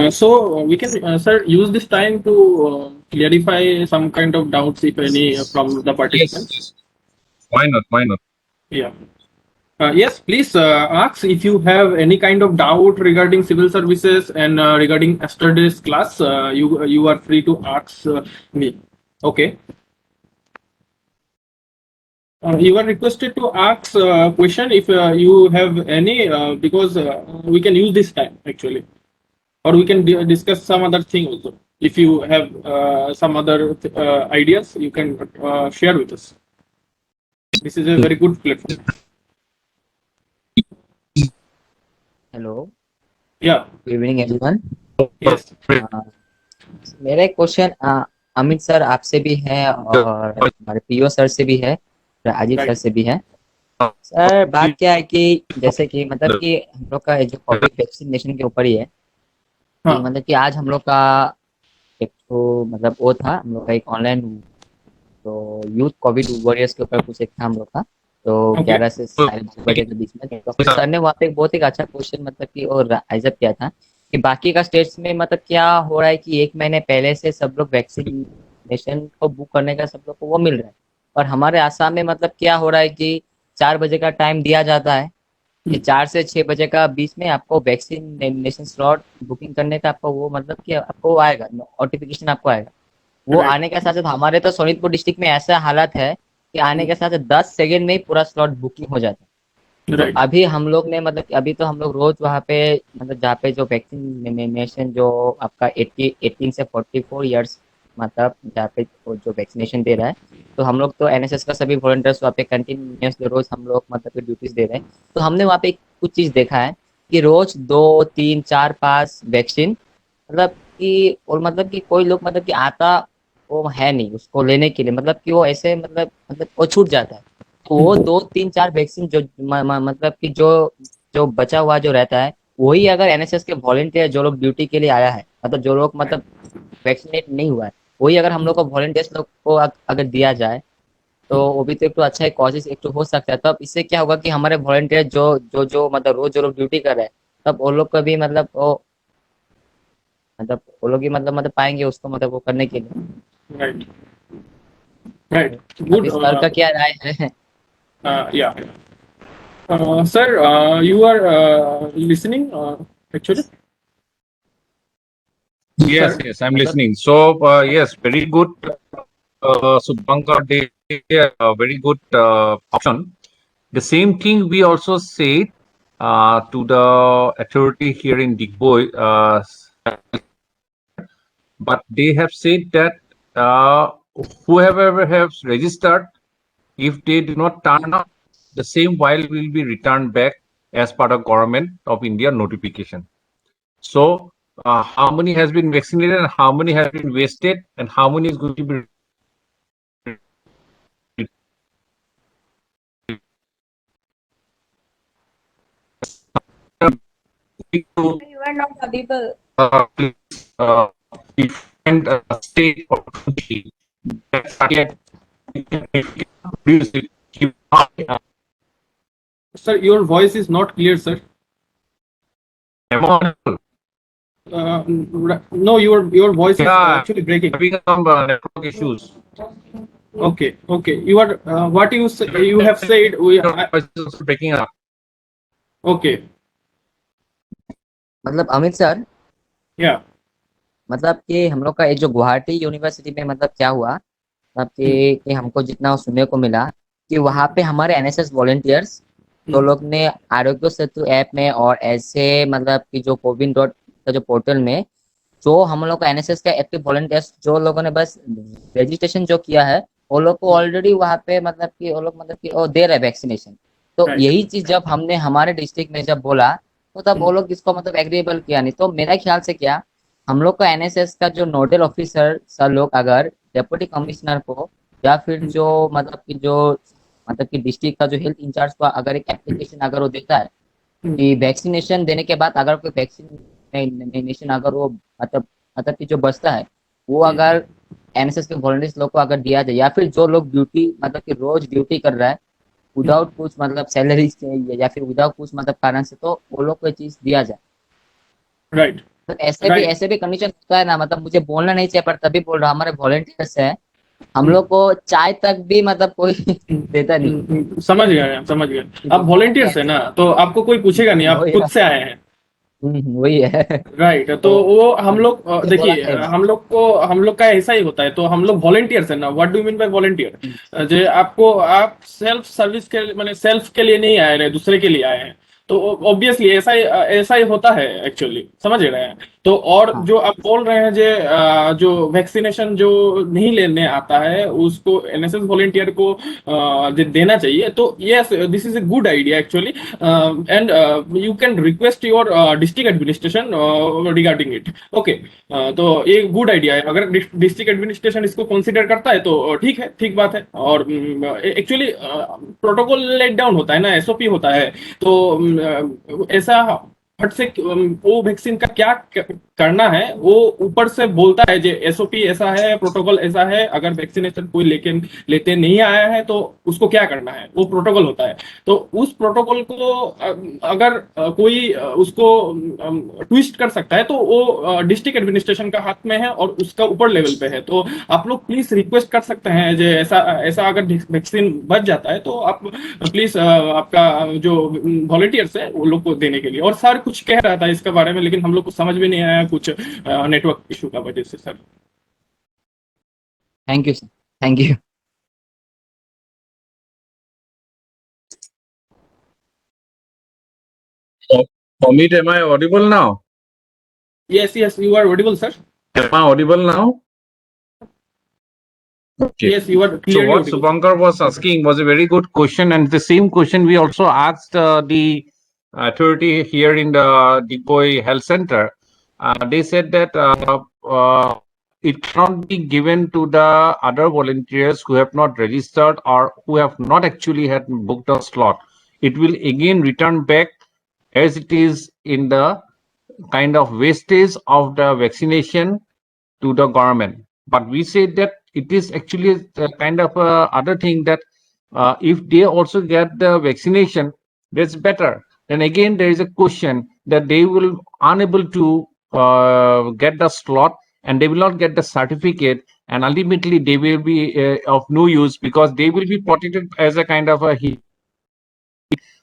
So we can, sir, use this time to clarify some kind of doubts, if any, from the Yes, participants. yes. Why not? Why not? Yeah. Yes, please ask if you have any kind of doubt regarding civil services and regarding yesterday's class. You are free to ask me. Okay. You are requested to ask question if you have any, because we can use this time actually, or we can discuss some other thing also. If you have some other ideas, you can share with us. This is a very good platform. Hello, Yeah. Good evening everyone. Yes. मेरा एक question Amit sir आपसे भी है और हमारे PO sir से भी है, राजीव सर Right. से भी है। सर बात क्या है कि जैसे कि मतलब कि हम लोग का जो कोविड वैक्सीनेशन के ऊपर ही है कि हाँ. मतलब कि आज हम लोग का एक तो मतलब वो था हम लोग का एक ऑनलाइन तो यूथ कोविड वॉरियर्स के ऊपर कुछ एक था हम लोग का, तो Okay. 11 से 12:30 के बीच में तो सर ने वहाँ पे बहुत एक अच्छा क्वेश्चन मतलब कि और राइज अप किया था कि बाकी का स्टेट्स में मतलब क्या हो रहा है कि 1 महीने पहले से सब लोग वैक्सीनेशन को बुक करने का सब लोग को वो मिल रहा है, और हमारे आसाम में मतलब क्या हो रहा है कि 4 बजे का टाइम दिया जाता है कि 4 से 6 बजे का बीच में आपको वैक्सीनेशन स्लॉट बुकिंग करने का आपको वो मतलब कि आपको वो आएगा नोटिफिकेशन आपको आएगा। वो Right. आने के साथ साथ हमारे तो सोनितपुर डिस्ट्रिक्ट में ऐसा हालत है कि आने के साथ 10 सेकंड में ही पूरा स्लॉट बुकिंग हो जाता है। तो Right. अभी हम लोग ने मतलब कि अभी तो हम लोग रोज वहाँ पे मतलब जहाँ पे जो वैक्सीनेशन जो आपका 18 से 44 ईयर्स मतलब जहाँ पे जो वैक्सीनेशन दे रहा है, तो हम लोग तो एनएसएस का सभी वॉलंटियर्स वहाँ पे कंटिन्यूस रोज हम लोग मतलब कि ड्यूटीज दे रहे हैं। तो हमने वहाँ पे कुछ चीज देखा है कि रोज 2 3 4 5 वैक्सीन मतलब कि और मतलब कि कोई लोग मतलब कि आता वो है नहीं उसको लेने के लिए, मतलब कि वो ऐसे मतलब वो छूट जाता है। तो वो 2 3 4 वैक्सीन जो मतलब कि जो जो बचा हुआ जो रहता है वही अगर एनएसएस के वॉलंटियर जो लोग ड्यूटी के लिए आया है मतलब जो लोग मतलब वैक्सीनेट नहीं हुआ है वही अगर हम लोग को वॉलंटियर्स लोग को अगर दिया जाए तो वो भी तो एक तो अच्छा है कोशिश एक तो हो सकता है। तब इससे क्या होगा कि हमारे वॉलंटियर जो मतलब रोज जो लोग ड्यूटी कर रहे हैं तब वो लोग को भी मतलब वो लोग ही मतलब पाएंगे उसको मतलब वो करने के लिए। Right. Right. अब Good. इस सर का क्या राय है? Yeah. Sir, you are listening, actually, Yes, sir. yes, I'm मतलब listening. So, yes, very good, Subhankar, very good option. The same thing we also said to the authority here in Digboy, but they have said that whoever has registered, if they do not turn up, the same while will be returned back as part of Government of India notification. So, how many has been vaccinated and how many has been wasted and how many is going to be to You are not audible. uh, different state or country that started music. Sir, your voice is not clear, sir. No, your voice is Yeah, actually breaking. having some network issues. Okay, okay. You are what you say, you have said. Your voice is also breaking up. Okay. मतलब Amit sir Yeah. मतलब कि हम लोग का एक जो Guwahati university में मतलब क्या हुआ मतलब Hmm. कि हमको जितना सुनने को मिला कि वहाँ पे हमारे एनएसएस वॉलंटियर्स तो Hmm. लोग ने आरोग्य सेतु ऐप में और ऐसे मतलब कि जो कोविन डॉट का जो पोर्टल में जो हम लोग का एनएसएस का एक्टिव वॉलंटियर्स जो लोगों ने बस रजिस्ट्रेशन जो किया है वो लोग को Hmm. ऑलरेडी वहाँ पे मतलब कि वो लोग मतलब कि वो दे रहे वैक्सीनेशन। तो Right. यही चीज जब हमने हमारे डिस्ट्रिक्ट में जब बोला तो तब Hmm. वो लोग इसको मतलब एग्रीएबल किया नहीं। तो मेरा ख्याल से क्या हम लोग का एनएसएस का जो नोडल ऑफिसर सर लोग अगर डिप्टी कमिश्नर को या फिर Hmm. जो मतलब कि डिस्ट्रिक्ट का जो हेल्थ इंचार्ज को अगर एक एप्लीकेशन अगर वो देता है Hmm. कि वैक्सीनेशन देने के बाद अगर कोई वैक्सीनेशन अगर वो मतलब मतलब कि जो बचता है वो Hmm. अगर एनएसएस के वॉलंटियर्स लोग को अगर दिया जाए या फिर जो लोग ड्यूटी मतलब कि रोज ड्यूटी कर रहा है Hmm. विदाउट कुछ मतलब सैलरी से या फिर विदाउट कुछ मतलब कारण से तो वो लोग को ये चीज दिया जाए। Right. तो राइट। ऐसे भी कंडीशन होता है ना, मतलब मुझे बोलना नहीं चाहिए पर तभी बोल रहा हूँ, हमारे वॉलंटियर्स है, हम लोग को चाय तक भी मतलब कोई देता नहीं। समझ गए, समझ गए। आप दिखाते वॉलेंटियर्स है हैं। ना, तो आपको कोई पूछेगा नहीं, आप वही खुद ना। से आए हैं। वही है। राइट, तो तो वो हम लोग मुझे बोला देखिए, था एक बार। हम लोग का ऐसा ही होता है, तो हम लोग वॉलेंटियर्स है ना। What do mean by volunteer? जो आपको, आप सेल्फ सर्विस के मतलब सेल्फ के लिए नहीं आए रहे, दूसरे के लिए आए हैं। तो ऑब्वियसली ऐसा ही होता है एक्चुअली, समझ रहे हैं? तो और हाँ। जो आप बोल रहे हैं, जो वैक्सीनेशन जो नहीं लेने आता है उसको एनएसएस वॉलेंटियर को देना चाहिए। तो yes, this is a good idea actually. And you can request your district administration regarding it. Okay, तो ये गुड आइडिया है। अगर डिस्ट्रिक्ट एडमिनिस्ट्रेशन इसको कंसीडर करता है तो ठीक है, ठीक बात है। और एक्चुअली प्रोटोकॉल लेट डाउन होता है ना, एसओपी होता है। तो ऐसा फट से वो वैक्सीन का क्या करना है, वो ऊपर से बोलता है, जो एसओपी ऐसा है, प्रोटोकॉल ऐसा है। अगर वैक्सीनेशन कोई लेते नहीं आया है तो उसको क्या करना है, वो प्रोटोकॉल होता है। तो उस प्रोटोकॉल को अगर कोई उसको ट्विस्ट कर सकता है, तो वो डिस्ट्रिक्ट एडमिनिस्ट्रेशन का हाथ में है और उसका ऊपर लेवल पे है। तो आप लोग प्लीज रिक्वेस्ट कर सकते हैं, जो ऐसा ऐसा अगर वैक्सीन बच जाता है तो आप प्लीज आपका जो वॉलंटियर्स है वो लोग को देने के लिए। और सर कुछ कह रहा था इसके बारे में, लेकिन हम लोग को समझ में नहीं आया, कुछ नेटवर्क इशू का वजह से sir. Thank you sir. Thank you. Amit, am I audible now? Yes, yes, you are audible, sir. Am I audible now? Okay. Yes, you are So clearly what audible. Subankar was asking was a very good question, and the same question we also asked the authority here in the Depoy Health Center. They said that it cannot be given to the other volunteers who have not registered or who have not actually had booked a slot. It will again return back as it is in the kind of wastage of the vaccination to the government. But we say that it is actually a kind of other thing that if they also get the vaccination, that's better. Then again, there is a question that they will unable to get the slot and they will not get the certificate, and ultimately they will be of no use because they will be protected as a kind of a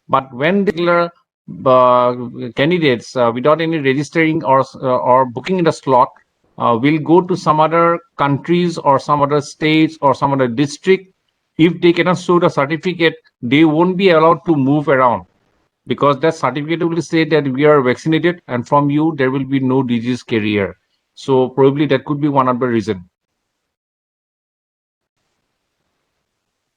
but when regular candidates without any registering or booking in the slot will go to some other countries or some other states or some other district, if they cannot show the certificate, they won't be allowed to move around because that certificate will say that we are vaccinated and from you there will be no disease carrier. So probably that could be one of the reason.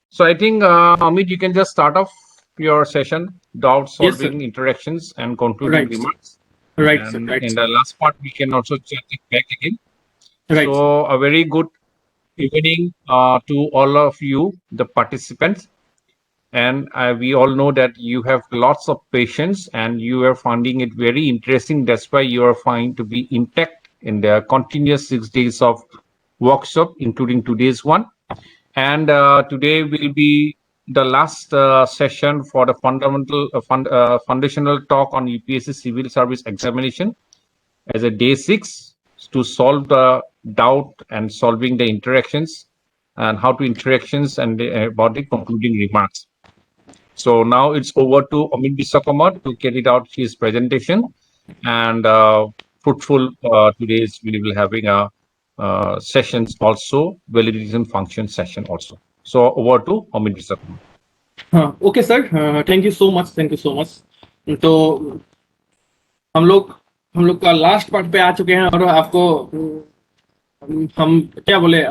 So I think Amit, you can just start off your session, doubt Yes, sir. solving interactions and concluding Right, sir. remarks. Right, sir. And Right, in sir. the last part, we can also chat it back again. Right, sir. So a very good evening to all of you, the participants. And we all know that you have lots of patience and you are finding it very interesting. That's why you are finding to be intact in the continuous 6 days of workshop, including today's one. And today will be the last session for the foundational talk on UPSC Civil Service Examination as a day 6 to solve the doubt and solving the interactions and how to interactions and about the concluding remarks. So now it's over to Amit Biswakumar to carry out his presentation and fruitful today's we will having a sessions also validation function session also. So over to Amit Biswakumar. हाँ, okay sir, thank you so much, thank you so much. तो हम लोग हम लोग का last part पे आ चुके हैं, और आपको हम क्या बोले,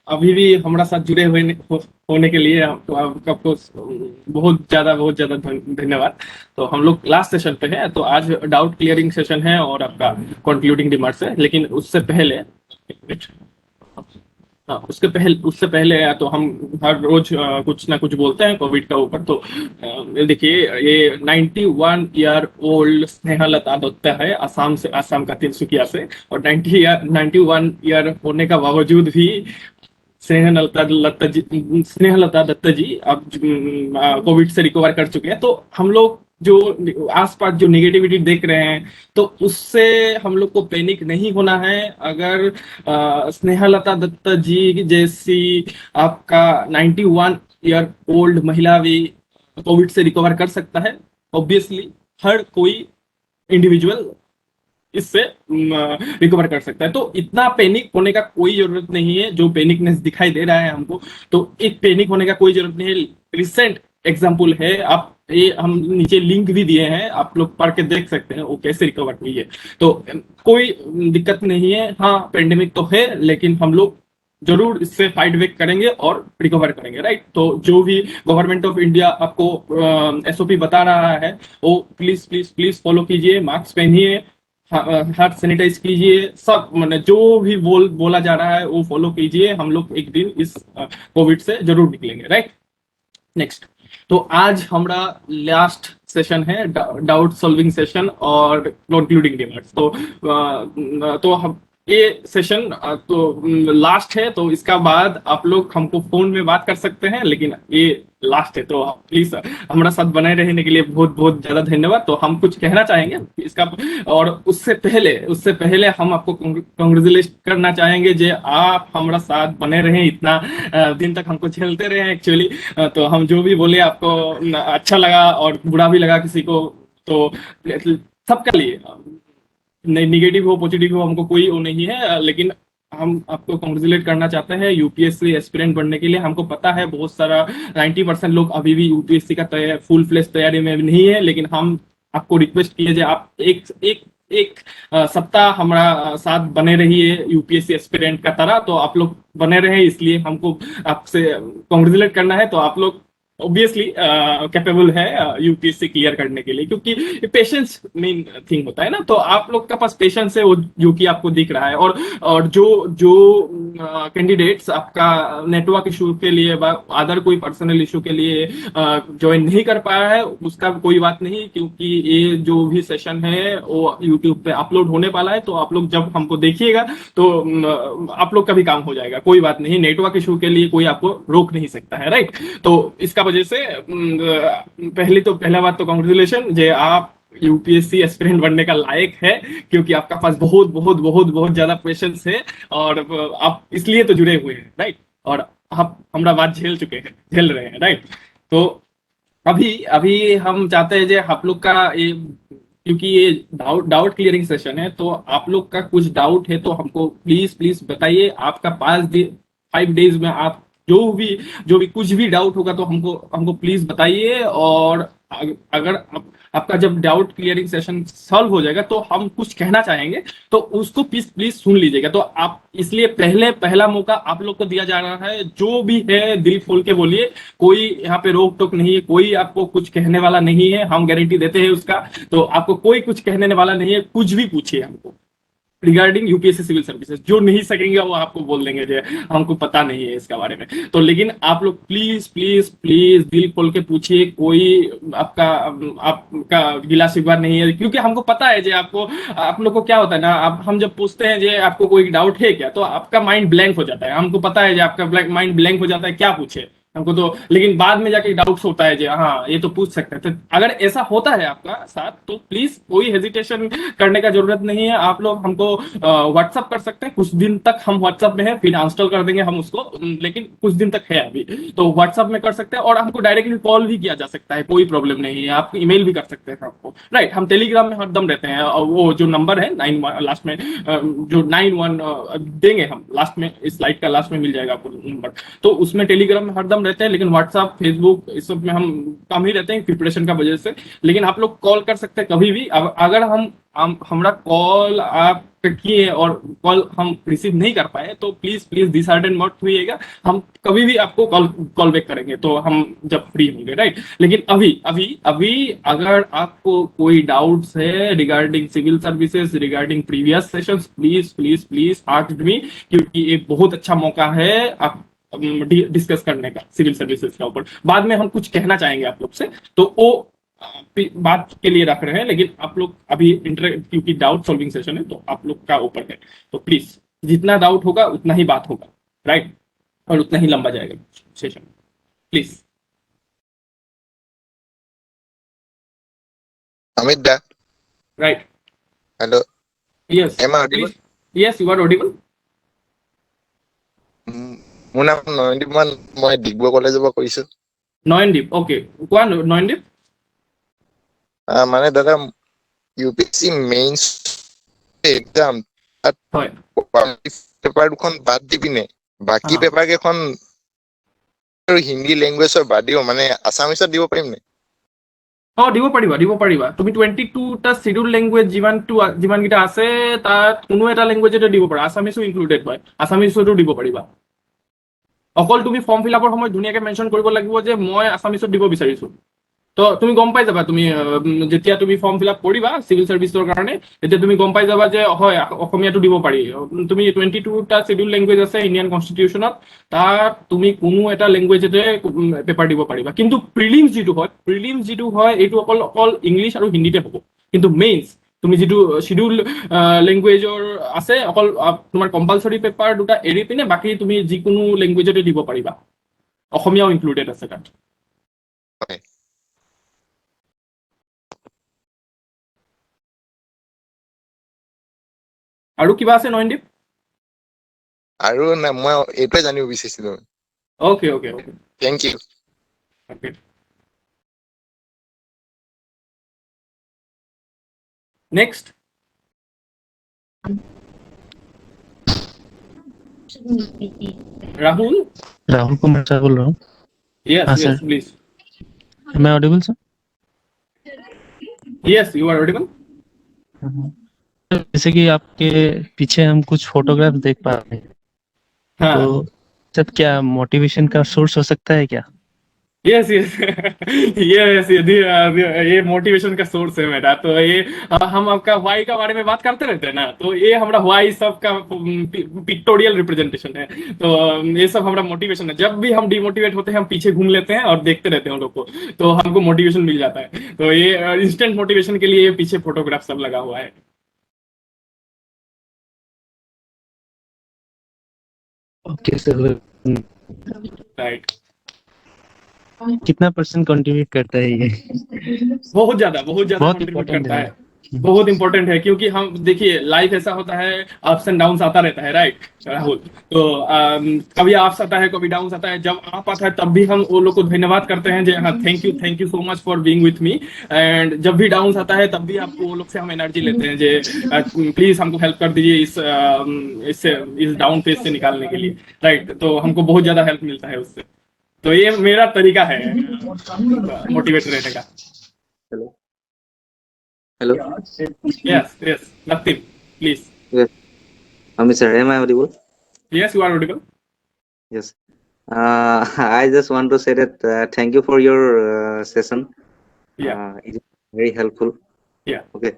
अभी भी हमारा साथ जुड़े हुए होने के लिए आपको बहुत ज्यादा धन्यवाद। तो हम लोग लास्ट सेशन पे हैं, तो आज डाउट क्लियरिंग सेशन है और आपका कंक्लूडिंग रिमार्क्स है। लेकिन उससे पहले हाँ, उससे पहले तो हम हर रोज कुछ ना कुछ बोलते हैं कोविड का ऊपर। तो देखिए, ये 91 ईयर ओल्ड स्नेहलता दत्त है, आसाम का तिनसुकिया से। और 91 ईयर होने का बावजूद भी स्नेहलता दत्त जी अब कोविड से रिकवर कर चुके हैं। तो हम लोग जो आसपास जो नेगेटिविटी देख रहे हैं, तो उससे हम लोग को पैनिक नहीं होना है। अगर स्नेहलता दत्ता जी जैसी आपका 91 ईयर ओल्ड महिला भी कोविड से रिकवर कर सकता है, ऑब्वियसली हर कोई इंडिविजुअल इससे रिकवर कर सकता है। तो इतना पैनिक होने का कोई जरूरत नहीं है। जो पैनिकनेस दिखाई दे रहा है हमको, तो एक पैनिक होने का कोई जरूरत नहीं है। रिसेंट एग्जाम्पल है, आप ये हम नीचे लिंक भी दिए हैं, आप लोग पढ़ के देख सकते हैं वो कैसे रिकवर हुई है। तो कोई दिक्कत नहीं है। हाँ, पेंडेमिक तो है, लेकिन हम लोग जरूर इससे फाइट बैक करेंगे और रिकवर करेंगे, राइट। तो जो भी गवर्नमेंट ऑफ इंडिया आपको एसओपी बता रहा है, वो प्लीज प्लीज प्लीज फॉलो कीजिए। मास्क पहनिए, हाथ सैनिटाइज कीजिए, सब मैंने जो भी बोला जा रहा है वो फॉलो कीजिए। हम लोग एक दिन इस कोविड से जरूर निकलेंगे, राइट। नेक्स्ट, तो आज हमारा लास्ट सेशन है, डाउट सॉल्विंग सेशन और कंक्लूडिंग रिमार्क्स। तो हम ये सेशन तो लास्ट है, तो इसका बाद आप लोग हमको फोन में बात कर सकते हैं, लेकिन ये लास्ट है। तो प्लीज हमारा साथ बने रहने के लिए बहुत बहुत ज्यादा धन्यवाद। तो हम कुछ कहना चाहेंगे इसका, और उससे पहले हम आपको कांग्रेचुलेट करना चाहेंगे जे आप हमारा साथ बने रहे इतना दिन तक, हमको झेलते रहे एक्चुअली। तो हम जो भी बोले आपको अच्छा लगा और बुरा भी लगा किसी को, तो सबके लिए, निगेटिव हो पॉजिटिव हो, हमको कोई वो नहीं है। लेकिन हम आपको कांग्रेचुलेट करना चाहते हैं यूपीएससी एस्पिरेंट बनने के लिए। हमको पता है बहुत सारा 90% लोग अभी भी यूपीएससी का फुल फ्लेश तैयारी में नहीं है, लेकिन हम आपको रिक्वेस्ट किए जो आप एक एक एक सप्ताह हमारा साथ बने रहिए यूपीएससी एस्पिरेंट का तरह। तो आप लोग बने रहे, इसलिए हमको आपसे कांग्रेचुलेट करना है। तो आप लोग ऑब्वियसली कैपेबल है यूपीएससी क्लियर करने के लिए, क्योंकि पेशेंस मेन थिंग होता है ना। तो आप लोग का पास पेशेंस है, वो जो कि आपको दिख रहा है। और जो जो कैंडिडेट्स आपका नेटवर्क इशू के लिए अदर कोई पर्सनल इशू के लिए ज्वाइन नहीं कर पाया है, उसका कोई बात नहीं, क्योंकि ये जो भी सेशन है वो यूट्यूब पे अपलोड होने वाला है। तो आप लोग जब हमको देखिएगा तो आप लोग का भी काम हो जाएगा, कोई बात नहीं। नेटवर्क इशू के लिए कोई आपको रोक नहीं सकता है, राइट। तो इसका वजह से पहला बात तो कांग्रेचुलेशन जे आप यूपीएससी एस्पिरेंट बनने का लायक है, क्योंकि आपका पास बहुत बहुत बहुत बहुत ज्यादा पेशेंस है, और आप इसलिए तो जुड़े हुए हैं, राइट। और आप हमारा बात झेल रहे हैं, राइट। तो अभी अभी हम चाहते हैं जे आप लोग का ये, क्योंकि ये डाउट क्लियरिंग सेशन है, तो आप लोग का कुछ डाउट है तो हमको प्लीज प्लीज बताइए। आपका 5 डेज में आप जो भी कुछ भी डाउट होगा तो हमको हमको प्लीज बताइए। और अगर आपका जब डाउट क्लियरिंग सेशन सॉल्व हो जाएगा तो हम कुछ कहना चाहेंगे, तो उसको प्लीज प्लीज सुन लीजिएगा। तो आप इसलिए पहला मौका आप लोग को दिया जा रहा है, जो भी है दिल खोल के बोलिए। कोई यहाँ पे रोक टोक नहीं है, कोई आपको कुछ कहने वाला नहीं है, हम गारंटी देते हैं उसका। तो आपको कोई कुछ कहने वाला नहीं है, कुछ भी पूछिए हमको रिगार्डिंग यूपीएससी सिविल सर्विसेज। जो नहीं सकेंगे वो आपको बोल देंगे जो हमको पता नहीं है इसका बारे में। तो लेकिन आप लोग प्लीज प्लीज प्लीज दिल खोल के पूछिए। कोई आपका गिला शिकवा नहीं है, क्योंकि हमको पता है जो आप लोग को क्या होता है ना, हम जब पूछते हैं जो आपको कोई डाउट है क्या, तो आपका माइंड ब्लैंक हो जाता है। हमको पता है जो आपका माइंड ब्लैंक हो जाता है, क्या पूछे हमको। तो लेकिन बाद में जाके डाउट्स होता है जो हाँ ये तो पूछ सकते हैं। तो अगर ऐसा होता है आपका साथ, तो प्लीज कोई हेजिटेशन करने का जरूरत नहीं है। आप लोग हमको व्हाट्सअप कर सकते हैं। कुछ दिन तक हम व्हाट्सअप में है, फिर इंस्टॉल कर देंगे हम उसको, लेकिन कुछ दिन तक है अभी। तो व्हाट्सअप में कर सकते हैं, और हमको डायरेक्टली कॉल भी किया जा सकता है, कोई प्रॉब्लम नहीं है। आप ईमेल भी कर सकते हैं आपको, राइट। हम टेलीग्राम में हरदम रहते हैं, और वो जो नंबर है 91 लास्ट में, जो 91 देंगे हम लास्ट में, इस स्लाइड का लास्ट में मिल जाएगा आपको नंबर। तो उसमें टेलीग्राम में हरदम रहते हैं, लेकिन व्हाट्सएप फेसबुक इस सब में हम कम ही रहते हैं प्रिपरेशन का वजह से। लेकिन आप लोग कॉल कर सकते हैं कभी भी। अगर हमारा कॉल आप किए और कॉल हम रिसीव नहीं कर पाए, तो प्लीज प्लीज डिसहार्टन मत होइएगा। हम कभी भी आपको कॉल बैक करेंगे, तो हम जब फ्री होंगे, राइट। लेकिन अभी अभी अभी अगर आपको कोई डाउट्स है regarding civil services, regarding previous sessions, please please please ask me, क्योंकि एक बहुत अच्छा मौका है आप डिस्कस करने का सिविल सर्विसेज के ऊपर। बाद में हम कुछ कहना चाहेंगे आप लोग से, तो वो बात के लिए रख रहे हैं। लेकिन आप लोग अभी क्योंकि डाउट सॉल्विंग सेशन है, तो आप लोग का ऊपर है। तो प्लीज जितना डाउट होगा उतना ही बात होगा, राइट, और उतना ही लंबा जाएगा session, please. Amit da. Right. Hello. Yes. Am I audible? Please. Yes, you are audible. মোৰ নাম নয়নদীপ মান, মই ডিগবৈ কলেজৰ পৰা কৈছো। Noyandip. Okay. কোৱা Noyandip. মানে দাদা ইউপিএসসি মেইনছ এক্সাম হয়। পেপাৰ দুখন বাদ দি পিনে বাকী পেপাৰ কেইখন হিন্দী লেংগুৱেজৰ বাদ দিও, মানে আছামিছত দিব পাৰিম নে? দিব পাৰিবা তুমি 22টা শিডিউল লেংগুৱেজ যিমানকেইটা আছে তাত কোনো এটা লেংগুৱেজতে দিব পাৰা, আছামিছো ইনক্লুডেড হয়, আছামিছতো দিব পাৰিবা। অকল তুমি ফৰ্ম ফিল আপৰ সময়ত ধুনীয়াকে মেনশ্যন কৰিব লাগিব যে মই আছামিছত দিব বিচাৰিছো। তো তুমি গম পাই যাবা, তুমি যেতিয়া তুমি ফৰ্ম ফিল আপ কৰিবা চিভিল চাৰ্ভিচৰ কাৰণে, তেতিয়া তুমি গম পাই যাবা যে হয় অসমীয়াটো দিব পাৰি। তুমি 22টা শিডিউল লেংগুৱেজ আছে ইণ্ডিয়ান কনষ্টিটিউশ্যনত, তাত তুমি কোনো এটা লেংগুৱেজতে পেপাৰ দিব পাৰিবা। কিন্তু প্ৰিলিমছ যিটো হয় এইটো অকল ইংলিছ আৰু হিন্দীতে হ'ব। কিন্তু মেইনছ তুমি যিটো শিডিউল লেংগুৱেজৰ আছে, অকল তোমাৰ কম্পালচৰি পেপাৰ দুটা এৰি পিনে বাকী তুমি যিকোনো লেংগুৱেজতে দিব পাৰিবা, অসমীয়াও ইনক্লুডেড আছে তাত। হয়। আৰু কিবা আছে নয়নদীপ? আৰু নাই, মই এইটোৱে জানিব বিচাৰিছিলো। Okay. Thank you. Okay. Next. Rahul? Rahul Kumar sir बोल रहा हूँ। Yes, हाँ, yes, sir. please. Am I audible, sir? Yes, you are audible. जैसे कि आपके पीछे हम कुछ फोटोग्राफ देख पा रहे हैं, हाँ. तो सर क्या मोटिवेशन का सोर्स हो सकता है क्या? Yes. ये मोटिवेशन का सोर्स है मेरा। तो ये हम आपका वाई का बारे में बात करते रहते हैं ना, तो ये हमारा वाई सब का पिक्टोरियल रिप्रेजेंटेशन है। तो ये सब हमारा मोटिवेशन है। जब भी हम डिमोटिवेट होते हैं हम पीछे घूम लेते हैं और देखते रहते हैं उन लोग को, तो हमको मोटिवेशन मिल जाता है। तो ये इंस्टेंट मोटिवेशन के लिए पीछे फोटोग्राफ सब लगा हुआ है। Okay sir. राइट। कितना % कंट्रीब्यूट करता है ये? बहुत ज्यादा बहुत कंट्रीब्यूट important करता है। है। बहुत इंपॉर्टेंट है, क्योंकि हम देखिए लाइफ ऐसा होता है, अप्स एंड डाउन्स आता रहता है, राइट राहुल? तो कभी अप्स आता है, कभी डाउन्स आता है। जब अप आता है तब भी हम वो लोग को धन्यवाद करते हैं, हाँ thank you so much for being with me. And जब भी डाउन्स आता है तब भी आपको वो लोग से हम एनर्जी लेते हैं, जे प्लीज हमको हेल्प कर दीजिए इस डाउन फेज से निकालने के लिए, राइट? तो हमको बहुत ज्यादा हेल्प मिलता है उससे। तो ये मेरा तरीका है मोटिवेट रहने का। Hello. Yes, Latif, please. Yes. Amit sir, am I audible? Yes, you are audible. Yes. I just want to say that thank you for your session. Yeah. It is very helpful. Yeah. Okay.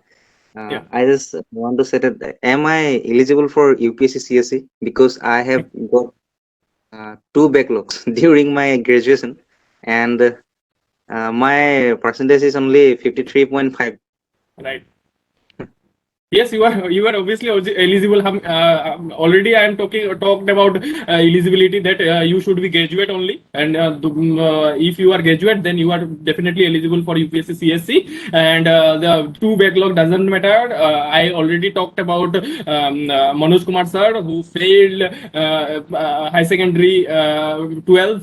Yeah. I just want to say that am I eligible for UPSC CSE, because I have got 2 backlogs during my graduation, and my percentage is only 53.5. Right. Yes, you are obviously eligible. Already I am talked about eligibility, that you should be graduate only, and if you are graduate then you are definitely eligible for UPSC CSC. And the 2 backlog doesn't matter. I already talked about Manoj Kumar sir, who failed high secondary 12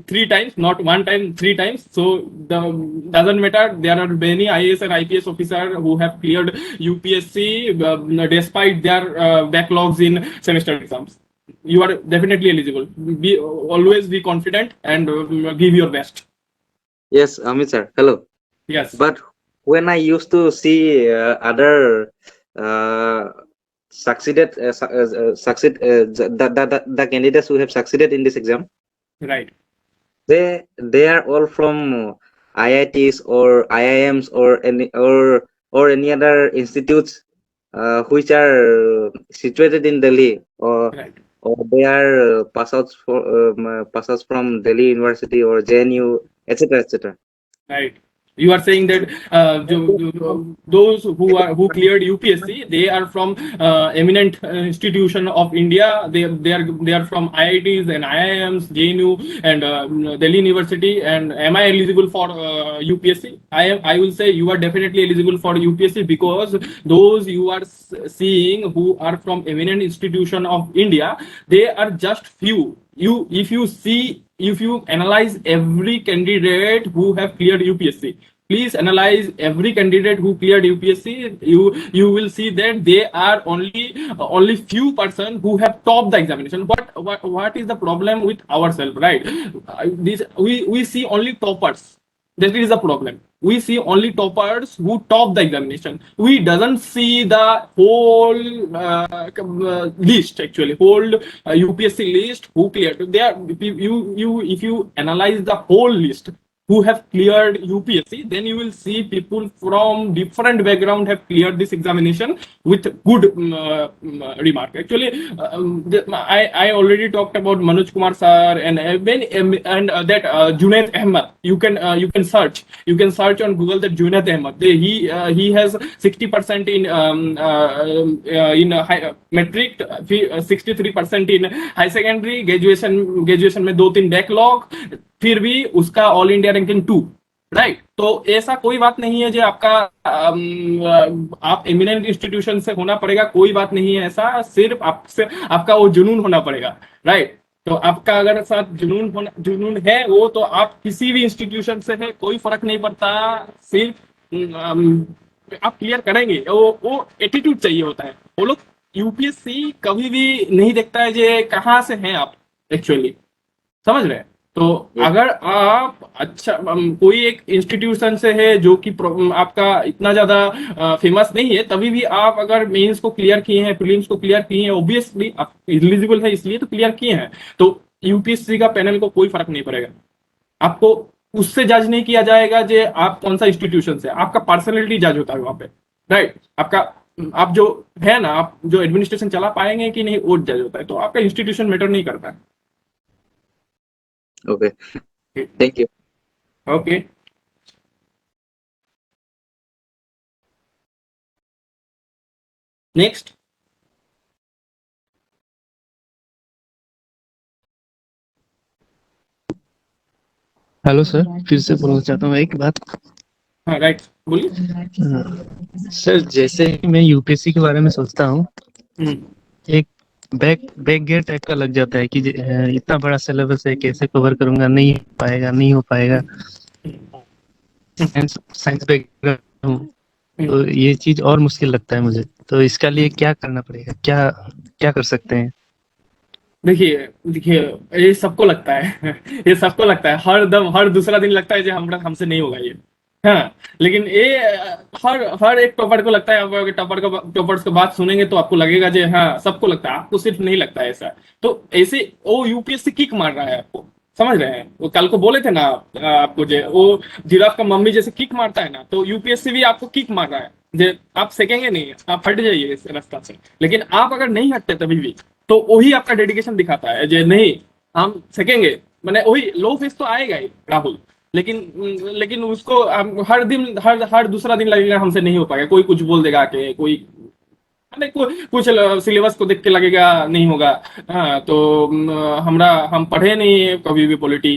3 times, not 1 time, 3 times. So doesn't matter. There are many IAS and IPS officers who have cleared UPSC despite their backlogs in semester exams. You are definitely eligible. Always be confident and give your best. Yes, Amit sir. Hello. Yes. But when I used to see other the candidates who have succeeded in this exam, Right. they are all from IITs or IIMs or any other institutes which are situated in Delhi, Right. or they are pass outs from Delhi University or JNU, etc. Right. You are saying that those who cleared UPSC, they are from eminent institution of India. They are from IITs and IIMs, JNU and Delhi University. And am I eligible for UPSC? I will say you are definitely eligible for UPSC, because those you are seeing who are from eminent institution of India, they are just few. If you analyze every candidate who have cleared UPSC, please analyze every candidate who cleared UPSC, you will see that they are only few person who have topped the examination. What is the problem with ourselves, right? This we see only toppers. That is the problem. We see only toppers who top the examination. We doesn't see the whole list, actually whole UPSC list who cleared. There, if you analyze the whole list who have cleared UPSC, then you will see people from different background have cleared this examination with good remark. Actually, I already talked about Manoj Kumar sir and that Junaid Ahmed. You can search on Google that Junaid Ahmed. He has 60% in metric, 63% in high secondary, graduation में 2-3 backlog, फिर भी उसका all India ranking 2, right? तो ऐसा कोई बात नहीं है जो आपका आप एमिनेंट इंस्टीट्यूशन से होना पड़ेगा, कोई बात नहीं है ऐसा, सिर्फ आपका वो जुनून होना पड़ेगा, राइट? तो आपका अगर साथ जुनून है वो, तो आप किसी भी इंस्टीट्यूशन से है, कोई फर्क नहीं पड़ता, सिर्फ आप क्लियर करेंगे। वो एटीट्यूड चाहिए होता है। वो लोग यूपीएससी कभी भी नहीं देखता है जे कहाँ से हैं आप, एक्चुअली समझ रहे हैं? तो अगर आप अच्छा कोई एक इंस्टीट्यूशन से है जो कि आपका इतना ज्यादा फेमस नहीं है, तभी भी आप अगर मेंस को क्लियर किए हैं, प्रीलिम्स को क्लियर किए हैं, ऑब्वियसली आप एलिजिबल है इसलिए तो क्लियर किए हैं, तो यूपीएससी का पैनल को कोई फर्क नहीं पड़ेगा। आपको उससे जज नहीं किया जाएगा जे आप कौन सा इंस्टीट्यूशन से, आपका पर्सनैलिटी जज होता है वहां पे, राइट? आप जो है ना, आप जो एडमिनिस्ट्रेशन चला पाएंगे कि नहीं वो जज होता है, तो आपका इंस्टीट्यूशन मैटर नहीं करता है। Okay. Thank you. Okay. Next. Hello sir, फिर से बोलना चाहता हूँ एक बात। हाँ राइट, बोलिए। सर, जैसे ही मैं यूपीएससी के बारे में सोचता हूँ, एक बैक गेट टाइप का लग जाता है कि इतना बड़ा सिलेबस है, कैसे कवर करूंगा, नहीं हो पाएगा। साइंस बैकग्राउंड हूँ, तो ये चीज और मुश्किल लगता है मुझे। तो इसका लिए क्या करना पड़ेगा, क्या कर सकते हैं? देखिए ये सबको लगता है ये सबको लगता है, हर दूसरा दिन लगता है जो हमसे नहीं होगा ये। हाँ, लेकिन ये हर एक टॉपर को लगता है। अगर टॉपर्स की बात सुनेंगे तो आपको लगेगा जो हाँ सबको लगता है, आपको सिर्फ नहीं लगता है ऐसा। तो ऐसे वो यूपीएससी किक मार रहा है आपको, समझ रहे हैं? वो कल को बोले थे ना आपको, जो वो जिराफ का मम्मी जैसे किक मारता है ना, तो यूपीएससी भी आपको किक मार रहा है जो आप सेकेंगे नहीं, आप हट जाइए इस रास्ता से। लेकिन आप अगर नहीं हटते तभी भी, तो वही आपका डेडिकेशन दिखाता है जो नहीं हम सेकेंगे, मैंने वही लो फेस तो आएगा ही राहुल, लेकिन उसको हर दिन हर दूसरा दिन लगेगा हमसे नहीं हो पाएगा, कोई कुछ बोल देगा कि कोई कुछ सिलेबस को देख के लगेगा नहीं होगा। हाँ, तो हम पढ़े नहीं है कभी भी पॉलिटी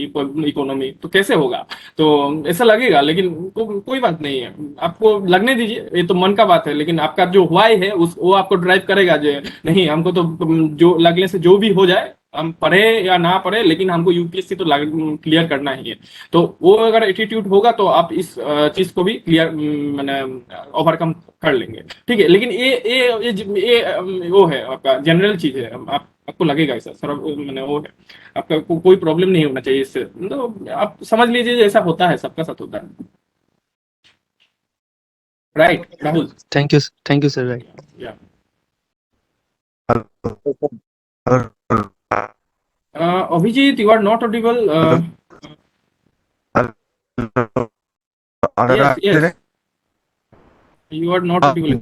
इकोनॉमी, तो कैसे होगा? तो ऐसा लगेगा, लेकिन कोई बात नहीं है, आपको लगने दीजिए, ये तो मन का बात है। लेकिन आपका जो व्हाई है वो आपको ड्राइव करेगा जो नहीं, हमको तो जो लगने से जो भी हो जाए, हम पढ़े या ना पढ़े, लेकिन हमको यूपीएससी तो क्लियर करना ही है। तो वो अगर एटीट्यूड होगा तो आप इस चीज को भी क्लियर मैंने ओवरकम कर लेंगे, ठीक है? लेकिन ये वो है आपका जनरल चीज है, आपको लगेगा ऐसा सर, मैंने वो है, आपका कोई प्रॉब्लम नहीं होना चाहिए इससे। तो आप समझ लीजिए ऐसा होता है, सबका साथ होता है, right Rahul? Thank you sir. Right, या Abhijit, you are not audible. Yes. You are not audible.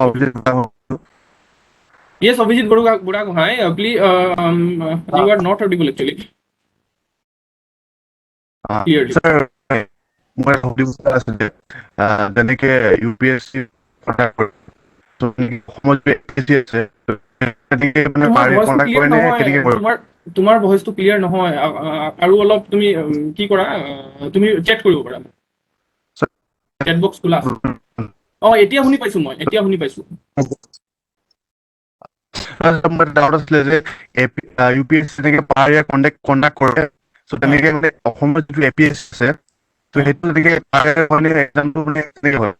Yes, Abhijit Budago, hi. Please, you are not audible actually. Clearly. Sir, মই সুধিব আছিলে যেনেকে UPSC অসমত যে APSC আছে তেনেকে মানে তোমাৰ পাৰি ভইচটো কণ্টাক্ট ক্লিয়াৰ কৰে নে নহয়, কেনেকে কৰে? তোমাৰ ভইচটো ক্লিয়াৰ নহয়। আৰু অলপ তুমি কি কৰা, তুমি চেক কৰিব পাৰা, চেট বক্স খোলা আছে। এতিয়া শুনি পাইছো, মই এতিয়া শুনি পাইছো। মোৰ ডাউট আছিলে যে UPSC তেনেকে পাৰ ইয়াৰ কণ্টাক্ট কৰে, চ' হা। তেনেকে মানে অসমত যিটো APSC আছে ত' হা। সেইটো তেনেকে মানে এক্সামটো মানে তেনেকে হয়।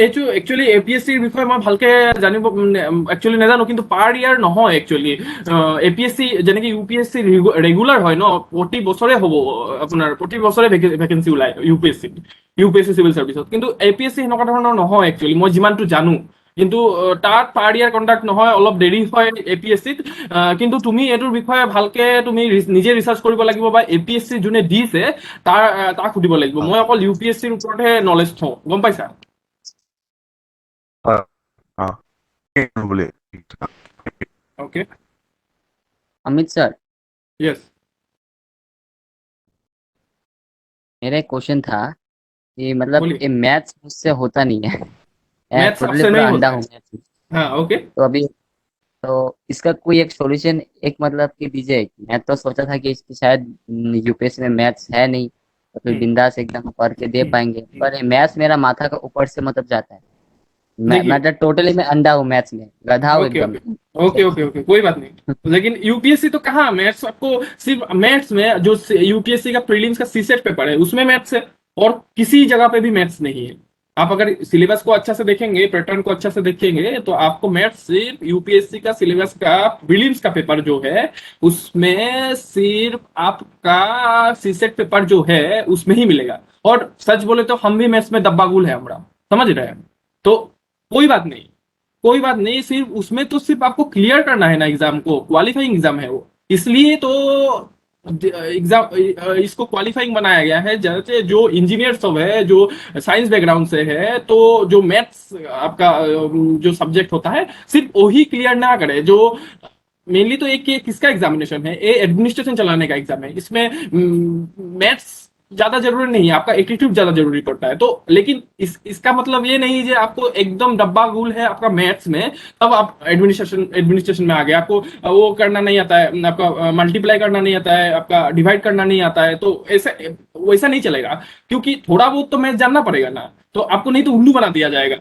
এইটো একচুৱেলি APSCৰ বিষয়ে মই ভালকে জানিব একচুৱেলি নাজানো, কিন্তু পাৰ ইয়াৰ নহয় একচুৱেলি। APSC যেনেকে UPSC ৰেগুলাৰ হয় ন, প্ৰতি বছৰে হ'ব, আপোনাৰ প্ৰতি বছৰে ভেকেঞ্চি ওলায় UPSC চিভিল চাৰ্ভিচত। কিন্তু APSC সেনেকুৱা ধৰণৰ নহয় একচুৱেলি, মই যিমানটো জানো। কিন্তু তাত পাৰ ইয়াৰ কণ্টাক্ট নহয়, অলপ দেৰি হয় APSCত। কিন্তু তুমি এইটোৰ বিষয়ে ভালকে তুমি নিজে ৰিচাৰ্চ কৰিব লাগিব, বা APSC যোনে দিছে তাক সুধিব লাগিব। মই অকল UPSCৰ ওপৰতহে নলেজ থওঁ, গম পাইছা? বুলি ओके। Amit sir, yes. मेरा एक क्वेश्चन था कि मतलब बोलिए। ये मैथ्स मुझसे होता नहीं है। मैं मैथ्स टोटली आपसे पूरा नहीं अंधा होता है। हूँ मैथ्स में। हाँ, ओके। तो अभी तो इसका कोई एक सॉल्यूशन एक मतलब कि दीजिए। मैं तो सोचा था कि इसकी शायद यूपीएससी में मैथ्स है नहीं, तो फिर हम्म, बिंदास एकदम पढ़ के दे पाएंगे, पर मैथ्स मेरा माथा का ऊपर से मतलब जाता है। मैं देखिए। मतलब टोटली मैं अंधा हूँ मैथ्स में, गधा हूँ ओके एकदम। ओके ओके ओके ओके, कोई बात नहीं। लेकिन यूपीएससी तो कहाँ मैथ्स, आपको सिर्फ मैथ्स में जो यूपीएससी का प्रीलिम्स का सीसेट पेपर है उसमें मैथ्स है, और किसी जगह पे भी मैथ्स नहीं है। आप अगर सिलेबस को अच्छा से देखेंगे, पैटर्न को अच्छा से देखेंगे, तो आपको मैथ्स सिर्फ यूपीएससी का सिलेबस का प्रीलिम्स का पेपर जो है उसमें सिर्फ आपका सीसेट पेपर जो है उसमें ही मिलेगा। और सच बोले तो हम भी मैथ्स में दब्बागुल है हमारा, समझ रहे हैं? तो कोई बात नहीं, कोई बात नहीं, सिर्फ उसमें तो सिर्फ आपको क्लियर करना है ना, एग्जाम को क्वालिफाइंग एग्जाम है वो, इसलिए तो एग्जाम इसको क्वालिफाइंग बनाया गया है। जैसे जो इंजीनियर सब है, जो साइंस बैकग्राउंड से है, तो जो मैथ्स आपका जो सब्जेक्ट होता है सिर्फ वही क्लियर ना करे। जो मेनली तो एक ये किसका एग्जामिनेशन है, ये एडमिनिस्ट्रेशन चलाने का एग्जाम है, इसमें मैथ्स ज्यादा जरूरी नहीं है, आपका एटीट्यूड ज्यादा जरूरी पड़ता है। तो लेकिन इसका मतलब ये नहीं है आपको एकदम डब्बा गुल है आपका मैथ्स में, तब आप एडमिनिस्ट्रेशन में आ गए, आपको वो करना नहीं आता है, आपका मल्टीप्लाई करना नहीं आता है, आपका डिवाइड करना नहीं आता है, तो ऐसा वैसा नहीं चलेगा। क्योंकि थोड़ा बहुत तो मैथ जानना पड़ेगा ना, तो आपको नहीं तो उल्लू बना दिया जाएगा।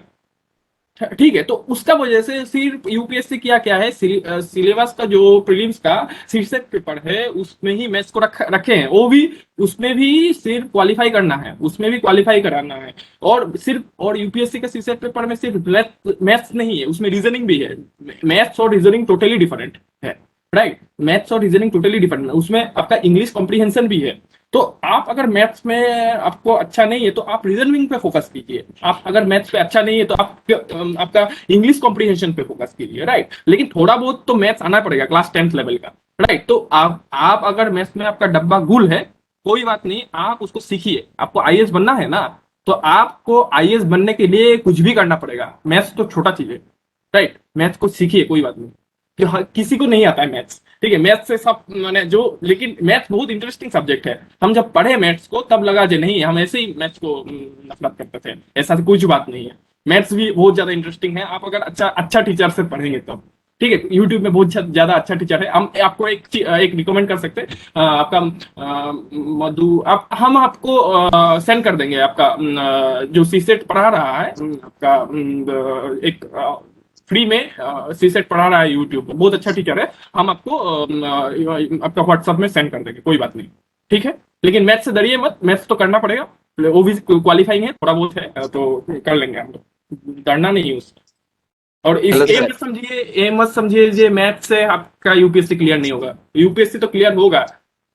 ठीक है, तो उसका वजह से सिर्फ यूपीएससी किया क्या है, सिलेबस का जो प्रीलिम्स का शीर्षक पेपर है उसमें ही मैथ्स को रखे हैं, वो भी उसमें भी सिर्फ क्वालिफाई करना है, उसमें भी क्वालिफाई कराना है। और सिर्फ और यूपीएससी का शीर्षक पेपर में सिर्फ मैथ्स नहीं है, उसमें रीजनिंग भी है। मैथ्स और रीजनिंग टोटली डिफरेंट है, राइट? मैथ्स और रीजनिंग टोटली डिफरेंट है, उसमें आपका इंग्लिश कॉम्प्रीहेंशन भी है। तो आप अगर मैथ्स में आपको अच्छा नहीं है तो आप रीजनिंग पे फोकस कीजिए, आप अगर मैथ्स पे अच्छा नहीं है तो आप आपका इंग्लिश कॉम्प्रीहेंशन पे फोकस कीजिए, राइट? लेकिन थोड़ा बहुत तो मैथ्स आना पड़ेगा क्लास 10th लेवल का, राइट? तो आप अगर मैथ्स में आपका डब्बा गुल है, कोई बात नहीं, आप उसको सीखिए। आपको आईएएस बनना है ना, तो आपको आईएएस बनने के लिए कुछ भी करना पड़ेगा, मैथ्स तो छोटा चीज है, राइट? मैथ्स को सीखिए, कोई बात नहीं। कि किसी को नहीं आता है मैथ्स, ठीक है? मैथ्स से सब मैंने जो, लेकिन मैथ्स बहुत इंटरेस्टिंग सब्जेक्ट है। हम जब पढ़े मैथ्स को तब लगा जो नहीं, हम ऐसे ही मैथ्स को नफरत करते थे, ऐसा तो कुछ बात नहीं है। मैथ्स भी बहुत ज्यादा इंटरेस्टिंग है, आप अगर अच्छा टीचर से पढ़ेंगे तो, ठीक है? यूट्यूब में बहुत ज्यादा अच्छा टीचर है, हम आपको एक रिकमेंड कर सकते हैं, आपका मधु, आप हम आपको सेंड कर देंगे आपका जो सीसेट पढ़ा रहा है, आपका एक फ्री में सीसेट पढ़ा रहा है यूट्यूब पर, बहुत अच्छा टीचर है। हम आपको आपका व्हाट्सएप में सेंड कर देंगे, कोई बात नहीं, ठीक है? लेकिन मैथ्स से डरिए मत, मैथ्स तो करना पड़ेगा, वो भी क्वालिफाइंग है, थोड़ा बहुत है तो कर लेंगे हम लोग, डरना नहीं है उससे। और इस हेलो ये सर। मत समझिए, ये मत समझिए जे मैथ्स से आपका यूपीएससी क्लियर नहीं होगा, यूपीएससी तो क्लियर होगा।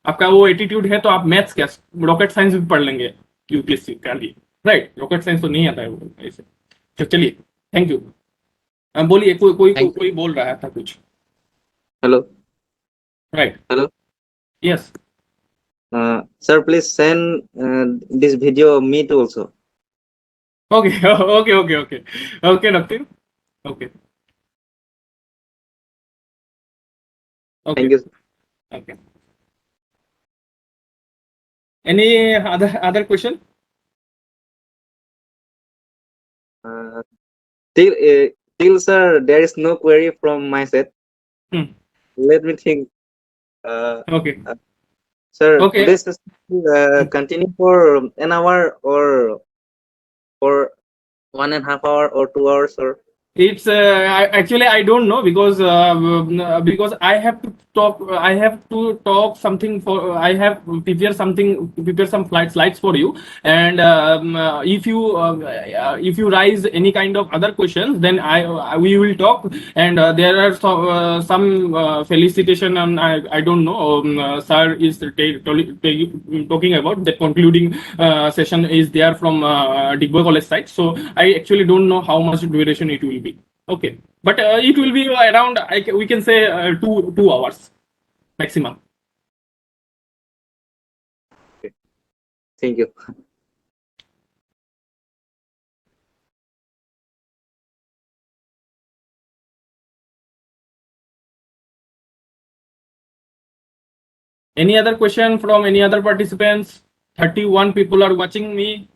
आपका वो एटीट्यूड है तो आप मैथ्स क्या, रॉकेट साइंस भी पढ़ लेंगे यूपीएससी के लिए, राइट? रॉकेट साइंस तो नहीं आता है वो ऐसे। तो चलिए, थैंक यू। बोलिए, थैंक कोई बोल रहा था कुछ, Hello. Right? Hello. Yes. Sir, please send this video me too also. Okay okay okay okay okay, nothing, okay okay Thank you. Okay. Any other question? Till sir, there is no query from my side. Hmm. Let me think. Okay. Sir, Okay. today's session will continue for an hour or for 1.5 hours or 2 hours or. It's actually I don't know because I have to talk. I have to talk something for. I have prepare some slides for you. And if you raise any kind of other questions, then we will talk. And there are some felicitation, and I don't know. Sir is talking about the concluding session is there from Digboy College side. So I actually don't know how much duration it will be. Okay, but it will be around. We can say 2 hours maximum. Thank you. Any other question from any other participants? 31 people are watching me.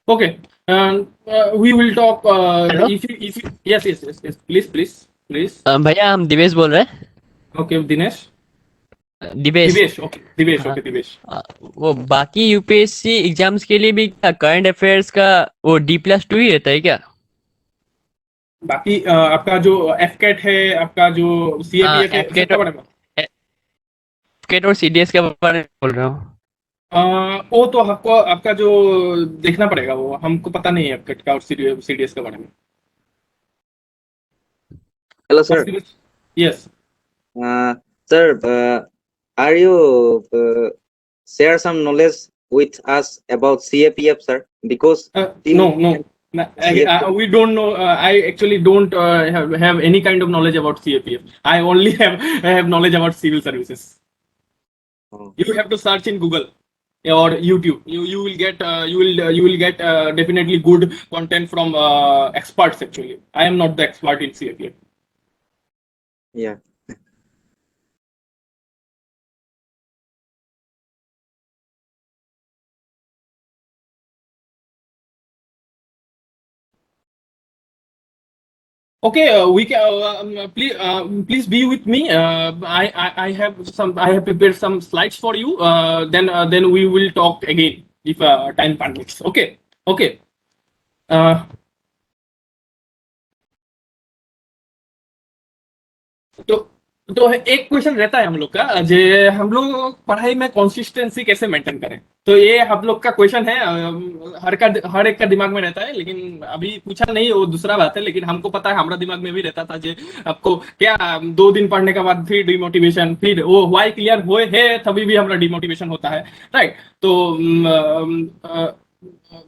Okay, we will talk. Hello? If you, yes, please. भैया हम दिवेश बोल रहे हैं Okay, Dinesh. Divesh Divesh. Okay, Divesh. हाँ। Okay, Divesh. वो बाकी UPSC exams के लिए भी क्या करंट अफेयर्स का वो D+2 ही रहता है क्या? बाकी आपका जो एफकेट है, आपका जो सीएपीएफ है, FCAT सबका बारे में FCAT और CDS के बारे में बोल रहा हूँ। वो तो आपको आपका जो देखना पड़ेगा, वो हमको पता नहीं है एफकेट का और सीडीएस के बारे में. Hello, sir. Yes. Sir, are you share some knowledge with us about CAPF, sir? Because No. We don't know. I actually don't have any kind of knowledge about CAPF. I only have knowledge about civil services. Oh. You have to search in Google or YouTube. You will get definitely good content from experts. Actually, I am not the expert in CAPF. Yeah. Okay, we can please be with me. I have prepared some slides for you. Then we will talk again if time permits. Okay. तो एक question रहता है हम लोग का, जे हम लोग पढ़ाई में कंसिस्टेंसी कैसे मेंटेन करें. तो ये हम लोग का क्वेश्चन है. हर एक का दिमाग में रहता है, लेकिन अभी पूछा नहीं, वो दूसरा बात है. लेकिन हमको पता है, हमारा दिमाग में भी रहता था जे आपको क्या 2 दिन पढ़ने के बाद फिर डिमोटिवेशन, फिर वो वाई क्लियर हुए है तभी भी हमारा डिमोटिवेशन होता है. राइट. तो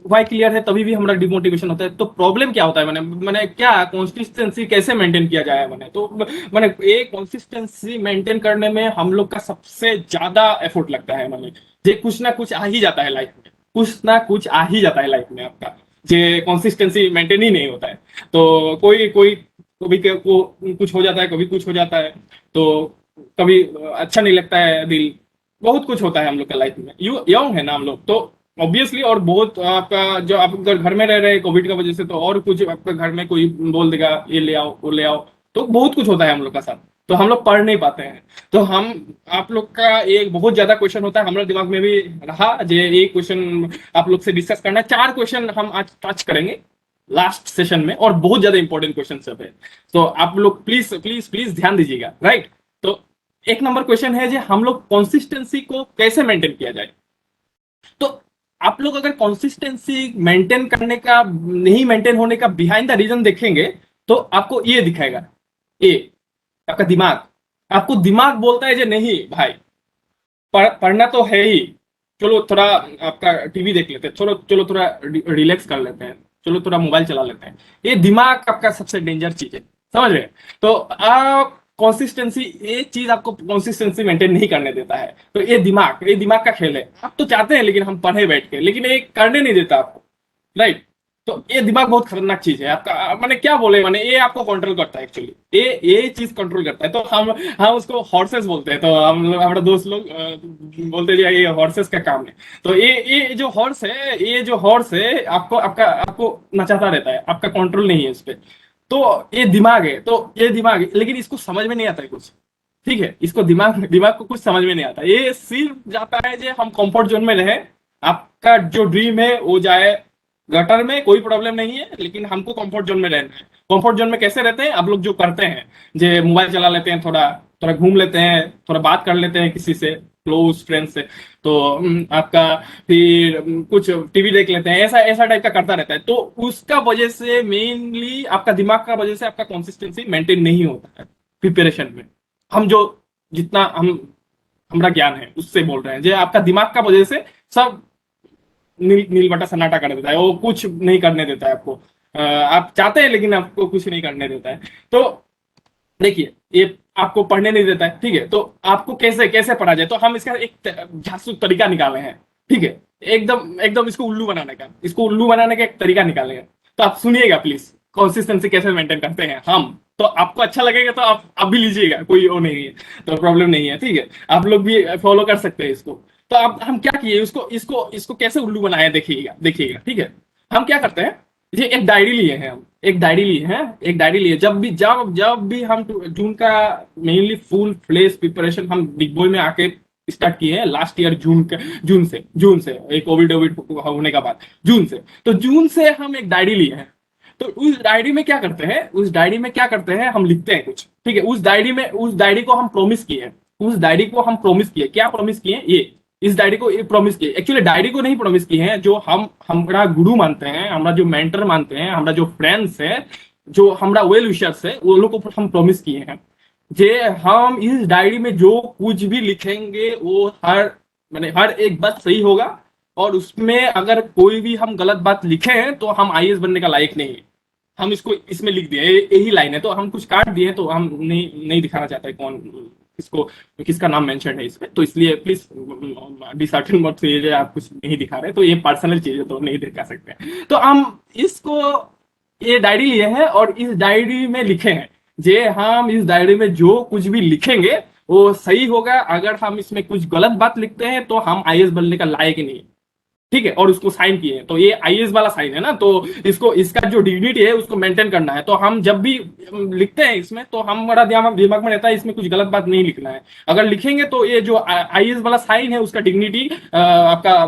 वाई क्लियर है तभी भी हमारा डिमोटिवेशन होता है. तो प्रॉब्लम क्या होता है, मैंने क्या कंसिस्टेंसी कैसे मेंटेन किया जाए. मैंने ये कंसिस्टेंसी मेंटेन करने में हम लोग का सबसे ज्यादा एफर्ट लगता है. जे कुछ ना कुछ आ ही जाता है लाइफ में, आपका जे कंसिस्टेंसी मेंटेन ही नहीं होता है. तो कोई कभी कुछ हो जाता है, कभी कुछ हो जाता है, तो कभी अच्छा नहीं लगता है दिल. बहुत कुछ होता है हम लोग का लाइफ में. यंग है ना हम लोग, तो ऑब्वियसली. और बहुत आपका जो आप अगर घर में रह रहे हैं कोविड की वजह से, तो और कुछ आपका घर में कोई बोल देगा ये ले आओ वो ले आओ, तो बहुत कुछ होता है हम लोग का साथ. तो हम लोग पढ़ नहीं पाते हैं. तो आप लोग का एक बहुत ज्यादा क्वेश्चन होता है, हमारे दिमाग में भी रहा जे एक क्वेश्चन आप लोग से डिस्कस करना है. 4 क्वेश्चन हम आज टच करेंगे लास्ट सेशन में, और बहुत ज्यादा इंपॉर्टेंट क्वेश्चन सब है. तो आप लोग प्लीज ध्यान दीजिएगा. राइट. तो एक नंबर क्वेश्चन है, जो हम लोग कंसिस्टेंसी को कैसे मेंटेन किया जाए. तो आप लोग अगर कंसिस्टेंसी मेंटेन करने का, नहीं मेंटेन होने का बिहाइंड द रीजन देखेंगे, तो आपको ये दिखाएगा. ये आपका आपको दिमाग बोलता है जो नहीं भाई, पढ़ना तो है ही, चलो थोड़ा आपका टीवी देख लेते हैं, चलो थोड़ा रिलैक्स कर लेते हैं, चलो थोड़ा मोबाइल चला लेते हैं. ये दिमाग आपका सबसे डेंजर चीज है, समझ रहे हैं. तो आप कंसिस्टेंसी, ये चीज आपको कंसिस्टेंसी मेंटेन नहीं करने देता है. तो ये दिमाग का खेल है. आप तो चाहते हैं लेकिन हम पढ़े बैठ के, लेकिन ये करने नहीं देता आपको. राइट. तो ये दिमाग बहुत खतरनाक चीज है आपका, माने क्या बोले, माने ये आपको कंट्रोल करता है एक्चुअली, ये चीज कंट्रोल करता है। तो हम उसको हॉर्सेस बोलते हैं, तो हम लोग, हमारे दोस्त लोग बोलते हैं ये हॉर्सेस का काम है। तो ये जो हॉर्स है, ये जो हॉर्स है आपको आपको नचाता रहता है, आपका कंट्रोल नहीं है इस पे। तो ये दिमाग है, तो ये दिमाग है, लेकिन इसको समझ में नहीं आता है कुछ, ठीक है, इसको दिमाग दिमाग को कुछ समझ में नहीं आता। ये सिर्फ जाता है जो हम कंफर्ट जोन में रहे, आपका जो ड्रीम है वो जाए गटर में, कोई प्रॉब्लम नहीं है, लेकिन हमको कंफर्ट जोन में रहना है। कंफर्ट जोन में कैसे रहते हैं आप लोग, जो करते हैं, जो मोबाइल चला लेते हैं, थोड़ा थोड़ा घूम लेते हैं, थोड़ा बात कर लेते हैं किसी से, क्लोज फ्रेंड से, तो आपका फिर कुछ टीवी देख लेते हैं, ऐसा ऐसा टाइप का करता रहता है। तो उसका वजह से, मेनली आपका दिमाग का वजह से आपका कंसिस्टेंसी मेंटेन नहीं होता है प्रिपरेशन में। हम जो जितना हमारा ज्ञान है उससे बोल रहे हैं, जो आपका दिमाग का वजह से सब नील बटा सन्नाटा कर देता है, वो कुछ नहीं करने देता है आपको। आप चाहते हैं लेकिन आपको कुछ नहीं करने देता है। तो देखिए, ये आपको पढ़ने नहीं देता है, ठीक है, तो आपको कैसे कैसे पढ़ा जाए, तो हम इसका एक झांसू तरीका निकाले हैं, ठीक है, एकदम एकदम इसको उल्लू बनाने का, एक तरीका निकाले हैं। तो आप सुनिएगा प्लीज, कंसिस्टेंसी कैसे मेंटेन करते हैं हम। तो आपको अच्छा लगेगा तो आप भी लीजिएगा, कोई वो नहीं है, तो प्रॉब्लम नहीं है, ठीक है, आप लोग भी फॉलो कर सकते हैं इसको। तो अब हम क्या किए, इसको इसको इसको कैसे उल्लू बनाया, देखिएगा देखिएगा, ठीक है। हम क्या करते हैं, ये एक डायरी लिए हैं, हम एक डायरी लिए हैं, एक डायरी लिए, जब भी हम जून का मेनली फुल फ्लेश प्रिपरेशन हम बिग बॉय में आके स्टार्ट किए हैं लास्ट ईयर, जून से एक कोविड होने का बाद, जून से हम एक डायरी लिए हैं। तो उस डायरी में क्या करते हैं, हम लिखते हैं कुछ, ठीक है। उस डायरी को हम प्रॉमिस किए, क्या प्रॉमिस किए, ये इस डायरी को प्रॉमिस किए, एक्चुअली डायरी को नहीं प्रॉमिस किए हैं, जो हम हमारा गुरु मानते हैं, हमारा जो मेंटर मानते हैं, हमारा जो फ्रेंड्स है, जो हमारा वेल विशर्स है, वो लोग को हम प्रॉमिस किए हैं, जे हम इस डायरी में जो कुछ भी लिखेंगे वो हर एक बात सही होगा, और उसमें अगर कोई भी हम गलत बात लिखे हैं तो हम आईएएस बनने का लायक नहीं है। हम इसको इसमें लिख दिए, यही लाइन है, तो हम कुछ काट दिए, तो हम नहीं दिखाना चाहते कौन किसको, किसका नाम मेंशन है इसमें, तो इसलिए प्लीज डिसर्टन मत कीजिए, आप कुछ नहीं दिखा रहे, तो ये पर्सनल चीज है, तो नहीं दिखा सकते। तो हम इसको, ये डायरी लिए हैं और इस डायरी में लिखे हैं, जे हम इस डायरी में जो कुछ भी लिखेंगे वो सही होगा, अगर हम इसमें कुछ गलत बात लिखते हैं तो हम आईएएस बनने का लायक ही नहीं, ठीक है, और उसको साइन किए हैं। तो ये आईएएस वाला साइन है ना, तो इसका जो डिग्निटी है उसको मेंटेन करना है। तो हम जब भी लिखते हैं इसमें, तो हमारा दिमाग में रहता है इसमें कुछ गलत बात नहीं लिखना है, अगर लिखेंगे तो ये जो आईएएस वाला साइन है उसका डिग्निटी आपका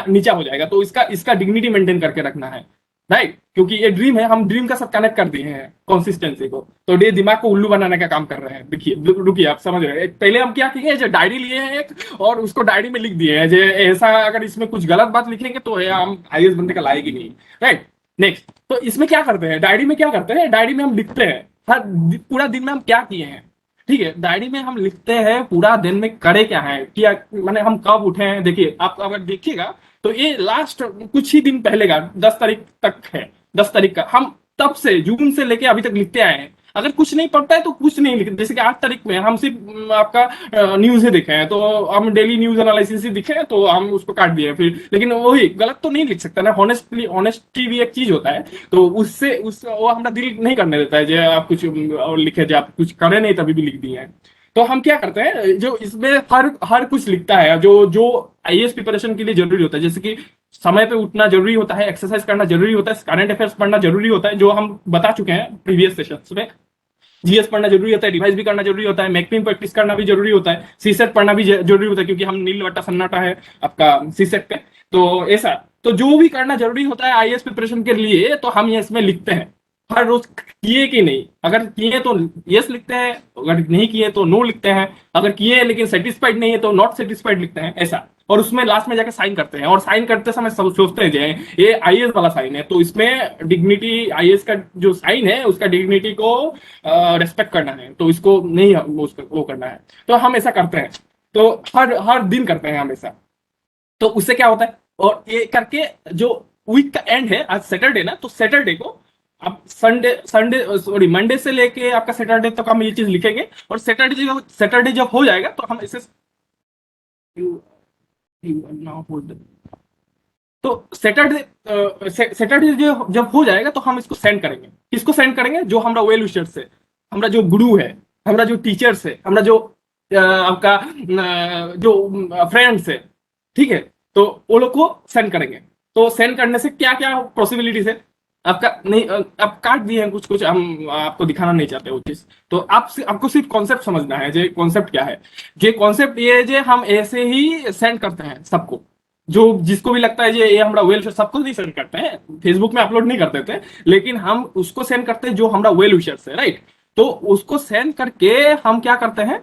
नीचा हो जाएगा, तो इसका डिग्निटी मेंटेन करके रखना है, राइट, क्योंकि ये ड्रीम है, हम ड्रीम का साथ कनेक्ट कर दिए हैं कंसिस्टेंसी को, तो ये दिमाग को उल्लू बनाने का काम कर रहे हैं। देखिए, रुकिए, आप समझ रहे हैं, पहले हम क्या किए, जो डायरी लिए हैं एक, और उसको डायरी में लिख दिए हैं, जो ऐसा अगर इसमें कुछ गलत बात लिखेंगे तो हम आईएएस बनने का लायक ही नहीं, राइट। नेक्स्ट, तो इसमें क्या करते हैं, डायरी में क्या करते हैं, डायरी में हम लिखते हैं पूरा दिन में हम क्या किए हैं, ठीक है, डायरी में हम लिखते हैं पूरा दिन में करे क्या है, क्या मैंने हम कब उठे हैं। देखिए, आप अगर देखिएगा तो ये लास्ट कुछ ही दिन पहले का 10 तारीख तक है, 10 तारीख का, हम तब से जून से लेके अभी तक लिखते आए हैं। अगर कुछ नहीं पड़ता है तो कुछ नहीं लिखते, जैसे कि 8 तारीख में हम सिर्फ आपका न्यूज ही देखे हैं, तो हम डेली न्यूज एनालिसिस ही दिखे हैं, तो हम उसको काट दिए फिर, लेकिन वही गलत तो नहीं लिख सकता ना, ऑनेस्टी भी एक चीज होता है, तो वो हमारा दिल नहीं करने देता है, जो आप कुछ और लिखे, जो आप कुछ करे नहीं तभी भी लिख दिए हैं। तो हम क्या करते हैं, जो इसमें हर कुछ लिखता है, जो आईएएस प्रिपरेशन के लिए जरूरी होता है, जैसे कि समय पे उठना जरूरी होता है, एक्सरसाइज करना जरूरी होता है, करंट अफेयर्स पढ़ना जरूरी होता है, जो हम बता चुके हैं प्रीवियस सेशंस में, जीएस पढ़ना जरूरी होता है, रिवाइज भी करना जरूरी होता है, मैकपिंग प्रैक्टिस करना भी जरूरी होता है, सीसेट पढ़ना भी जरूरी होता है, क्योंकि हम नील बट्टा सन्नाटा है आपका सीसेट पे, तो ऐसा, तो जो भी करना जरूरी होता है आईएएस प्रिपरेशन के लिए, तो हम ये इसमें लिखते हैं हर रोज, किए कि नहीं, अगर किए तो यस लिखते हैं, अगर नहीं किए तो नो लिखते हैं, अगर किए लेकिन सेटिस्फाइड नहीं है तो नॉट सेटिस्फाइड लिखते हैं, ऐसा, और उसमें लास्ट में जाकर साइन करते हैं, और साइन करते समय सब सोचते हैं ये आईएएस वाला साइन है, तो इसमें डिग्निटी, आईएएस का जो साइन है उसका डिग्निटी को रेस्पेक्ट करना है, तो इसको नहीं वो करना है, तो हम ऐसा करते हैं, तो हर दिन करते हैं हमेशा। तो उससे क्या होता है, और ये करके जो वीक का एंड है, आज सैटरडे ना, तो सैटरडे को आप मंडे से लेके आपका सैटरडे तक हम ये चीज लिखेंगे, और सैटरडे जब हो जाएगा तो हम इसे तो सैटरडे जो जब हो जाएगा तो हम इसको सेंड करेंगे। किसको सेंड करेंगे? जो हमारा वेल विशर्स है, हमारा जो गुरु है, हमारा जो टीचर्स है, हमारा जो आपका जो फ्रेंड्स है, ठीक है, तो वो लोग को सेंड करेंगे। तो सेंड करने से क्या क्या पॉसिबिलिटीज है आपका? नहीं आप काट दिए हैं कुछ कुछ, हम आपको दिखाना नहीं चाहते वो चीज। तो आपको सिर्फ कॉन्सेप्ट समझना है। जे कॉन्सेप्ट क्या है? जे कॉन्सेप्ट ये है जे हम ऐसे ही सेंड करते हैं सबको, जो जिसको भी लगता है ये हमारा वेल विशर, सबको नहीं सेंड करते हैं, फेसबुक में अपलोड नहीं करते थे, लेकिन हम उसको सेंड करते हैं जो हमारा वेल विशर्स है, राइट। तो उसको सेंड करके हम क्या करते हैं,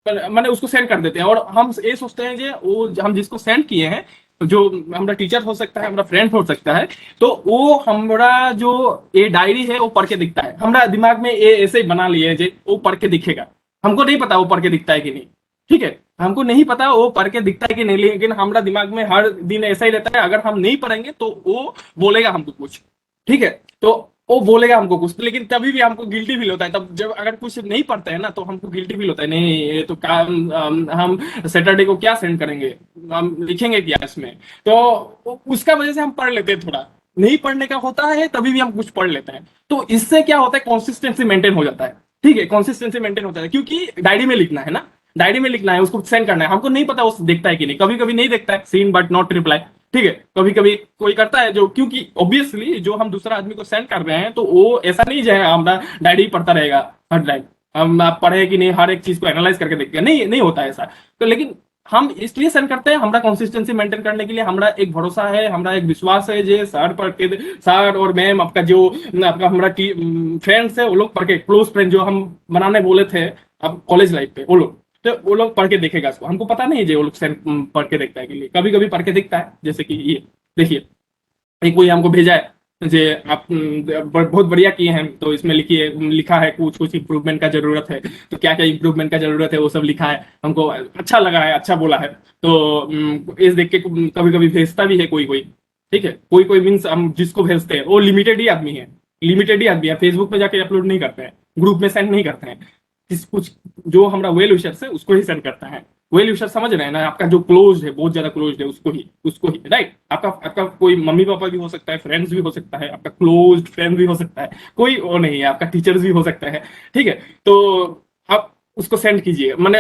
मैंने उसको सेंड कर देते हैं, और हम ये सोचते हैं जो वो हम जिसको सेंड किए हैं, जो हमारा टीचर हो सकता है, हमारा फ्रेंड हो सकता है, तो वो हमारा जो ये डायरी है वो पढ़ के दिखता है। हमारा दिमाग में ये ऐसे ही बना लिए जो वो पढ़ के दिखेगा। हमको नहीं पता वो पढ़ के दिखता है कि नहीं, ठीक है, हमको नहीं पता वो पढ़ के दिखता है कि नहीं, लेकिन हमारा दिमाग में हर दिन ऐसा ही रहता है। अगर हम नहीं पढ़ेंगे तो वो बोलेगा हमको कुछ, ठीक है, तो वो बोलेगा हमको कुछ, लेकिन तभी भी हमको गिल्टी फील होता है। तब जब अगर कुछ नहीं पढ़ते हैं ना तो हमको गिल्टी फील होता है, नहीं ये तो हम सैटरडे को क्या सेंड करेंगे, हम लिखेंगे क्या इसमें। तो उसका वजह से हम पढ़ लेते हैं। थोड़ा नहीं पढ़ने का होता है तभी भी हम कुछ पढ़ लेते हैं। तो इससे क्या होता है, कंसिस्टेंसी मेंटेन हो जाता है, ठीक है, कंसिस्टेंसी मेंटेन होता है, क्योंकि डायरी में लिखना है ना, डायरी में लिखना है, उसको सेंड करना है। हमको नहीं पता वो देखता है कि नहीं, कभी कभी नहीं देखता है, सीन बट नॉट रिप्लाई, ठीक है, कभी कभी कोई करता है जो, क्योंकि ऑब्वियसली जो हम दूसरा आदमी को सेंड कर रहे हैं तो वो ऐसा नहीं है हमारा डायरी पढ़ता रहेगा हर टाइम, हम आप पढ़े कि नहीं हर एक चीज को एनालाइज करके देखते हैं, नहीं नहीं होता ऐसा। तो लेकिन हम इसलिए सेंड करते हैं, हमारा कंसिस्टेंसी मेंटेन करने के लिए, हमारा एक भरोसा है, हमारा एक विश्वास है, जो सर पढ़ के, सर और मैम, आपका जो आपका हमारा फ्रेंड्स है, वो लोग पढ़ के, क्लोज फ्रेंड जो हम बनाने बोले थे अब कॉलेज लाइफ पे, वो लोग, तो वो लोग पढ़ के देखेगा इसको। हमको पता नहीं है वो लोग सेंड पढ़ के देखता है के लिए, कभी कभी पढ़ के दिखता है। जैसे कि ये देखिए, एक कोई हमको भेजा है जे आप बहुत बढ़िया किए हैं, तो इसमें लिखा है कुछ कुछ इंप्रूवमेंट का जरूरत है, तो क्या क्या इंप्रूवमेंट का जरूरत है वो सब लिखा है, हमको अच्छा लगा है, अच्छा बोला है। तो इस देख के कभी कभी भेजता भी है कोई कोई, ठीक है, कोई कोई मीन्स हम जिसको भेजते हैं वो लिमिटेड ही आदमी है, लिमिटेड ही आदमी है, फेसबुक पे जाके अपलोड नहीं करते हैं, ग्रुप में सेंड नहीं करते हैं। कुछ जो हमारा वेल विशर है उसको ही सेंड करता है। वेल विशर समझ रहे हैं ना, आपका जो क्लोज है, बहुत ज्यादा क्लोज है, उसको ही, राइट। आपका कोई मम्मी पापा भी हो सकता है, फ्रेंड्स भी हो सकता है, आपका क्लोज फ्रेंड भी हो सकता है, कोई वो नहीं है, आपका टीचर्स भी हो सकता है, ठीक है। तो आप उसको सेंड कीजिए, मैंने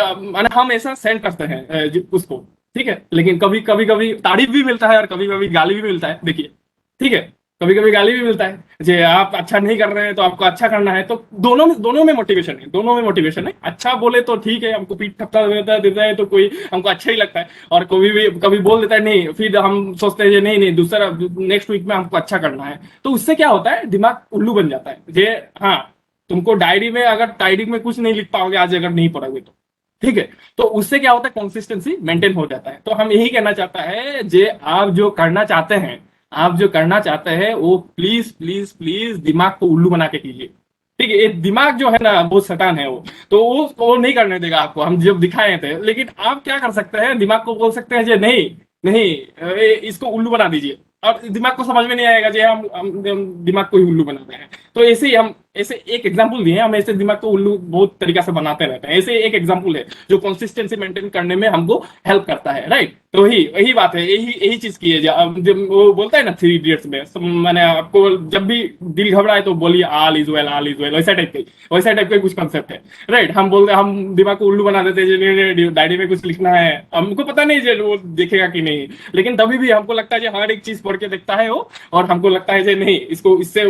हम ऐसा सेंड करते हैं उसको, ठीक है। लेकिन कभी कभी कभी तारीफ भी मिलता है और कभी कभी गाली भी मिलता है, देखिए, ठीक है, कभी कभी गाली भी मिलता है, जे आप अच्छा नहीं कर रहे हैं तो आपको अच्छा करना है। तो दोनों में मोटिवेशन है, दोनों में मोटिवेशन है। अच्छा बोले तो ठीक है, हमको पीठ थपथपा देता है तो कोई हमको अच्छा ही लगता है, और कभी बोल देता है नहीं, फिर हम सोचते हैं नहीं नहीं दूसरा नेक्स्ट वीक में हमको अच्छा करना है। तो उससे क्या होता है, दिमाग उल्लू बन जाता है। जे हाँ, तुमको डायरी में कुछ नहीं लिख पाओगे आज अगर नहीं पढ़ोगे तो, ठीक है। तो उससे क्या होता है, कंसिस्टेंसी मेंटेन हो जाता है। तो हम यही कहना चाहता है, जे आप जो करना चाहते हैं वो प्लीज प्लीज प्लीज दिमाग को उल्लू बना के कीजिए, ठीक है। ये दिमाग जो है ना बहुत शैतान है वो, तो वो नहीं करने देगा आपको, हम जब दिखाए थे। लेकिन आप क्या कर सकते हैं, दिमाग को बोल सकते हैं जे नहीं नहीं इसको उल्लू बना दीजिए, और दिमाग को समझ में नहीं आएगा जे हम दिमाग को ही उल्लू बनाते हैं। तो ऐसे एक एग्जांपल दिए, हम ऐसे दिमाग को उल्लू बहुत तरीका से बनाते रहते हैं। ऐसे एक एग्जांपल है जो कंसिस्टेंसी मेंटेन करने में हमको हेल्प करता है, राइट। तो यही बात है, यही चीज की है। जब वो बोलता है ना 3 इडियट्स में, मैंने आपको जब भी दिल घबराए तो बोलिए ऑल इज वेल, वैसा टाइप का कुछ कंसेप्ट है, राइट। हम दिमाग को उल्लू बना देते हैं, डायरी में कुछ लिखना है, हमको पता नहीं वो देखेगा कि नहीं, लेकिन तभी भी हमको लगता है हर एक चीज पढ़ के देखता है वो, और हमको लगता है नहीं इससे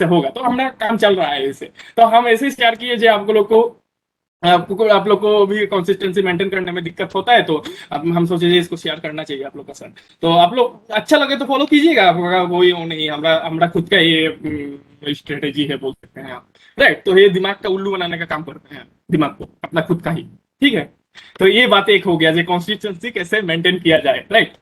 होगा, तो हमारा काम चल रहा है इससे। तो हम ऐसे शेयर किए जो आप लोग को भी कंसिस्टेंसी मेंटेन करने में दिक्कत होता है, तो अब हम सोचे इसको शेयर करना चाहिए आप लोग का साथ। तो आप लोग अच्छा लगे तो फॉलो कीजिएगा, वो नहीं, हमारा खुद का ये स्ट्रेटेजी है बोल सकते हैं आप, राइट। तो ये दिमाग का उल्लू बनाने का काम करते हैं, दिमाग को अपना खुद का ही, ठीक है। तो ये बात एक हो गया जो कंसिस्टेंसी कैसे मेंटेन किया जाए, राइट।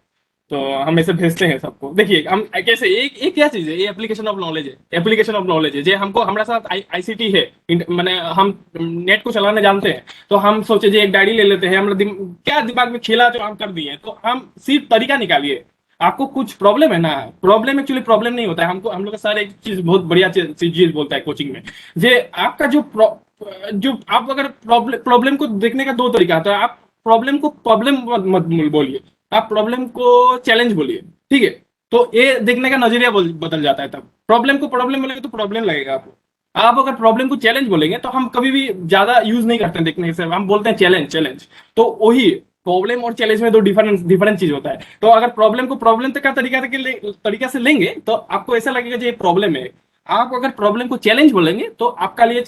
तो हम ऐसे भेजते हैं सबको। देखिए हम कैसे, एक क्या चीज है, ये एप्लीकेशन ऑफ नॉलेज है। जे हमको हमारे साथ आईसीटी है, मैंने हम नेट को चलाने जानते हैं, तो हम सोचे जे एक डायरी ले लेते हैं, हमारा क्या दिमाग में खेला जो हम कर दिए, तो हम सिर्फ तरीका निकालिए। आपको कुछ प्रॉब्लम है ना, प्रॉब्लम एक्चुअली प्रॉब्लम नहीं होता है, हम लोग का सारे एक चीज बहुत बढ़िया चीज बोलता है कोचिंग में, जे आपका जो आप अगर प्रॉब्लम को देखने का 2 तरीका होता है। आप प्रॉब्लम को प्रॉब्लम मत बोलिए, आप प्रॉब्लम को चैलेंज बोलिए, ठीक है। तो ये देखने का नजरिया बदल जाता है। तब प्रॉब्लम को प्रॉब्लम बोलेंगे तो प्रॉब्लम लगेगा आपको। आप अगर प्रॉब्लम को चैलेंज बोलेंगे तो हम कभी भी ज्यादा यूज नहीं करते हैं देखने से, हम बोलते हैं चैलेंज चैलेंज। तो वही प्रॉब्लम और चैलेंज में दो डिफरेंट चीज होता है। तो अगर प्रॉब्लम को प्रॉब्लम का तरीका से लेंगे तो आपको ऐसा लगेगा कि ये प्रॉब्लम है। आप अगर प्रॉब्लम को चैलेंज बोलेंगे तो आपका लिए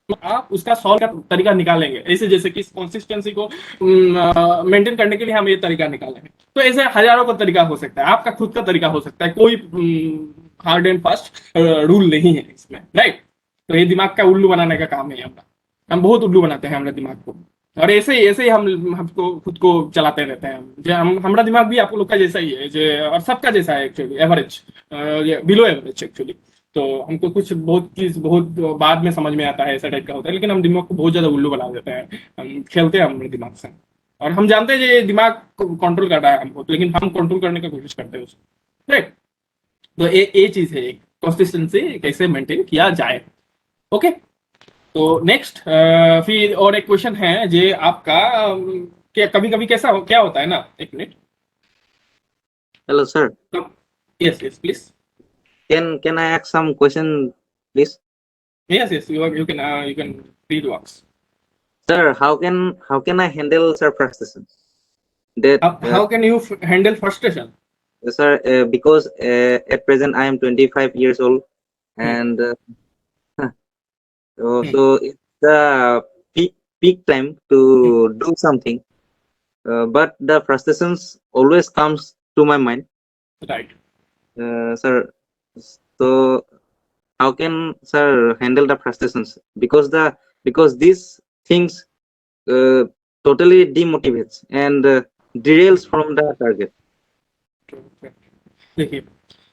आप उसका सॉल्व का तरीका निकालेंगे। ऐसे जैसे कि कंसिस्टेंसी को मेंटेन करने के लिए हम ये तरीका निकालेंगे। तो ऐसे हजारों का तरीका हो सकता है, आपका खुद का तरीका हो सकता है, कोई हार्ड एंड फास्ट रूल नहीं है इसमें, राइट। तो ये दिमाग का उल्लू बनाने का काम है हमारा। हम बहुत उल्लू बनाते हैं हमारे दिमाग को, और ऐसे ही हम हमको खुद को चलाते रहते हैं। हमारा दिमाग भी आप लोग का जैसा ही है, और सबका जैसा है actually, average, below average actually. तो हमको कुछ बहुत चीज बहुत बाद में समझ में आता है, ऐसा टाइप का होता है, लेकिन हम दिमाग को बहुत ज्यादा उल्लू बना देते हैं। हम खेलते हैं हमारे दिमाग से, और हम जानते हैं ये दिमाग कंट्रोल कर रहा है हमको, लेकिन हम कंट्रोल करने की कोशिश करते हैं उसको, राइट। तो ये चीज है, कंसिस्टेंसी कैसे मेंटेन किया जाए। ओके, तो नेक्स्ट फिर और एक क्वेश्चन है जे आपका, क्या कभी कभी क्या होता है ना, एक minute. Hello, sir. Yes yes please. Can I ask some question, please? Yes, you can free to ask. Sir, how can I handle sir frustration? That How can you handle frustration? sir, because at present I am 25 years old, and so it's the peak time to do something, but the frustrations always comes to my mind, Right. sir. So how can sir handle the frustrations, because these things totally demotivates and derails from the target.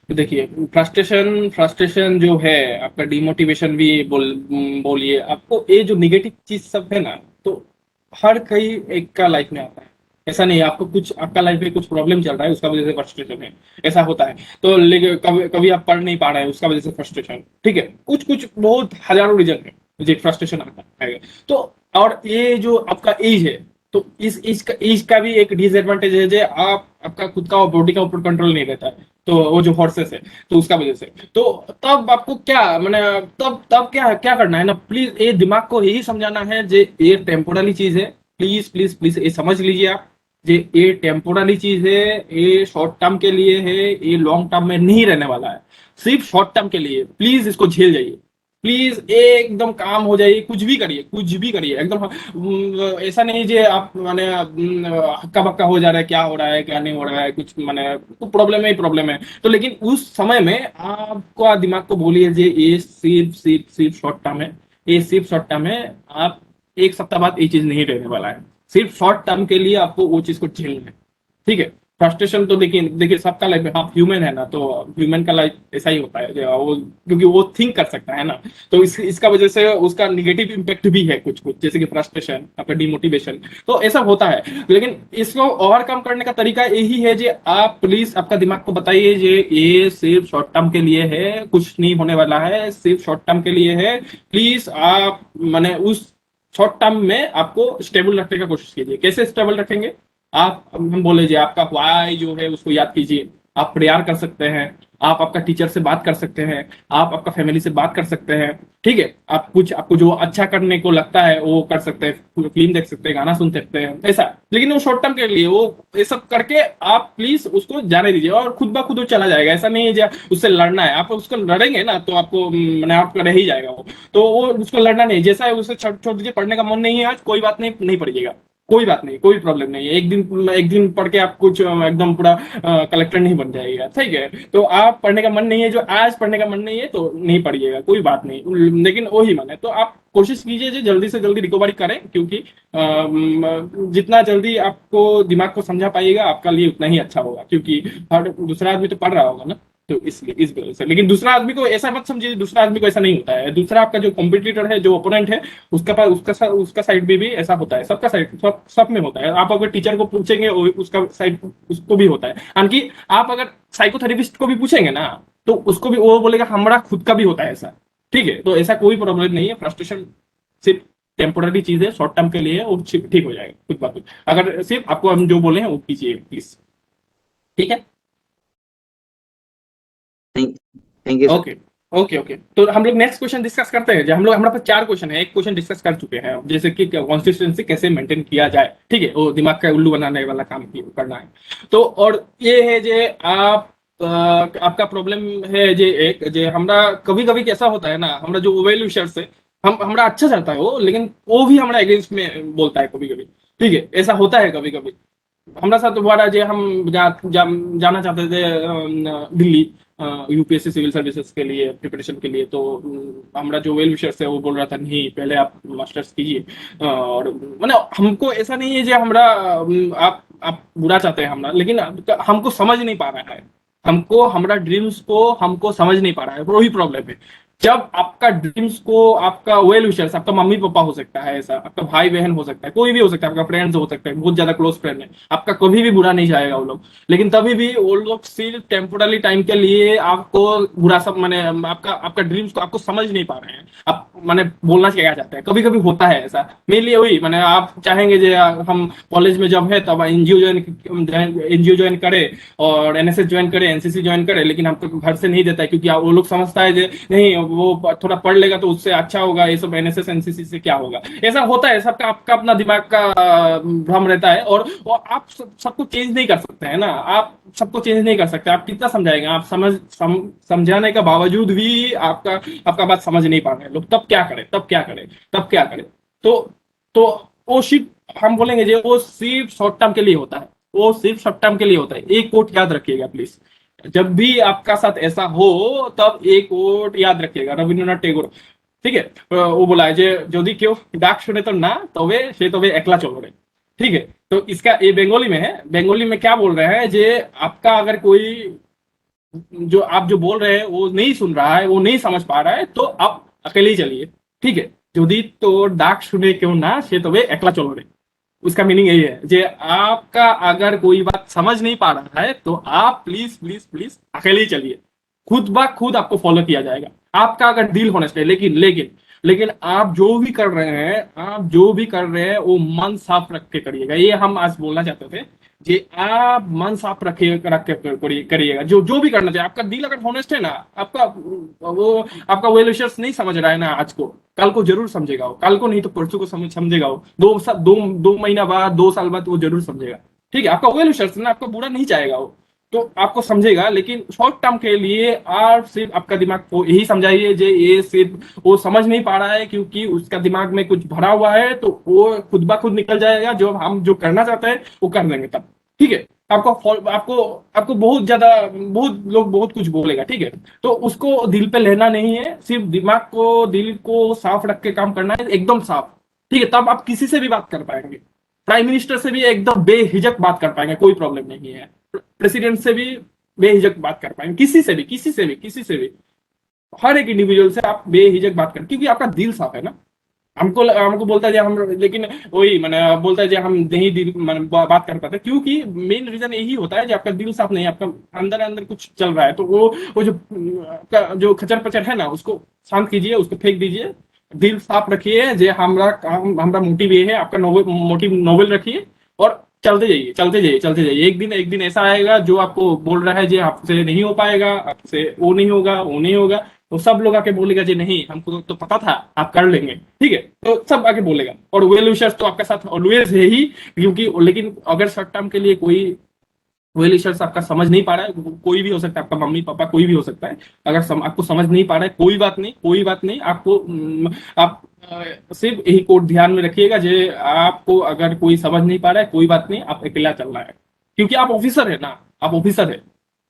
देखिए frustration जो है आपका, demotivation भी बोलिए आपको, ये जो negative चीज सब है ना, तो हर कई एक का लाइफ में आता है। ऐसा नहीं है आपको कुछ, आपका लाइफ में कुछ प्रॉब्लम चल रहा है उसका वजह से फ्रस्ट्रेशन है, ऐसा होता है। तो लेकिन कभी आप पढ़ नहीं पा रहे हैं उसका वजह से फ्रस्ट्रेशन, ठीक है। कुछ बहुत हजारों रीजन है मुझे फ्रस्ट्रेशन आता है। तो और ये जो आपका एज है, तो इस एज का भी एक डिसएडवांटेज है, जो आपका खुद का बॉडी का ऊपर कंट्रोल नहीं रहता है। तो वो जो हॉर्सेस है, तो उसका वजह से, तो तब आपको क्या मैंने तब क्या करना है ना, प्लीज ये दिमाग को यही समझाना है जे ये टेम्पोररी चीज है। प्लीज प्लीज प्लीज ये समझ लीजिए आप, ये टेम्पोररी चीज है, ये शॉर्ट टर्म के लिए है, ये लॉन्ग टर्म में नहीं रहने वाला है, सिर्फ शॉर्ट टर्म के लिए। प्लीज इसको झेल जाइए, प्लीज एकदम काम हो जाइए, कुछ भी करिए एकदम। ऐसा नहीं जे आप माने हक्का बक्का हो जा रहा है, क्या हो रहा है क्या नहीं हो रहा है, कुछ माने तो प्रॉब्लम है। तो लेकिन उस समय में आपको दिमाग को बोलिए जे ये सिर्फ शॉर्ट टर्म है, ये सिर्फ शॉर्ट टर्म है। आप एक सप्ताह बाद ये चीज नहीं रहने वाला है, सिर्फ शॉर्ट टर्म के लिए आपको वो चीज को झेलना है, ठीक है। फ्रस्ट्रेशन तो देखिए सबका लाइफ में, आप ह्यूमन है ना, तो ह्यूमन का लाइफ ऐसा ही होता है वो, क्योंकि वो थिंक कर सकता है ना। तो इसका वजह से उसका निगेटिव इम्पैक्ट भी है कुछ जैसे कि फ्रस्ट्रेशन, आपका डिमोटिवेशन, तो ऐसा होता है। लेकिन इसको ओवरकम करने का तरीका यही है जे आप प्लीज आपका दिमाग को बताइए जे ये सिर्फ शॉर्ट टर्म के लिए है, कुछ नहीं होने वाला है, सिर्फ शॉर्ट टर्म के लिए है। प्लीज आप माने उस शॉर्ट टर्म में आपको स्टेबल रखने का कोशिश कीजिए। कैसे स्टेबल रखेंगे आप, हम बोले जी आपका व्हाई जो है उसको याद कीजिए। आप प्रेयर कर सकते हैं, आप आपका टीचर से बात कर सकते हैं, आप आपका फैमिली से बात कर सकते हैं, ठीक है। आप कुछ आपको जो अच्छा करने को लगता है वो कर सकते हैं, फिल्म देख सकते हैं, गाना सुन सकते हैं, ऐसा। लेकिन वो शॉर्ट टर्म के लिए, वो ये सब करके आप प्लीज उसको जाने दीजिए, और खुद ब खुद वो चला जाएगा। ऐसा नहीं है उससे लड़ना है, आप उसको लड़ेंगे ना तो आपको मैंने आपका रह ही जाएगा वो। तो वो उसको लड़ना नहीं, जैसा है उसे छोड़ दीजिए। पढ़ने का मन नहीं है आज, कोई बात नहीं पढ़िएगा, कोई बात नहीं, कोई प्रॉब्लम नहीं है। एक दिन पढ़ के आप कुछ एकदम पूरा कलेक्टर नहीं बन जाएगा, ठीक है। तो आप पढ़ने का मन नहीं है, जो आज पढ़ने का मन नहीं है तो नहीं पढ़िएगा, कोई बात नहीं। लेकिन वही मन है तो आप कोशिश कीजिए जो जल्दी से जल्दी रिकवरी करें, क्योंकि जितना जल्दी आपको दिमाग को समझा पाइएगा आपका लिए उतना ही अच्छा होगा। क्योंकि हर दूसरा आदमी तो पढ़ रहा होगा ना, तो इसलिए इस वजह से। लेकिन दूसरा आदमी को ऐसा मत समझिए, दूसरा आदमी को ऐसा नहीं होता है। दूसरा आपका जो कॉम्पिटिटर है, जो ओपोनेंट है, उसका साइड भी ऐसा होता है। सबका साइड सब में होता है। आप अगर टीचर को पूछेंगे उसका साइड उसको भी होता है। यानी आप अगर साइकोथेरेपिस्ट को भी पूछेंगे ना, तो उसको भी वो बोलेगा हमारा खुद का भी होता है ऐसा, ठीक है। तो ऐसा कोई प्रॉब्लम नहीं है। फ्रस्ट्रेशन सिर्फ टेम्पोररी चीज है, शॉर्ट टर्म के लिए, वो ठीक हो जाएगा खुद बात। अगर सिर्फ आपको हम जो बोले हैं वो कीजिए प्लीज, ठीक है? Thank you sir. Okay okay okay, तो हम लोग नेक्स्ट क्वेश्चन डिस्कस करते हैं। जो हम लोग, हमारे पास 4 क्वेश्चन है, एक क्वेश्चन डिस्कस कर चुके हैं, जैसे कि कंसिस्टेंसी कैसे मेंटेन किया जाए, ठीक है? वो दिमाग का उल्लू बनाने वाला काम करना है। तो और ये है जे आप आपका प्रॉब्लम है जे एक जे हमरा कभी कभी कैसा होता है ना, हमरा जो वेल विशर से हम हमरा अच्छा चलता है वो, लेकिन वो भी हमरा अगेंस्ट में बोलता है कभी कभी, ठीक है? ऐसा होता है कभी कभी हमारा साथ दोबारा जो हम जाना चाहते थे दिल्ली यूपीएससी सिविल सर्विसेज के लिए प्रिपरेशन के लिए, तो हमारा जो वेल विशर्स है वो बोल रहा था नहीं पहले आप मास्टर्स कीजिए। और मतलब हमको ऐसा नहीं है जो हमरा आप बुरा चाहते हैं हमरा, लेकिन हमको समझ नहीं पा रहा है, हमको हमारा ड्रीम्स को हमको समझ नहीं पा रहा है, वही प्रॉब्लम है। जब आपका ड्रीम्स को आपका वेल विशर्स, आपका मम्मी पापा हो सकता है, ऐसा आपका भाई बहन हो सकता है, कोई भी हो सकता है, आपका फ्रेंड्स हो सकता है, बहुत ज्यादा क्लोज फ्रेंड है, आपका कभी भी बुरा नहीं चाहेगा वो लोग, लेकिन तभी भी वो लोग सिर्फ टेम्पोरली टाइम के लिए आपको बुरा सब माने आपका आपका ड्रीम्स को आपको समझ नहीं पा रहे हैं, आप माने बोलना क्या चाहते हैं। कभी कभी होता है ऐसा मेरे लिए वही, माने आप चाहेंगे जो हम कॉलेज में जब है तब एनजीओ ज्वाइन करे और एनएसएस ज्वाइन करे, एनसीसी ज्वाइन करे, लेकिन हमको घर से नहीं देता है, क्योंकि वो लोग समझता है जो नहीं वो थोड़ा पढ़ लेगा तो उससे अच्छा होगा, ये सब एनएसएस एनसीसी से क्या होगा। ऐसा होता है, सबका आपका अपना दिमाग का भ्रम रहता है, और आप सबको चेंज नहीं कर सकते हैं ना, आप सबको चेंज नहीं कर सकते, आप कितना समझाएंगे, आप समझाने का बावजूद भी आपका बात समझ नहीं पा रहे हैं लोग, तब क्या करें, तब क्या करें, तब क्या करें? तो वो सिर्फ हम बोलेंगे जो वो सिर्फ शॉर्ट टर्म के लिए होता है, वो सिर्फ शॉर्ट टर्म के लिए होता है। एक कोट याद रखिएगा प्लीज, जब भी आपका साथ ऐसा हो तब एक कोट याद रखिएगा, रविन्द्रनाथ टैगोर, ठीक है? वो बोला है जे यदि क्यों डाक सुने तो ना तबे से तबे एकला चलो रे, ठीक है? तो इसका ये बंगाली में है, बंगाली में क्या बोल रहे हैं जे आपका अगर कोई जो आप जो बोल रहे हैं वो नहीं सुन रहा है, वो नहीं समझ पा रहा है, तो आप अकेले ही चलिए, ठीक है? यदि तो डाक सुने क्यों ना से तबे एकला चलो रे, उसका मीनिंग यही है जे आपका अगर कोई बात समझ नहीं पा रहा है तो आप प्लीज प्लीज प्लीज अकेले ही चलिए, खुद ब खुद आपको फॉलो किया जाएगा, आपका अगर दिल होना चाहिए। लेकिन लेकिन लेकिन आप जो भी कर रहे हैं, आप जो भी कर रहे हैं वो मन साफ रख के करिएगा, ये हम आज बोलना चाहते थे जे आप मन साफ रखिए, रख के करिएगा जो जो भी करना चाहिए। आपका दिल अगर हॉनेस्ट है ना, आपका वेल विशर्स नहीं समझ रहा है ना आज को, कल को जरूर समझेगा वो, कल को नहीं तो परसों को समझेगा वो, दो महीना बाद, 2 साल बाद वो जरूर समझेगा, ठीक है? आपका वेल विशर्स ना, आपको बुरा नहीं चाहेगा वो, तो आपको समझेगा। लेकिन शॉर्ट टर्म के लिए आप सिर्फ आपका दिमाग को यही समझाइए जे ये सिर्फ वो समझ नहीं पा रहा है, क्योंकि उसका दिमाग में कुछ भरा हुआ है, तो वो खुद ब खुद निकल जाएगा, जो हम जो करना चाहते हैं वो कर देंगे तब, ठीक है? आपको बहुत ज्यादा, बहुत लोग बहुत कुछ बोलेगा, ठीक है? तो उसको दिल पे लेना नहीं है, सिर्फ दिमाग को, दिल को साफ रख के काम करना है, एकदम साफ, ठीक है? तब आप किसी से भी बात कर पाएंगे, प्राइम मिनिस्टर से भी एकदम बेहिजक बात कर पाएंगे, कोई प्रॉब्लम नहीं है, प्रेसिडेंट से भी बेहिजक बात कर पाएंगे, किसी से भी हर एक इंडिविजुअल से आप बेहिजक बात कर, क्योंकि आपका दिल साफ है ना। हमको बोलता है हम, लेकिन वही मैंने बोलता है हम नहीं दिल बात कर पाते, क्योंकि मेन रीजन यही होता है कि आपका दिल साफ नहीं है, आपका अंदर अंदर कुछ चल रहा है, तो वो जो खचर पचर है ना, उसको शांत कीजिए, उसको फेंक दीजिए, दिल साफ रखिए, जे हमारा मोटिव ये है, आपका मोटिव नोबल रखिए, और चलते जाइए। एक दिन ऐसा आएगा जो आपको बोल रहा है जी आपसे नहीं हो पाएगा, आपसे वो नहीं होगा, तो सब लोग आके बोलेगा जी नहीं, हमको तो पता था आप कर लेंगे, ठीक है? तो सब आके बोलेगा, और वेल विशर्स तो आपके साथ ऑलवेज है ही, क्योंकि लेकिन अगर शॉर्ट टर्म के लिए कोई वेल विशर्स आपका समझ नहीं पा रहा है, कोई भी हो सकता है, आपका मम्मी पापा कोई भी हो सकता है, अगर आपको समझ नहीं पा रहा है, कोई बात नहीं, आपको आप सिर्फ यही कोड ध्यान में रखिएगा, जे आपको अगर कोई समझ नहीं पा रहा है, कोई बात नहीं, आप अकेला चलना है, क्योंकि आप ऑफिसर है ना, आप ऑफिसर है।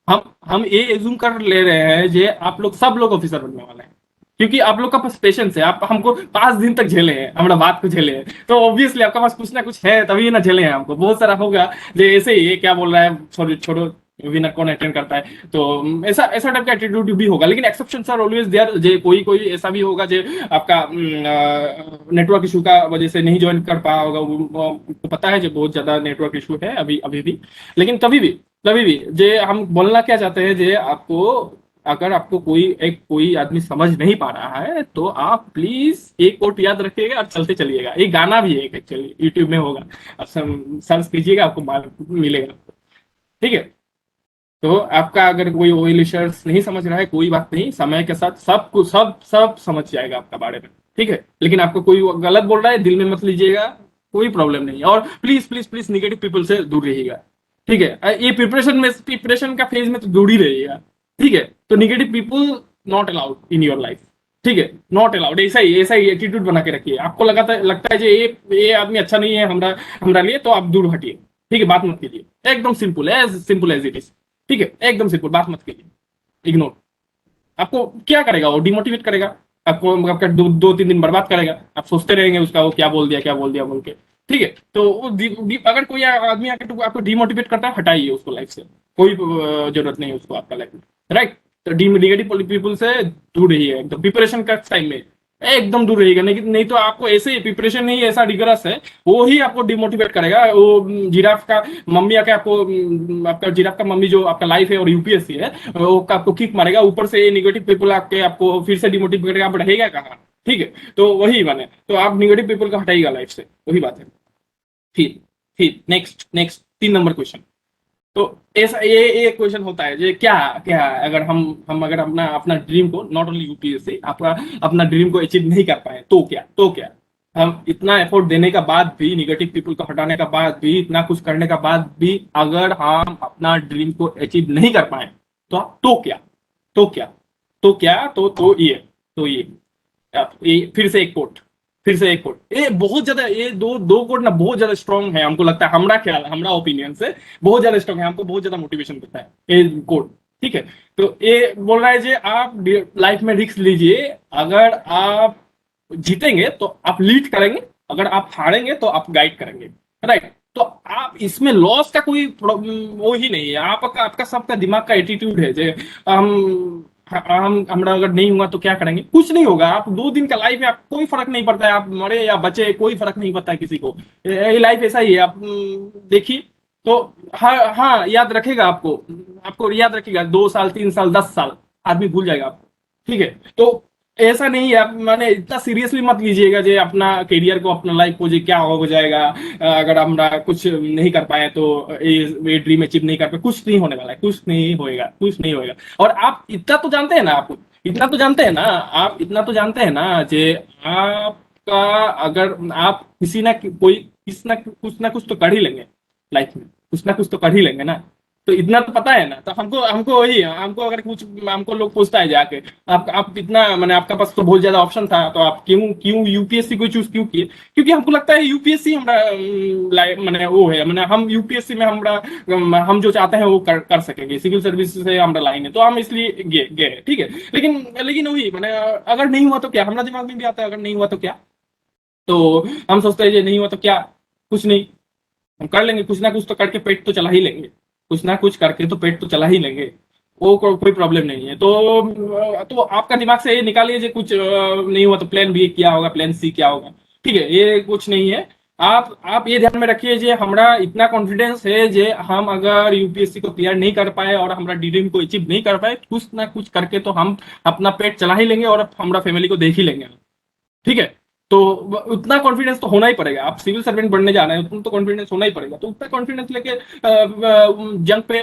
हम ये एज्यूम कर ले रहे हैं जे आप लोग सब लोग ऑफिसर बनने वाले हैं, क्योंकि आप लोग का पास पेशेंस है, आप हमको 5 दिन तक झेले हैं, हमारा बात को झेले हैं, तो ऑब्वियसली आपका पास कुछ ना कुछ है, तभी ना झेले हैं हमको, बहुत सारा होगा जो ऐसे ही ये क्या बोल रहा है, छोड़ो विनर कौन अटेंड करता है, तो ऐसा टाइप का एटीट्यूड भी होगा, लेकिन एक्सेप्शंस आर ऑलवेज देयर, जे कोई ऐसा भी होगा जो आपका नेटवर्क इशू का वजह से नहीं ज्वाइन कर पाया होगा, तो पता है जो बहुत ज्यादा नेटवर्क इशू है अभी भी, लेकिन तभी भी जे हम बोलना क्या चाहते हैं, जे आपको अगर आपको कोई आदमी समझ नहीं पा रहा है तो आप प्लीज एक कोट याद रखिएगा और चलते चलिएगा। एक गाना भी है एक्चुअली, यूट्यूब में होगा, आप सर्च कीजिएगा, आपको मिलेगा। ठीक है, तो आपका अगर कोई ओयल शर्ट्स नहीं समझ रहा है, कोई बात नहीं, समय के साथ सब कुछ सब समझ जाएगा आपका बारे में। ठीक है, लेकिन आपको कोई गलत बोल रहा है, दिल में मत लीजिएगा, कोई प्रॉब्लम नहीं है। और please please please negative people से दूर रहिएगा। ठीक है, ये प्रिपरेशन का फेज में तो दूर ही रहिएगा। ठीक है, तो negative people not allowed in your life. ठीक है, नॉट अलाउड। ऐसा ही एटीट्यूड बना के रखिए। आपको लगता है कि ये आदमी अच्छा नहीं है हमरा लिए, तो आप दूर हटिए। ठीक है, बात मत कीजिए, एकदम सिंपल एज इट इज। ठीक है, एकदम सिंपल, बात मत कीजिए, इग्नोर। आपको क्या करेगा वो? डिमोटिवेट करेगा आपको, आपका 2-3 दिन बर्बाद करेगा। आप सोचते रहेंगे उसका वो क्या बोल दिया बोल के। ठीक है, तो वो अगर कोई आदमी आके तो आपको डिमोटिवेट करता है, हटाइए उसको लाइफ से, कोई जरूरत नहीं है उसको आपका लाइफ में। राइट, तो निगेटिव पीपल से दूर रहिए एकदम, प्रिपरेशन का टाइम में एकदम दूर रहिएगा। नहीं तो आपको ऐसे प्रिपरेशन नहीं ऐसा रिगरस है, वो ही आपको डिमोटिवेट करेगा। वो जिराफ का मम्मी आके आपका जिराफ का मम्मी जो आपका लाइफ है और यूपीएससी है, वो आपको किक मारेगा ऊपर से। नेगेटिव पीपल आके आपको फिर से डिमोटिवेट करेगा, आप रहेगा कहाँ? ठीक है, तो वही बने, तो आप निगेटिव पीपल को हटाइएगा लाइफ से, वही बात है। फिर नेक्स्ट 3 नंबर क्वेश्चन। तो ऐसा ये क्वेश्चन होता है, ये क्या क्या अगर हम अगर अपना ड्रीम को, नॉट ओनली यूपीएससी, अपना ड्रीम को अचीव नहीं कर पाए तो क्या हम इतना एफर्ट देने का बाद भी, निगेटिव पीपल को हटाने का बाद भी, इतना कुछ करने का बाद भी, अगर हम अपना ड्रीम को अचीव नहीं कर पाए तो क्या ये फिर से एक कोट, ये बहुत ज्यादा, ये दो कोट ना बहुत ज्यादा स्ट्रॉन्ग है। हमको लगता है, हमरा ओपिनियन से बहुत ज्यादा स्ट्रॉन्ग है, हमको बहुत ज्यादा मोटिवेशन देता है ये कोट। ठीक है, तो ये बोल रहा है कि आप लाइफ में रिस्क लीजिए। अगर आप जीतेंगे तो आप लीड करेंगे, अगर आप हारेंगे तो आप गाइड करेंगे। राइट, तो आप इसमें लॉस का कोई वो ही नहीं है। आपका सबका दिमाग का एटीट्यूड है जे हमरा अगर नहीं हुआ तो क्या करेंगे? कुछ नहीं होगा। आप 2 दिन का लाइफ है, आप कोई फर्क नहीं पड़ता है, आप मरे या बचे कोई फर्क नहीं पड़ता है किसी को। ये लाइफ ऐसा ही है, आप देखिए। तो हाँ, याद रखेगा, आपको याद रखेगा, 2 साल 3 साल 10 साल आदमी भूल जाएगा आपको। ठीक है, तो ऐसा नहीं है, आप माने इतना सीरियसली मत लीजिएगा जे अपना करियर को, अपना लाइफ को, जे क्या हो जाएगा अगर हमरा कुछ नहीं कर पाए तो, ये ड्रीम अचीव नहीं कर पाए। कुछ नहीं होने वाला है, कुछ नहीं होएगा। और आप इतना तो जानते हैं ना, आप इतना तो जानते हैं ना जे आपका, अगर आप कुछ ना कुछ तो कर ही लेंगे लाइफ में, कुछ ना कुछ तो कर ही लेंगे ना। तो इतना तो पता है ना। तो हमको वही, हमको लोग पूछता है जाके, आप इतना मैंने, आपका पास तो बहुत ज्यादा ऑप्शन था, तो आप क्यों यूपीएससी को चूज क्यों किए? क्योंकि हमको लगता है यूपीएससी हमारा मैंने वो है, मैंने हम यूपीएससी में हम जो चाहते हैं वो कर सकेंगे। सिविल सर्विस से हमारा लाइन है, तो हम इसलिए गए। ठीक है, लेकिन वही मैंने, अगर नहीं हुआ तो क्या, हमारा दिमाग में भी आता है, अगर नहीं हुआ तो क्या। तो हम सोचते हैं नहीं हुआ तो क्या, कुछ नहीं, हम कर लेंगे, कुछ ना कुछ तो करके पेट तो चला ही लेंगे, कुछ ना कुछ करके तो पेट तो चला ही लेंगे, वो कोई प्रॉब्लम नहीं है। तो आपका दिमाग से ये निकालिए, कुछ नहीं हुआ तो प्लान बी क्या होगा, प्लान सी क्या होगा। ठीक है, ये कुछ नहीं है। आप ये ध्यान में रखिए जे हमरा इतना कॉन्फिडेंस है जे हम अगर यूपीएससी को क्लियर नहीं कर पाए और हमरा ड्रीम को अचीव नहीं कर पाए, कुछ ना कुछ करके तो हम अपना पेट चला ही लेंगे और हमरा फैमिली को देख ही लेंगे। ठीक है, तो उतना कॉन्फिडेंस तो होना ही पड़ेगा। आप सिविल सर्वेंट बनने जा रहे हैं, उतना तो कॉन्फिडेंस होना ही पड़ेगा। तो उतना कॉन्फिडेंस लेके जंग पे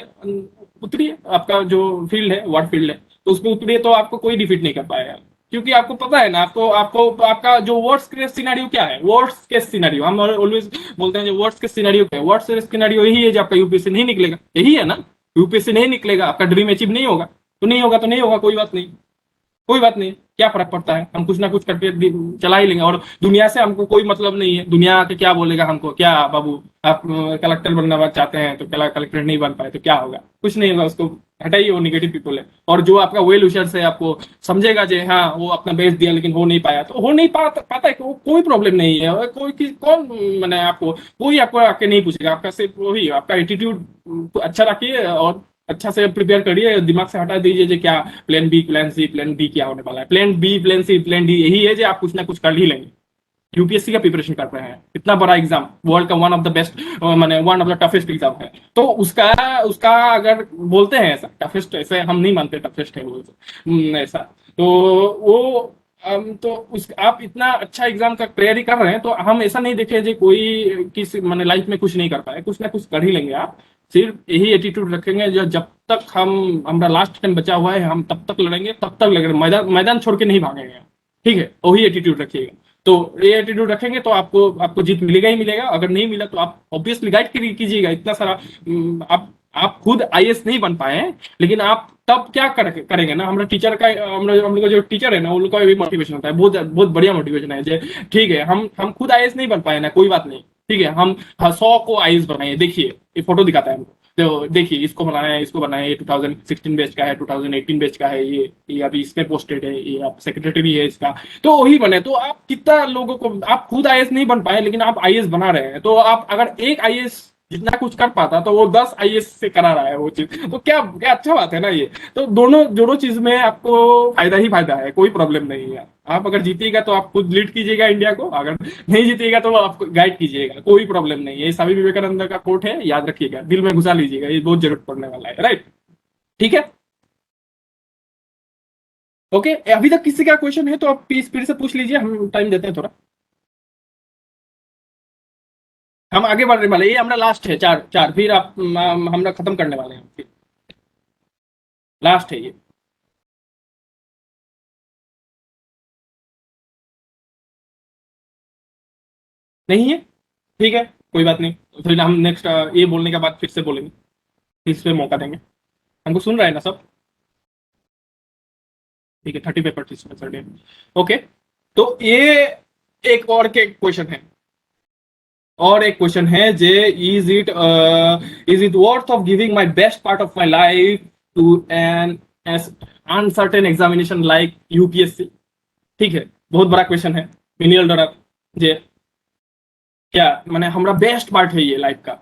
उतरिए, आपका जो फील्ड है, वर्क फील्ड है, तो उसमें उतरिए, तो आपको कोई डिफीट नहीं कर पाएगा। क्योंकि आपको पता है ना, आपका जो वर्स्ट केस सिनेरियो क्या है, वर्स्ट केस सिनेरियो हम ऑलवेज बोलते हैं, जो वर्स्ट केस सिनेरियो क्या है, वर्स्ट केस सिनेरियो यही है जो आपका यूपीएससी नहीं निकलेगा, यही है ना। यूपीएससी नहीं निकलेगा, आपका ड्रीम अचीव नहीं होगा, तो नहीं होगा, कोई बात नहीं, क्या फर्क पड़ता है, हम कुछ ना कुछ करके चला ही लेंगे। और दुनिया से हमको कोई मतलब नहीं है, दुनिया आके क्या बोलेगा हमको, क्या बाबू आप कलेक्टर बनना चाहते हैं तो कलेक्टर नहीं बन पाए तो क्या होगा, कुछ नहीं होगा, उसको हटाइए, वो निगेटिव पीपल है। और जो आपका वेल विशर से आपको समझेगा जे हाँ वो अपना बेस्ट दिया लेकिन हो नहीं पाया, तो हो नहीं पाता है, कोई प्रॉब्लम नहीं है। और कौन मैंने आपको, कोई आपको आके नहीं पूछेगा, आपका सिर्फ वही, आपका एटीट्यूड अच्छा रखिए और अच्छा से प्रिपेयर करिए, दिमाग से हटा दीजिए जो क्या plan B, plan C, plan D क्या होने वाला है। Plan B, plan C, plan D यही है जो आप कुछ ना कुछ कर ही लेंगे। यूपीएससी का प्रिपरेशन कर रहे हैं, इतना बड़ा एग्जाम, वर्ल्ड का वन ऑफ द बेस्ट, माने one of the toughest exam है, तो उसका उसका अगर बोलते हैं ऐसा टफेस्ट, ऐसे हम नहीं मानते टफेस्ट है वो ऐसा, तो वो तो उस आप इतना अच्छा एग्जाम का तैयारी कर रहे हैं, तो हम ऐसा नहीं देखे जो कोई किसी माने लाइफ में कुछ नहीं कर पाए, कुछ ना कुछ कर ही लेंगे आप, सिर्फ यही एटीट्यूड रखेंगे जो जब तक हम हमारा लास्ट टाइम बचा हुआ है हम तब तक लड़ेंगे, तब तक लड़ेंगे, मैदान मैदान छोड़ के नहीं भागेंगे, ठीक है, वही एटीट्यूड रखिएगा। तो ये एटीट्यूड रखेंगे तो आपको आपको जीत मिलेगा ही मिलेगा, अगर नहीं मिला तो आप ऑब्वियसली गाइड कीजिएगा, इतना सारा आप खुद आईएएस नहीं बन पाए हैं, लेकिन आप तब क्या करेंगे ना, हमारा टीचर का हम लोग का जो टीचर है ना, उन लोग का भी मोटिवेशन होता है, बहुत बहुत बढ़िया मोटिवेशन है, ठीक है, हम खुद आईएएस नहीं बन पाए ना, कोई बात नहीं, ठीक है, हम 100 को आईएएस बनाए, देखिए ये फोटो दिखाता है हमको, तो देखिए इसको बनाना है, इसको बनाया, ये 2016 बैच का है, 2018 बैच का है, ये अभी इसमें पोस्टेड है, ये आप सेक्रेटरी है इसका, तो वही बने, तो आप कितना लोगों को, आप खुद आईएएस नहीं बन पाए लेकिन आप आईएएस बना रहे हैं, तो आप अगर एक आईएएस जितना कुछ कर पाता तो वो 10 आईएएस से करा रहा है वो चीज, तो क्या क्या अच्छा बात है ना ये, तो दोनों दोनों चीज में आपको फायदा ही फायदा है, कोई प्रॉब्लम नहीं है, आप अगर जीतिएगा तो आप खुद लीड कीजिएगा इंडिया को, अगर नहीं जीतिएगा तो आप गाइड कीजिएगा, कोई प्रॉब्लम नहीं है, ये स्वामी विवेकानंद का कोट है, याद रखिएगा, दिल में घुसा लीजिएगा, ये बहुत जरूरत पड़ने वाला है, राइट, ठीक है, ओके, अभी तक किसी का क्वेश्चन है तो आप प्लीज फिर से पूछ लीजिए, हम टाइम देते हैं थोड़ा, हम आगे बढ़ने वाले, ये हमारा लास्ट है, चार चार, फिर आप हम खत्म करने वाले हैं, फिर लास्ट है ये, नहीं है, ठीक है, कोई बात नहीं, तो फिर हम नेक्स्ट ये बोलने के बाद फिर से बोलेंगे, फिर से मौका देंगे, हमको सुन रहे हैं ना सब, ठीक है, 30 पेपर सर डे, ओके, तो ये एक और के क्वेश्चन है, और एक क्वेश्चन है जे is it worth of giving my best part of my life to an uncertain examination like UPSC, ठीक है, बहुत बड़ा क्वेश्चन है, मिनियल डॉलर जे क्या माने हमारा बेस्ट पार्ट है ये लाइफ का,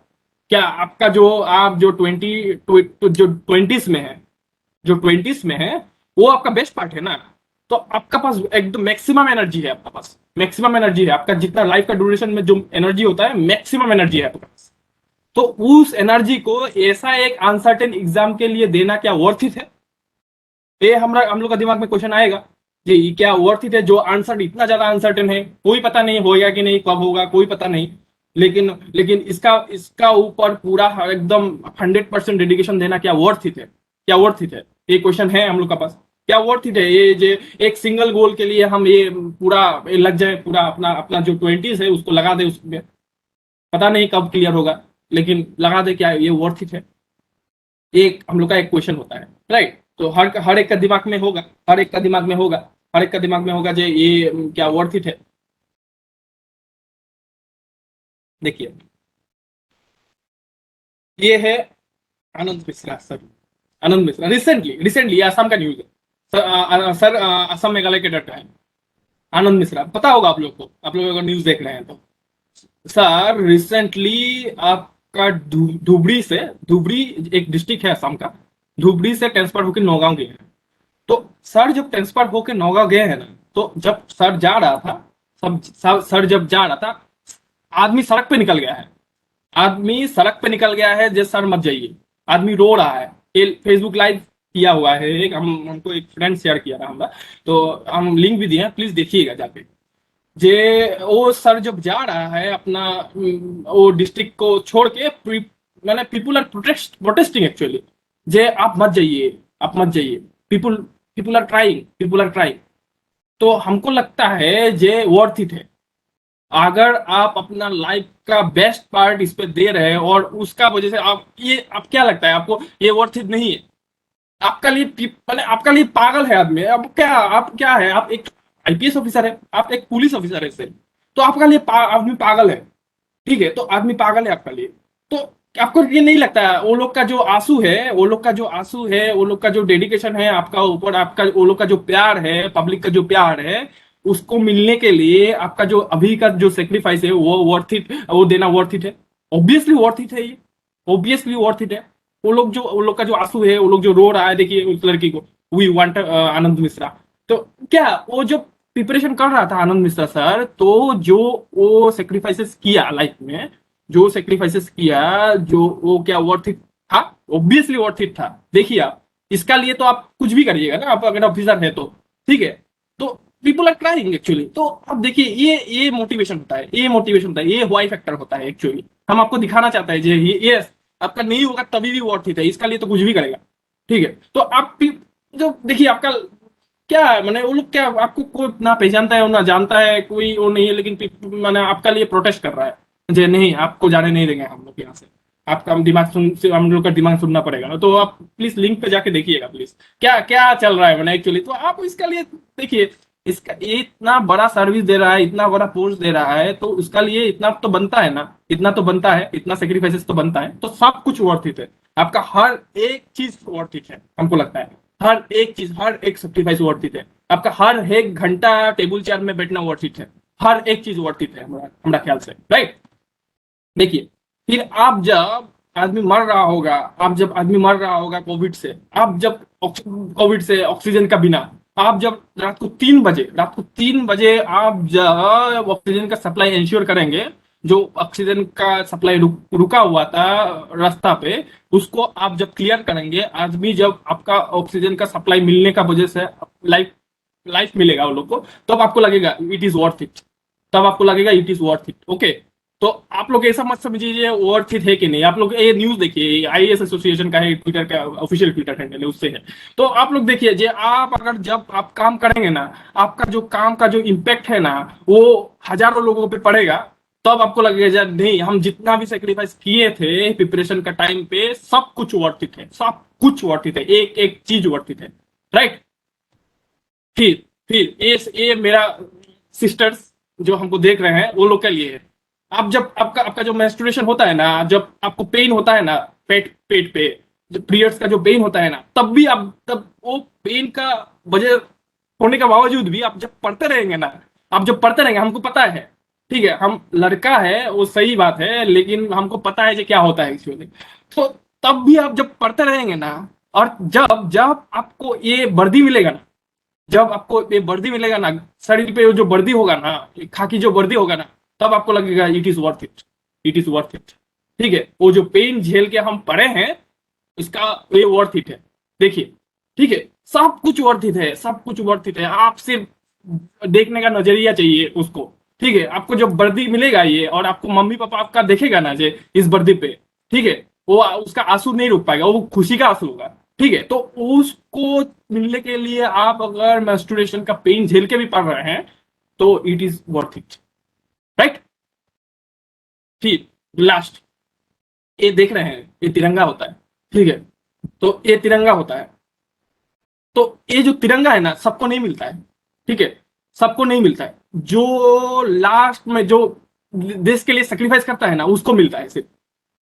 क्या आपका जो आप जो 20s में है, जो 20s में है वो आपका बेस्ट पार्ट है ना, तो आपका पास एकदम मैक्सिमम एनर्जी है, आपका पास मैक्सिमम एनर्जी है, आपका जितना लाइफ का ड्यूरेशन में जो एनर्जी होता है मैक्सिमम एनर्जी है आपके पास, तो उस एनर्जी को ऐसा एक अनसर्टेन एग्जाम के लिए देना क्या वर्थ इट है, ये हम लोग का दिमाग में क्वेश्चन आएगा, जी क्या वर्थ इट है, जो अनसर्ट इतना ज्यादा अनसर्टेन है, कोई पता नहीं होगा कि नहीं, कब होगा कोई पता नहीं, लेकिन लेकिन इसका ऊपर पूरा एकदम 100% डेडिकेशन देना क्या वर्थ इट है, क्या वर्थ इट है, ये क्वेश्चन है हम लोग का पास, क्या वर्थ इट है ये जो एक सिंगल गोल के लिए हम ये पूरा लग जाए, पूरा अपना अपना जो 20s है उसको लगा दे, उसमें पता नहीं कब क्लियर होगा, लेकिन लगा दे, क्या ये वर्थ इट है, एक हम लोग का एक क्वेश्चन होता है, राइट, तो हर एक का दिमाग में होगा, हर एक का दिमाग में होगा, हर एक का दिमाग में होगा जो ये क्या वर्थ इट है, देखिए ये है आनंद मिश्रा सर, आनंद मिश्रा रिसेंटली आसाम का न्यूज है सर, असम मेघालय के डट है आनंद मिश्रा, पता होगा आप लोग को, आप लोग अगर न्यूज देख रहे हैं तो, सर रिसेंटली आपका धुबरी एक डिस्ट्रिक्ट है असम का, धुबरी से ट्रांसफर होकर नौगांव गए हैं, तो सर जब ट्रांसफर होकर नौगांव गए हैं ना, तो जब सर जा रहा था, सर जब जा रहा था, आदमी सड़क पे निकल गया है, आदमी सड़क पे निकल गया है, जैसे सर मत जाइए, आदमी रो रहा है, फेसबुक लाइव किया हुआ है, एक हमको एक फ्रेंड शेयर किया था हमारा, तो हम लिंक भी दिए हैं, प्लीज देखिएगा जाके, जे वो सर जब जा रहा है अपना वो डिस्ट्रिक्ट को छोड़ के, मैंने पीपुल आर प्रोटेस्टिंग एक्चुअली, जे आप मत जाइए, आप मत जाइए, पीपुल आर ट्राइंग, तो हमको लगता है जे वर्थ इट है, अगर आप अपना लाइफ का बेस्ट पार्ट इस पे दे रहे हैं और उसका वजह से आप क्या लगता है आपको ये वर्थ इट नहीं है, आपका लिए पागल है आदमी, आप क्या है, आप एक आईपीएस ऑफिसर है, आप एक पुलिस ऑफिसर है, तो आपका लिए आदमी पागल है, ठीक है, तो आदमी पागल है आपका लिए, तो आपको ये नहीं लगता है वो लोग का जो आंसू है, वो लोग का जो डेडिकेशन है आपका ऊपर, आपका वो लोग का जो प्यार है, पब्लिक का जो प्यार है, उसको मिलने के लिए आपका जो अभी का जो सेक्रीफाइस है वो वर्थ इट, वो देना वर्थ इट है, ऑब्वियसली वर्थ इट है, ये ऑब्वियसली वर्थ इट है, वो लोग का जो आंसू है, वो लोग जो रो रहा है, देखिए उस लड़की को, वी वांट आनंद मिश्रा, तो क्या वो जो प्रिपरेशन कर रहा था आनंद मिश्रा सर, तो जो वो सेक्रीफाइसेस किया लाइफ में, जो सेक्रीफाइसेस किया, जो वो क्या वर्थ इट था? ऑब्वियसली वर्थ इट था। देखिए आप, इसका लिए तो आप कुछ भी करिएगा ना, आप अगर ऑफिसर है तो, ठीक है। तो पीपल आर ट्राइंग एक्चुअली। तो अब देखिए, ये मोटिवेशन होता है, ये मोटिवेशन होता है, ये वाई फैक्टर होता है एक्चुअली। हम आपको दिखाना चाहते हैं ये आपका नहीं होगा तभी भी वर्थ इट है, इसका लिए तो कुछ भी करेगा, ठीक है। तो आप जो देखिए आपका क्या है, मैंने वो लोग क्या आपको कोई ना पहचानता है ना जानता है, कोई वो नहीं है, लेकिन मैंने आपका लिए प्रोटेस्ट कर रहा है, मुझे नहीं, आपको जाने नहीं देंगे हम लोग यहाँ से, आपका हम लोग का दिमाग सुनना पड़ेगा। तो आप प्लीज लिंक पे जाके देखिएगा प्लीज, क्या क्या चल रहा है मैंने एक्चुअली। तो आप इसका लिए देखिए, इसका ये इतना बड़ा सर्विस दे रहा है, इतना बड़ा पोस्ट दे रहा है, तो उसका लिए इतना तो बनता है ना, इतना तो बनता है, इतना सेक्रीफाइसेस तो बनता है, तो सब कुछ वर्थ इट है। आपका हर एक चीज वर्थ इट है, हमको लगता है हर एक चीज, हर एक सेक्रीफाइस वर्थ इट है। आपका हर एक घंटा टेबल चेयर में बैठना वर्थ इट है, हर एक चीज वर्थ इट है हमारा ख्याल से, राइट। देखिए, फिर आप जब आदमी मर रहा होगा, कोविड से, आप जब कोविड से ऑक्सीजन का बिना, आप जब रात को 3 बजे आप जब ऑक्सीजन का सप्लाई इंश्योर करेंगे, जो ऑक्सीजन का सप्लाई रुका हुआ था रास्ता पे, उसको आप जब क्लियर करेंगे, आदमी जब आपका ऑक्सीजन का सप्लाई मिलने का वजह से लाइफ मिलेगा वो लोग को, तब आपको लगेगा इट इज वर्थ इट, तब आपको लगेगा it is worth it, okay. तो आप लोग ऐसा मत समझिए वर्थ इट है कि नहीं। आप लोग ये न्यूज देखिए, आईएएस एसोसिएशन का है, ट्विटर का ऑफिशियल ट्विटर हैंडल है, उससे है। तो आप लोग देखिए, जे आप अगर जब आप काम करेंगे ना, आपका जो काम का जो इम्पैक्ट है ना, वो हजारों लोगों पे पड़ेगा, तब आपको लगेगा नहीं, हम जितना भी सेक्रीफाइस किए थे प्रिपरेशन का टाइम पे, सब कुछ वर्थ इट है, सब कुछ वर्थ इट है, एक एक चीज वर्थ इट है, राइट। फिर ये मेरा सिस्टर्स जो हमको देख रहे हैं, वो लोग के लिए है। आप जब आपका जो मेंस्ट्रुएशन होता है ना, जब आपको पेन होता है ना, पेट पे जब पीरियड्स का जो पेन होता है ना, तब वो पेन का वजह होने के बावजूद भी आप जब पढ़ते रहेंगे ना, हमको पता है, ठीक है, हम लड़का है वो सही बात है, लेकिन हमको पता है कि क्या होता है एक्चुअली। तो तब भी आप जब पढ़ते रहेंगे ना, और जब आपको ये वर्दी मिलेगा ना, जब आपको ये वर्दी मिलेगा ना, शरीर पे जो वर्दी होगा ना, खाकी जो वर्दी होगा ना, तब आपको लगेगा it is worth it, it is worth it, ठीक है। वो जो पेन झेल के हम पड़े हैं, इसका ये वर्थ इट है। देखिए, ठीक है, सब कुछ वर्थ इट है, सब कुछ वर्थ इट है। आप सिर्फ देखने का नजरिया चाहिए उसको, ठीक है। आपको जब वर्दी मिलेगा ये, और आपको मम्मी पापा आपका देखेगा ना जे इस वर्दी पे, ठीक है, वो उसका आंसू नहीं रुक पाएगा, वो खुशी का आंसू होगा, ठीक है। तो उसको मिलने के लिए आप अगर मेंस्ट्रुएशन का पेन झेल के भी पढ़ रहे हैं, तो it is worth it, right. फिर लास्ट, ये देख रहे हैं, ये तिरंगा होता है, ठीक है। तो ये तिरंगा होता है, तो ये जो तिरंगा है ना, सबको नहीं मिलता है, ठीक है, सबको नहीं मिलता है। जो लास्ट में जो देश के लिए सेक्रीफाइस करता है ना, उसको मिलता है सिर्फ।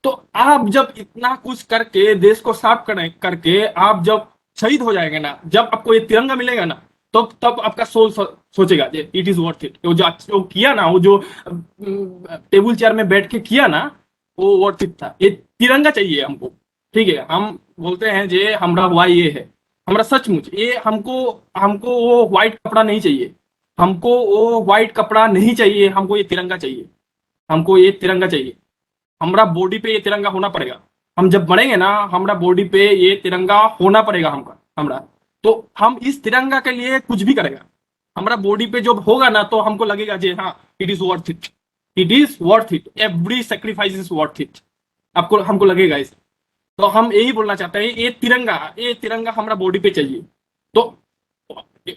तो आप जब इतना कुछ करके देश को साफ करके आप जब शहीद हो जाएंगे ना, जब आपको ये तिरंगा मिलेगा ना, तब आपका सोल सोचेगा इट इज वर्थ इट। वो किया ना, वो जो टेबल चेयर में बैठ के किया ना, वो वर्थ इट था। ये तिरंगा चाहिए हमको, ठीक है। हम बोलते हैं जे हमरा हुआ ये है, हमरा सचमुच ये हमको वो व्हाइट कपड़ा नहीं चाहिए, हमको वो व्हाइट कपड़ा नहीं चाहिए, हमको ये तिरंगा चाहिए, हमको ये तिरंगा चाहिए। हमरा बॉडी पे ये तिरंगा होना पड़ेगा। हम जब मरेंगे ना, हमरा बॉडी पे ये तिरंगा होना पड़ेगा हमरा। तो हम इस तिरंगा के लिए कुछ भी करेगा। हमारा बॉडी पे जब होगा ना, तो हमको लगेगा जी हाँ, it is worth it, it is worth it, every sacrifice is worth it, आपको हमको लगेगा इस। तो हम यही बोलना चाहते हैं, ये तिरंगा हमारा बॉडी पे चाहिए। तो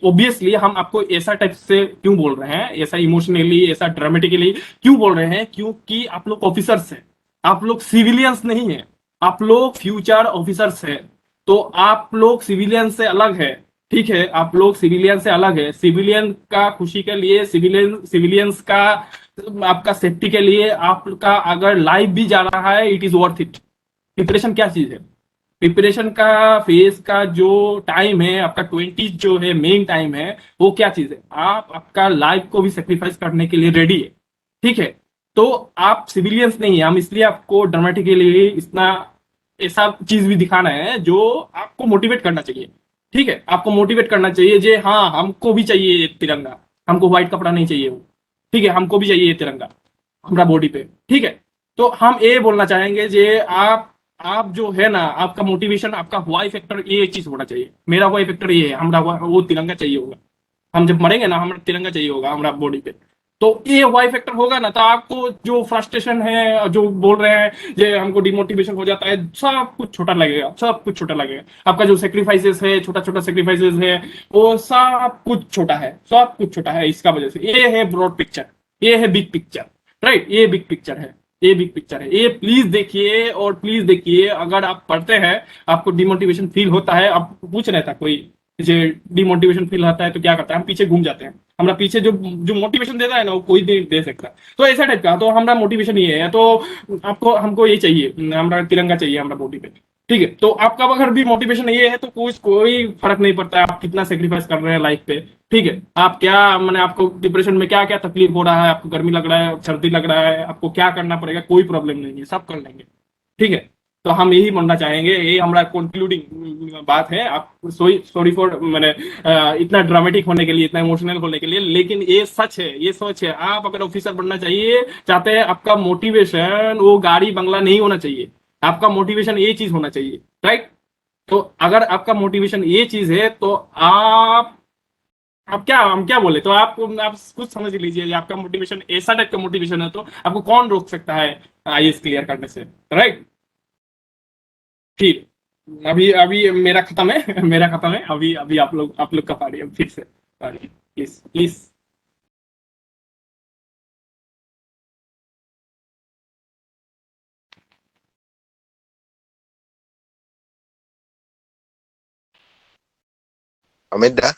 ऑब्वियसली हम आपको ऐसा टाइप से क्यों बोल रहे हैं, ऐसा इमोशनली, ऐसा ड्रामेटिकली क्यों बोल रहे हैं, क्योंकि आप लोग ऑफिसर्स हैं, आप लोग सिविलियंस नहीं है, आप लोग फ्यूचर ऑफिसर्स हैं। तो आप लोग सिविलियन से अलग है, ठीक है, आप लोग सिविलियन से अलग है। सिविलियन का खुशी के लिए, सिविलियंस का आपका सेफ्टी के लिए आपका अगर लाइफ भी जा रहा है, it is worth it. Preparation क्या चीज है? प्रिपरेशन का फेज का जो टाइम है, आपका 20 जो है मेन टाइम है, वो क्या चीज है? आप आपका लाइफ को भी सेक्रीफाइस करने के लिए रेडी है, ठीक है। तो आप सिविलियंस नहीं है, हम इसलिए आपको ड्रामेटिकली इतना ऐसा चीज भी दिखाना है जो आपको मोटिवेट करना चाहिए, ठीक है। आपको मोटिवेट करना चाहिए जे हाँ, हमको भी चाहिए तिरंगा, हमको व्हाइट कपड़ा नहीं चाहिए वो, ठीक है, हमको भी चाहिए ये तिरंगा हमारा बॉडी पे, ठीक है। तो हम ये बोलना चाहेंगे जे आप जो है ना, आपका मोटिवेशन, आपका वाई फैक्टर ये चीज होना चाहिए। मेरा वाई फैक्टर ये है, हमारा वो तिरंगा चाहिए होगा, हम जब मरेंगे ना हमारा तिरंगा चाहिए होगा हमारा बॉडी पे। तो ये वाई फैक्टर होगा ना, तो आपको जो फ्रस्ट्रेशन है, जो बोल रहे हैं ये हमको डिमोटिवेशन हो जाता है, सब कुछ छोटा लगेगा, सब कुछ छोटा लगेगा। आपका जो सेक्रीफाइसेस है, छोटा छोटा सेक्रीफाइसेस है, वो सब कुछ छोटा है, सब कुछ छोटा है इसका वजह से। ये है ब्रॉड पिक्चर, ये है बिग पिक्चर, राइट, ये बिग पिक्चर है, ये बिग पिक्चर है। ये प्लीज देखिए, और प्लीज देखिए, अगर आप पढ़ते हैं आपको डिमोटिवेशन फील होता है, आप पूछ रहे था कोई जो डिमोटिवेशन फील होता है तो क्या करता है, हम पीछे घूम जाते हैं। हमारा पीछे जो जो मोटिवेशन देता है ना, वो कोई नहीं दे सकता। तो ऐसा टाइप का, तो हमारा मोटिवेशन ये है। तो आपको हमको ये चाहिए, हमारा तिरंगा चाहिए हमारा बॉडी पे, ठीक है। तो आपका अगर भी मोटिवेशन ये है तो कोई फर्क नहीं पड़ता है आप कितना सेक्रीफाइस कर रहे हैं लाइफ पे, ठीक है। आप क्या मैंने आपको डिप्रेशन में क्या क्या तकलीफ हो रहा है, आपको गर्मी लग रहा है, सर्दी लग रहा है, आपको क्या करना पड़ेगा, कोई प्रॉब्लम नहीं है, सब कर लेंगे, ठीक है। तो हम यही बोलना चाहेंगे, ये हमारा कंक्लूडिंग बात है। आप सॉरी फॉर मैंने इतना ड्रामेटिक होने के लिए, इतना इमोशनल होने के लिए, लेकिन ये सच है, ये सच है। आप अगर ऑफिसर बनना चाहिए चाहते हैं, आपका मोटिवेशन वो गाड़ी बंगला नहीं होना चाहिए, आपका मोटिवेशन ये चीज होना चाहिए, राइट। तो अगर आपका मोटिवेशन ये चीज है तो आप क्या, हम क्या बोले, तो आप कुछ समझ लीजिए, आपका मोटिवेशन ऐसा टाइप का मोटिवेशन है तो आपको कौन रोक सकता है आईएएस क्लियर करने से, राइट। फिर अभी अभी मेरा खत्म है मेरा खत्म है, अभी अभी आप लोग का पारी है, फिर से पारी, please please. Amit da,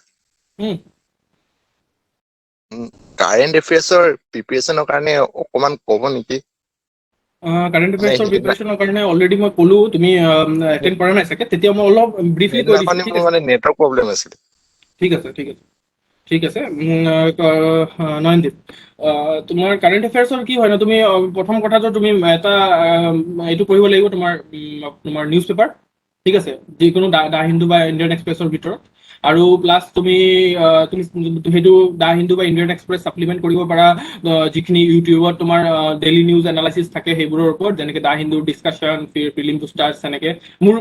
current এফেয়াৰ্ছৰ প্ৰিপেৰেশ্যনৰ কাৰণে অকমান ক'ব নেকি? কাৰেণ্ট এফেয়াৰ্ছৰ প্ৰিপাৰেশ্যনৰ কাৰণে অলৰেডি মই ক'লো, তুমি এটেণ্ড কৰা নাই চাগে, তেতিয়া মই অলপ ব্ৰিফলি কৈ দিছোঁ, ঠিক মোৰ আছে। মানে নেটৱৰ্ক প্ৰব্লেম আছিলে। ঠিক আছে, ঠিক আছে, ঠিক আছে। নয়নদীপ, তোমাৰ কাৰেণ্ট এফেয়াৰ্ছৰ কি হয় ন, তুমি প্ৰথম কথাটো তুমি এটা এইটো পঢ়িব লাগিব, তোমাৰ নিউজ পেপাৰ, ঠিক আছে, যিকোনো দা হিন্দু বা ইণ্ডিয়ান এক্সপ্ৰেছৰ ভিতৰত। আৰু প্লাছ তুমি সেইটো দা হিন্দু বা ইণ্ডিয়ান এক্সপ্ৰেছ ছাপ্লিমেণ্ট কৰিব পাৰা যিখিনি ইউটিউবত তোমাৰ ডেইলি নিউজ এনালাইচিছ থাকে সেইবোৰৰ ওপৰত, যেনেকে দা হিন্দুৰ ডিছকাশ্যন, প্ৰিলিম বুষ্টাৰ্ছ, এনেকে। মোৰ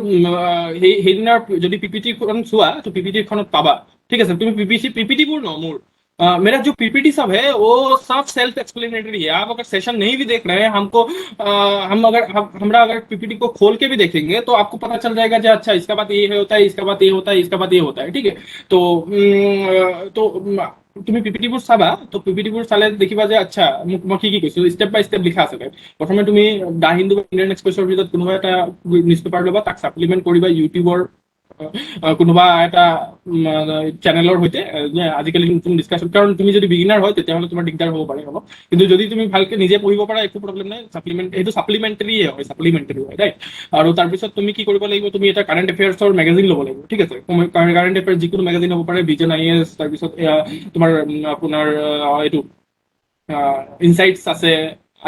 সেইদিনাৰ যদি পিপিটিখন চোৱা তো পিপিটিখনত পাবা, ঠিক আছে। তুমি पीपीटी नो मोर मेरा जो पीपीटी सब है वो सब सेल्फ एक्सप्लेनेटरी है। आप अगर सेशन नहीं भी देख रहे हैं, हमरा अगर पीपीटी को खोल के भी देखेंगे तो आपको पता चल जाएगा जो अच्छा इसका बात ये होता है, इसका बात ये होता है, इसका बात ये होता है, ठीक है। तो তুমি পিপিটিবোৰ চাবা, তো পিপিটিবোৰ চালে দেখিবা যে আচ্ছা মই কি কৈছো, ষ্টেপ বাই ষ্টেপ লিখা আছে। প্ৰথমে তুমি দা হিন্দু ইণ্ডিয়ান এক্সপ্ৰেছৰ ভিতৰত কোনোবা এটা নিউজ পেপাৰ ল'বা, তাক ছাপ্লিমেণ্ট কৰিবা ইউটিউবৰ কোনোবা এটা চেনেলৰ সৈতে, আজিকালি নতুন ডিছকাশ্যন। কাৰণ তুমি যদি বিগিনাৰ হয় তেতিয়াহ'লে তোমাৰ দিগদাৰ হ'ব পাৰে অলপ, কিন্তু যদি তুমি ভালকে নিজে পঢ়িব পাৰা একো প্ৰব্লেম নাই। সেইটো ছাপ্লিমেণ্টাৰী হয়, ৰাইট। আৰু তাৰপিছত তুমি কি কৰিব লাগিব, তুমি এটা কাৰেণ্ট এফেয়াৰ্ছৰ মেগাজিন ল'ব লাগিব, ঠিক আছে। কাৰেণ্ট এফেয়াৰ্ছ যিকোনো মেগাজিন হ'ব পাৰে, বিজন আইএছ, তাৰপিছত তোমাৰ আপোনাৰ এইটো ইনচাইটছ আছে,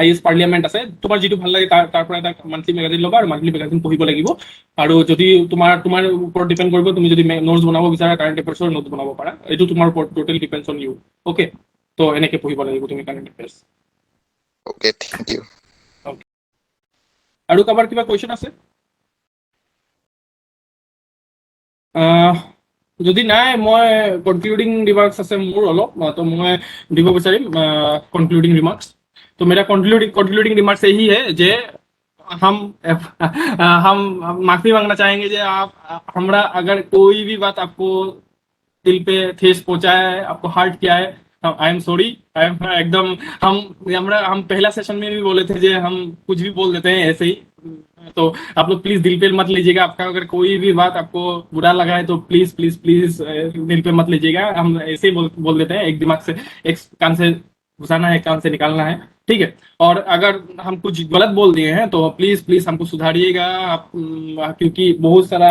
আইএছ পাৰ্লিয়ামেণ্ট আছে, তোমাৰ যিটো ভাল লাগে তাৰ পৰা এটা মান্থলি মেগাজিন ল'বা, আৰু মান্থলি মেগাজিন পঢ়িব লাগিব। আৰু যদি তোমাৰ ওপৰত ডিপেণ্ড কৰিব, তুমি যদি নোটছ বনাব বিচাৰা, কাৰেণ্ট এফেয়াৰ্ছৰ নোটছ বনাব পাৰা, এইটো তোমাৰ ওপৰত total depends on you, okay. তো এনেকে পঢ়িব লাগিব তুমি current affairs. Okay, thank you. আৰু কাৰোবাৰ কিবা কুৱেশ্যন আছে? যদি নাই, মই কনক্লুডিং ৰিমাৰ্কছ আছে মোৰ অলপ, তো মই দিব বিচাৰিম কনক্লুডিং ৰিমাर्क्स। तो मेरा कंक्लूडिंग रिमार्क्स यही है जे हम माफी मांगना चाहेंगे जे आप हमरा अगर कोई भी बात आपको दिल पे ठेस पहुंचा है, आपको हर्ट किया है, I am sorry. I am एकदम हम पहला सेशन में भी बोले थे जे हम कुछ भी बोल देते हैं ऐसे ही, तो आप लोग प्लीज दिल पे मत लीजिएगा। आपका अगर कोई भी बात आपको बुरा लगा है तो प्लीज प्लीज प्लीज दिल पे मत लीजिएगा। हम ऐसे ही बोल देते हैं, एक दिमाग से, एक कान से घुसाना है, कान से निकालना है, ठीक है। और अगर हम कुछ गलत बोल दिए हैं तो प्लीज प्लीज हमको सुधारिएगा आप, क्योंकि बहुत सारा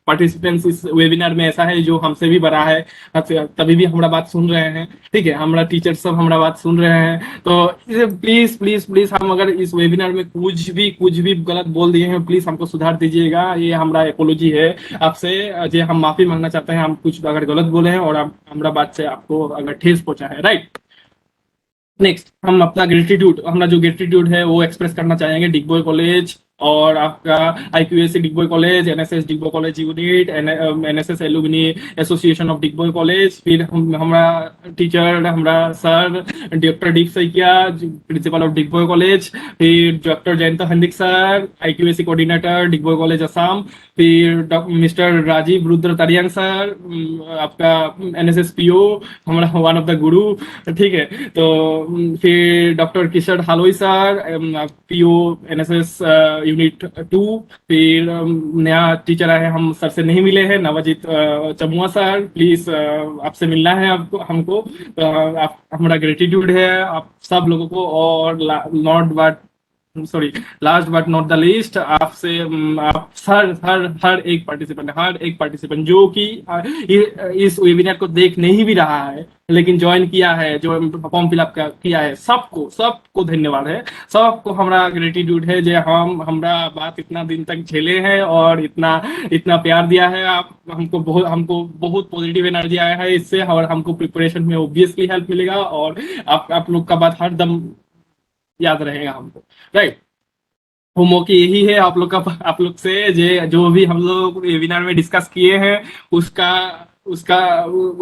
पार्टिसिपेंट्स इस वेबिनार में ऐसा है जो हमसे भी बड़ा है, तभी भी हमारा बात सुन रहे हैं, ठीक है, हमारा टीचर सब हमारा बात सुन रहे हैं। तो प्लीज प्लीज प्लीज हम अगर इस वेबिनार में कुछ भी गलत बोल दिए हैं, प्लीज हमको सुधार दीजिएगा, ये हमारा एपोलॉजी है आपसे, जे हम माफी मांगना चाहते हैं, हम कुछ अगर गलत बोले हैं और आप हमारा बात से आपको अगर ठेस पहुंचा है, राइट। नेक्स्ट हम अपना ग्रेटिट्यूड, हमारा जो ग्रेटिट्यूड है वो एक्सप्रेस करना चाहेंगे डिगबॉय कॉलेज और आपका IQAC Digboi college, NSS Digboi college unit, NSS alumni association of Digboi college, फिर हमारा टीचर, हमारा sir doctor Deep Saikia principal of Digboi college, फिर doctor Jayanta Handique sir IQAC coordinator Digboi college Assam, फिर मिस्टर राजीव रुद्र तरियांग सर आपका NSS PO, हमारा वन ऑफ द गुरु, ठीक है। तो फिर doctor Kishore Haloi sir PO NSS unit 2, फिर नया टीचर आए हैं, हम सर से नहीं मिले हैं, नवजीत चमुआ सर, प्लीज आपसे मिलना है आपको हमको, आप हमारा ग्रेटिट्यूड है आप सब लोगों को। और not but sorry last but not the least, आपसे आप हर एक पार्टिसिपेंट जो कि इस वेबिनार को देख नहीं भी रहा है लेकिन ज्वाइन किया है, जो फॉर्म फिलअप किया है, सबको धन्यवाद है, सबको हमारा ग्रेटिट्यूड है जे हम हमारा बात इतना दिन तक झेले हैं और इतना प्यार दिया है। आप हमको बहुत पॉजिटिव एनर्जी आया है इससे, और हमको प्रिपरेशन में ऑब्वियसली हेल्प मिलेगा, और आप लोग का बात हर दम याद रहेगा हमको, राइट। होमवर्क यही है आप लोग से जो भी हम लोग वेबिनार में डिस्कस किए हैं उसका उसका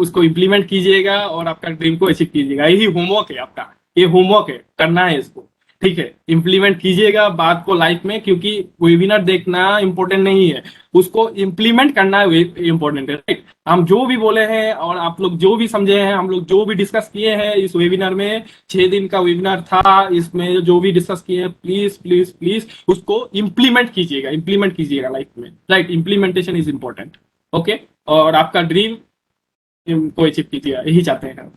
उसको इम्प्लीमेंट कीजिएगा और आपका ड्रीम को अचीव कीजिएगा, यही होमवर्क है आपका, ये होमवर्क है, करना है इसको, ठीक है। इम्प्लीमेंट कीजिएगा बात को लाइफ में, क्योंकि वेबिनार देखना इंपॉर्टेंट नहीं है, उसको इम्प्लीमेंट करना इंपॉर्टेंट है, राइट। हम जो भी बोले हैं और आप लोग जो भी समझे हैं, हम लोग जो भी डिस्कस किए हैं इस वेबिनार में, 6 दिन का वेबिनार था, इसमें जो भी डिस्कस किए हैं प्लीज प्लीज प्लीज उसको इम्प्लीमेंट कीजिएगा लाइफ में, right. Implementation is important, okay. और आपका ड्रीम को अचीव कीजिएगा, यही चाहते हैं हम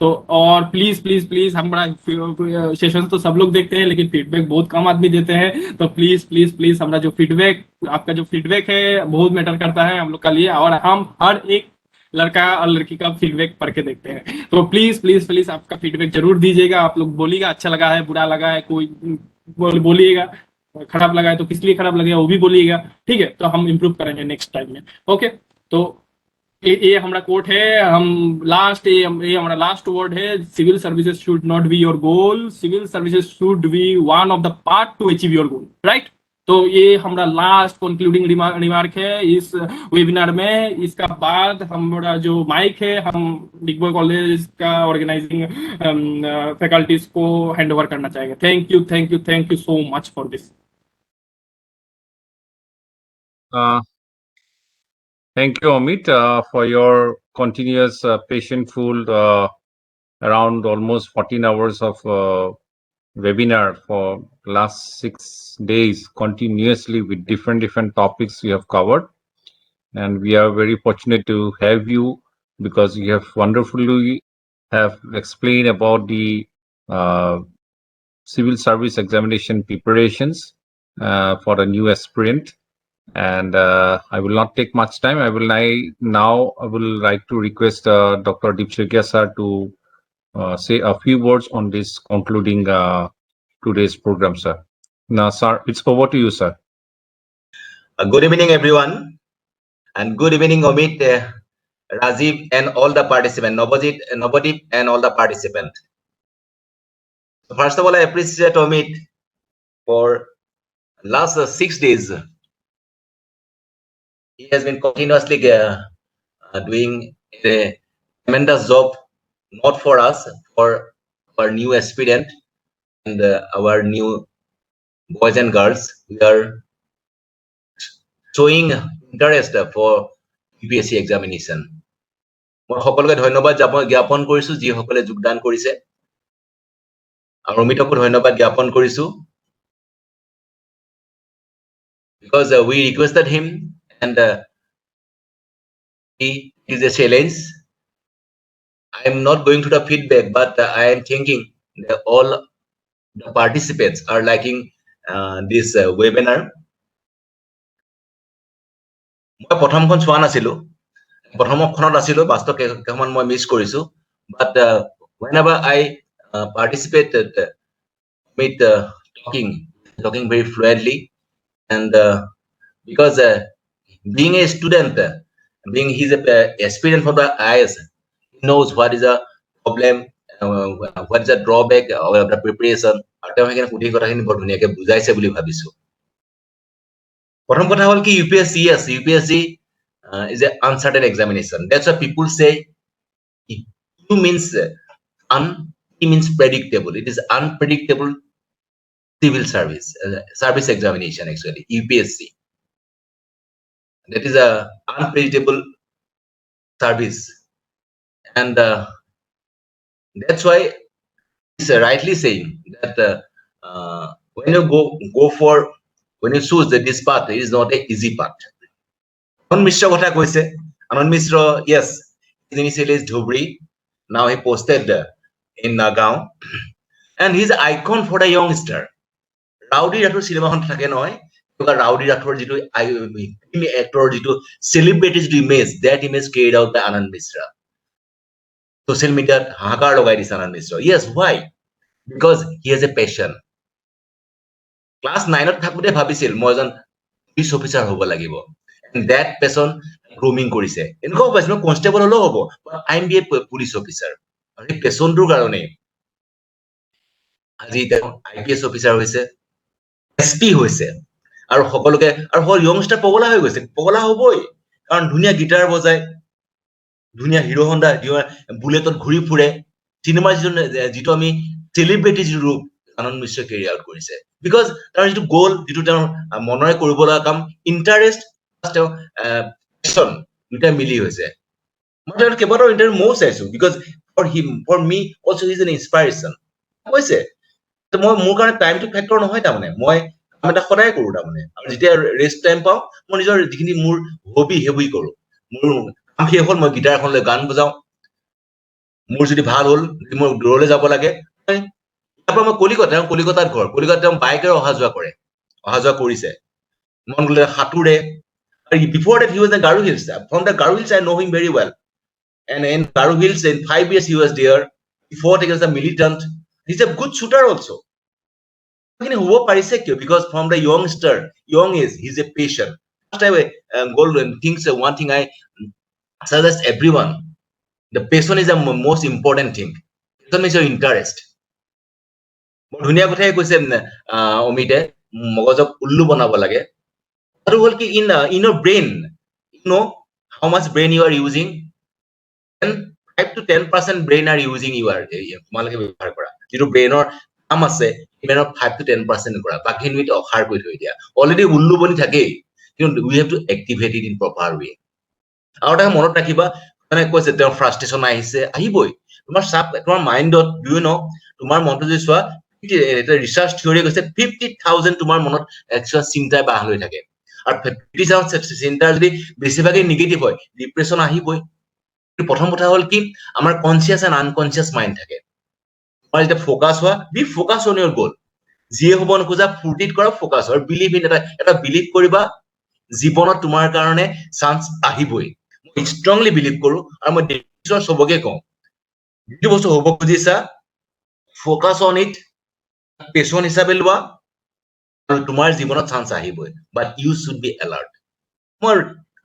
तो। और प्लीज प्लीज प्लीज हमारा सेशन तो सब लोग देखते हैं लेकिन फीडबैक बहुत कम आदमी देते हैं, तो प्लीज प्लीज प्लीज हमारा जो फीडबैक, आपका जो फीडबैक है बहुत मैटर करता है हम लोग का लिए, और हम हर एक लड़का और लड़की का फीडबैक पढ़ के देखते हैं, तो प्लीज प्लीज प्लीज आपका फीडबैक जरूर दीजिएगा। आप लोग बोलिएगा अच्छा लगा है, बुरा लगा है, कोई बोलिएगा, खराब लगा है तो किस लिए खराब लगेगा वो भी बोलिएगा, ठीक है। तो हम इम्प्रूव करेंगे नेक्स्ट टाइम में, ओके। तो ये हमारा कोट है, हम लास्ट ये हमारा लास्ट वर्ड है, civil services should not be your goal, civil services should be one of the part to achieve your goal, right. तो ये हमारा लास्ट कंक्लूडिंग रिमार्क है इस वेबिनार में। इसका बाद हमारा जो माइक है हम डिगबॉय कॉलेज का ऑर्गेनाइजिंग फैकल्टीज को हैंड ओवर करना चाहेंगे। Thank you so much for this. Thank you, Amit, for your continuous patientful around almost 14 hours of webinar for last 6 days continuously with different topics you have covered. And we are very fortunate to have you because you have wonderfully have explained about the civil service examination preparations for a new aspirant. And I will not take much time. I will like to request Dr. Deep Saikia sir to say a few words on this concluding today's program, sir. Now, sir, it's over to you, sir. Good evening, everyone, and good evening, Amit, Rajiv, and all the participants, Nobodip, and all the participants. First of all, I appreciate Amit for last 6 days. He has been continuously doing a tremendous job, not for us, for our new aspirant and our new boys and girls. We are showing interest for UPSC examination. মই সকলোকে ধন্যবাদ জ্ঞাপন কৰিছো যিসকলে যোগদান কৰিছে, আৰু অমিতকো ধন্যবাদ জ্ঞাপন কৰিছো, because we requested him and he is a challenge. I'm not going to the feedback, but I am thinking that all the participants are liking this webinar. মই প্ৰথমখন চোৱা নাছিলো, প্ৰথমখনত আছিলো, বাস্তৱ কেইখনমান মই মিছ কৰিছো, but whenever I participated with talking very fluently, and because being a student, being he's a aspirant for the IS, he knows what is a problem, what is a drawback of the preparation. আৰু তেওঁ সেইখিনি সুধি কথাখিনি বৰ ধুনীয়াকৈ বুজাইছে বুলি ভাবিছো। প্ৰথম কথা হ'ল কি UPSC, yes, UPSC is an uncertain examination. That's why people say U means P means predictable. It is unpredictable civil service examination, actually, UPSC. That is a unpredictable service, and that's why it's rightly saying that when you when you choose this path, it is not an easy path. Anand Mishra kotha koise. Anand Mishra, yes, his initial is Dhubri. Now he posted in Nagaon, and he's an icon for the youngster. Rowdy Rathore cinema khon thake noy, because Rowdy Rathore jitu actor jitu celebrity jitu image, that image carried out by Anand Mishra. Social media hakar logai dis Anand Mishra. Yes, why? Because he has a passion. Class 9 ত থাকোতে ভাবিছিল মই এজন police officer হ'ব লাগিব, and that passion grooming কৰিছে। এনেকুৱা পাইছিল কনষ্টেবল হলেও হ'ব, I am B A police officer. আৰু এই পেছনটোৰ কাৰণে আজি তেওঁ IPS অফিচাৰ হৈছে, SP হৈছে, আৰু সকলোকে আৰু য়ংষ্টাৰ পগলা হৈ গৈছে। পগলা হ'বই, কাৰণ ধুনীয়া গিটাৰ বজায়, ধুনীয়া হিৰো হণ্ডা বুলেটত ঘূৰি ফুৰে। চিনেমাৰ যিটো আমি চেলিব্ৰিটি যিটো ৰূপ আনন্দ মিশ্ৰ কেৰি আউট কৰিছে, বিকজ তাৰ যিটো গ'ল, যিটো তেওঁৰ মনৰে কৰিব লগা কাম, ইণ্টাৰেষ্ট, তেওঁ পেশ্যন, দুটা মিলি হৈছে। মই তেওঁৰ কেইবাটাও ইণ্টাৰভিউ ময়ো চাইছো, because for me also' is an inspiration. কৈছে মই মোৰ কাৰণে টাইমটো ফেক্টৰ নহয়, তাৰমানে মই কাম এটা সদায় কৰো, তাৰমানে আৰু যেতিয়া ৰেষ্ট টাইম পাওঁ মই নিজৰ যিখিনি মোৰ হবি সেইবুলি কৰো। মোৰ কাম শেষ হ'ল মই গিটাৰখন লৈ গান বজাওঁ, মোৰ যদি ভাল হ'ল মই দূৰলৈ যাব লাগে, ইয়াৰ পৰা মই কলিকতাত ঘৰ, কলিকতাত তেওঁ বাইকেৰে অহা যোৱা কৰিছে, মন গ'লে সাঁতোৰে। Before that he was in Garo Hills. From the Garo Hills I know him very well, and in Garo Hills in 5 years he was there. Before he was a militant. He's a good shooter also. Because from the young age, he's a patient. First I golden things. One thing I suggest everyone: the passion is the most important thing. Passion is your interest. ধুনীয়া কথাই কৈছে অমিতে, মগজক উল্লু বনাব লাগে। আৰু হ'ল কি in your brain, you know how much brain you are using, and 5 to 10% brain are using you are তোমালোকে ব্যৱহাৰ কৰা যিটো ব্ৰেইনৰ কাম আছে, ব্ৰেইনৰ 5 to 10% কৰা, বাকীখিনি অসাৰ কৰি থৈ দিয়া। অলৰেডি উল্লু বনি থাকেই, কিন্তু we have to activate it in proper way. আৰু এটা মনত ৰাখিবা, মানে কৈছে তেওঁৰ ফ্ৰাষ্ট্ৰেশ্যন আহিবই, তোমাৰ মাইণ্ডত you know তোমাৰ মনটো যদি চোৱা, এটা ৰিচাৰ্চ থিয়ৰী কৈছে 50,000 তোমাৰ মনত একচুৱেল চিন্তাই বাহ লৈ থাকে, আৰু 50,000 চিন্তা যদি বেছিভাগেই নিগেটিভ হয়, ডিপ্ৰেশ্যন আহিবই। প্ৰথম কথা হ'ল কি, আমাৰ কনচিয়াছ এণ্ড আনকনচিয়াছ মাইণ্ড থাকে। তোমাৰ যেতিয়া ফ'কাছ হোৱা, বি ফ'কাছ অন ইয়ৰ গ'ল, যিয়ে হ'ব নোখোজা ফূৰ্তিত কৰা, ফ'কাছ হয়, বিলিভ ইন এটা বিলিভ কৰিবা, জীৱনত তোমাৰ কাৰণে চান্স আহিবই। মই ষ্ট্ৰংলি বিলিভ কৰো, আৰু মই দেখিছো চবকে কওঁ, যিটো বস্তু হ'ব খুজিছা ফ'কাছ অন ইট, পেশ্যন হিচাপে লোৱা, আৰু তোমাৰ জীৱনত চান্স আহিবই, but you should be alert. মই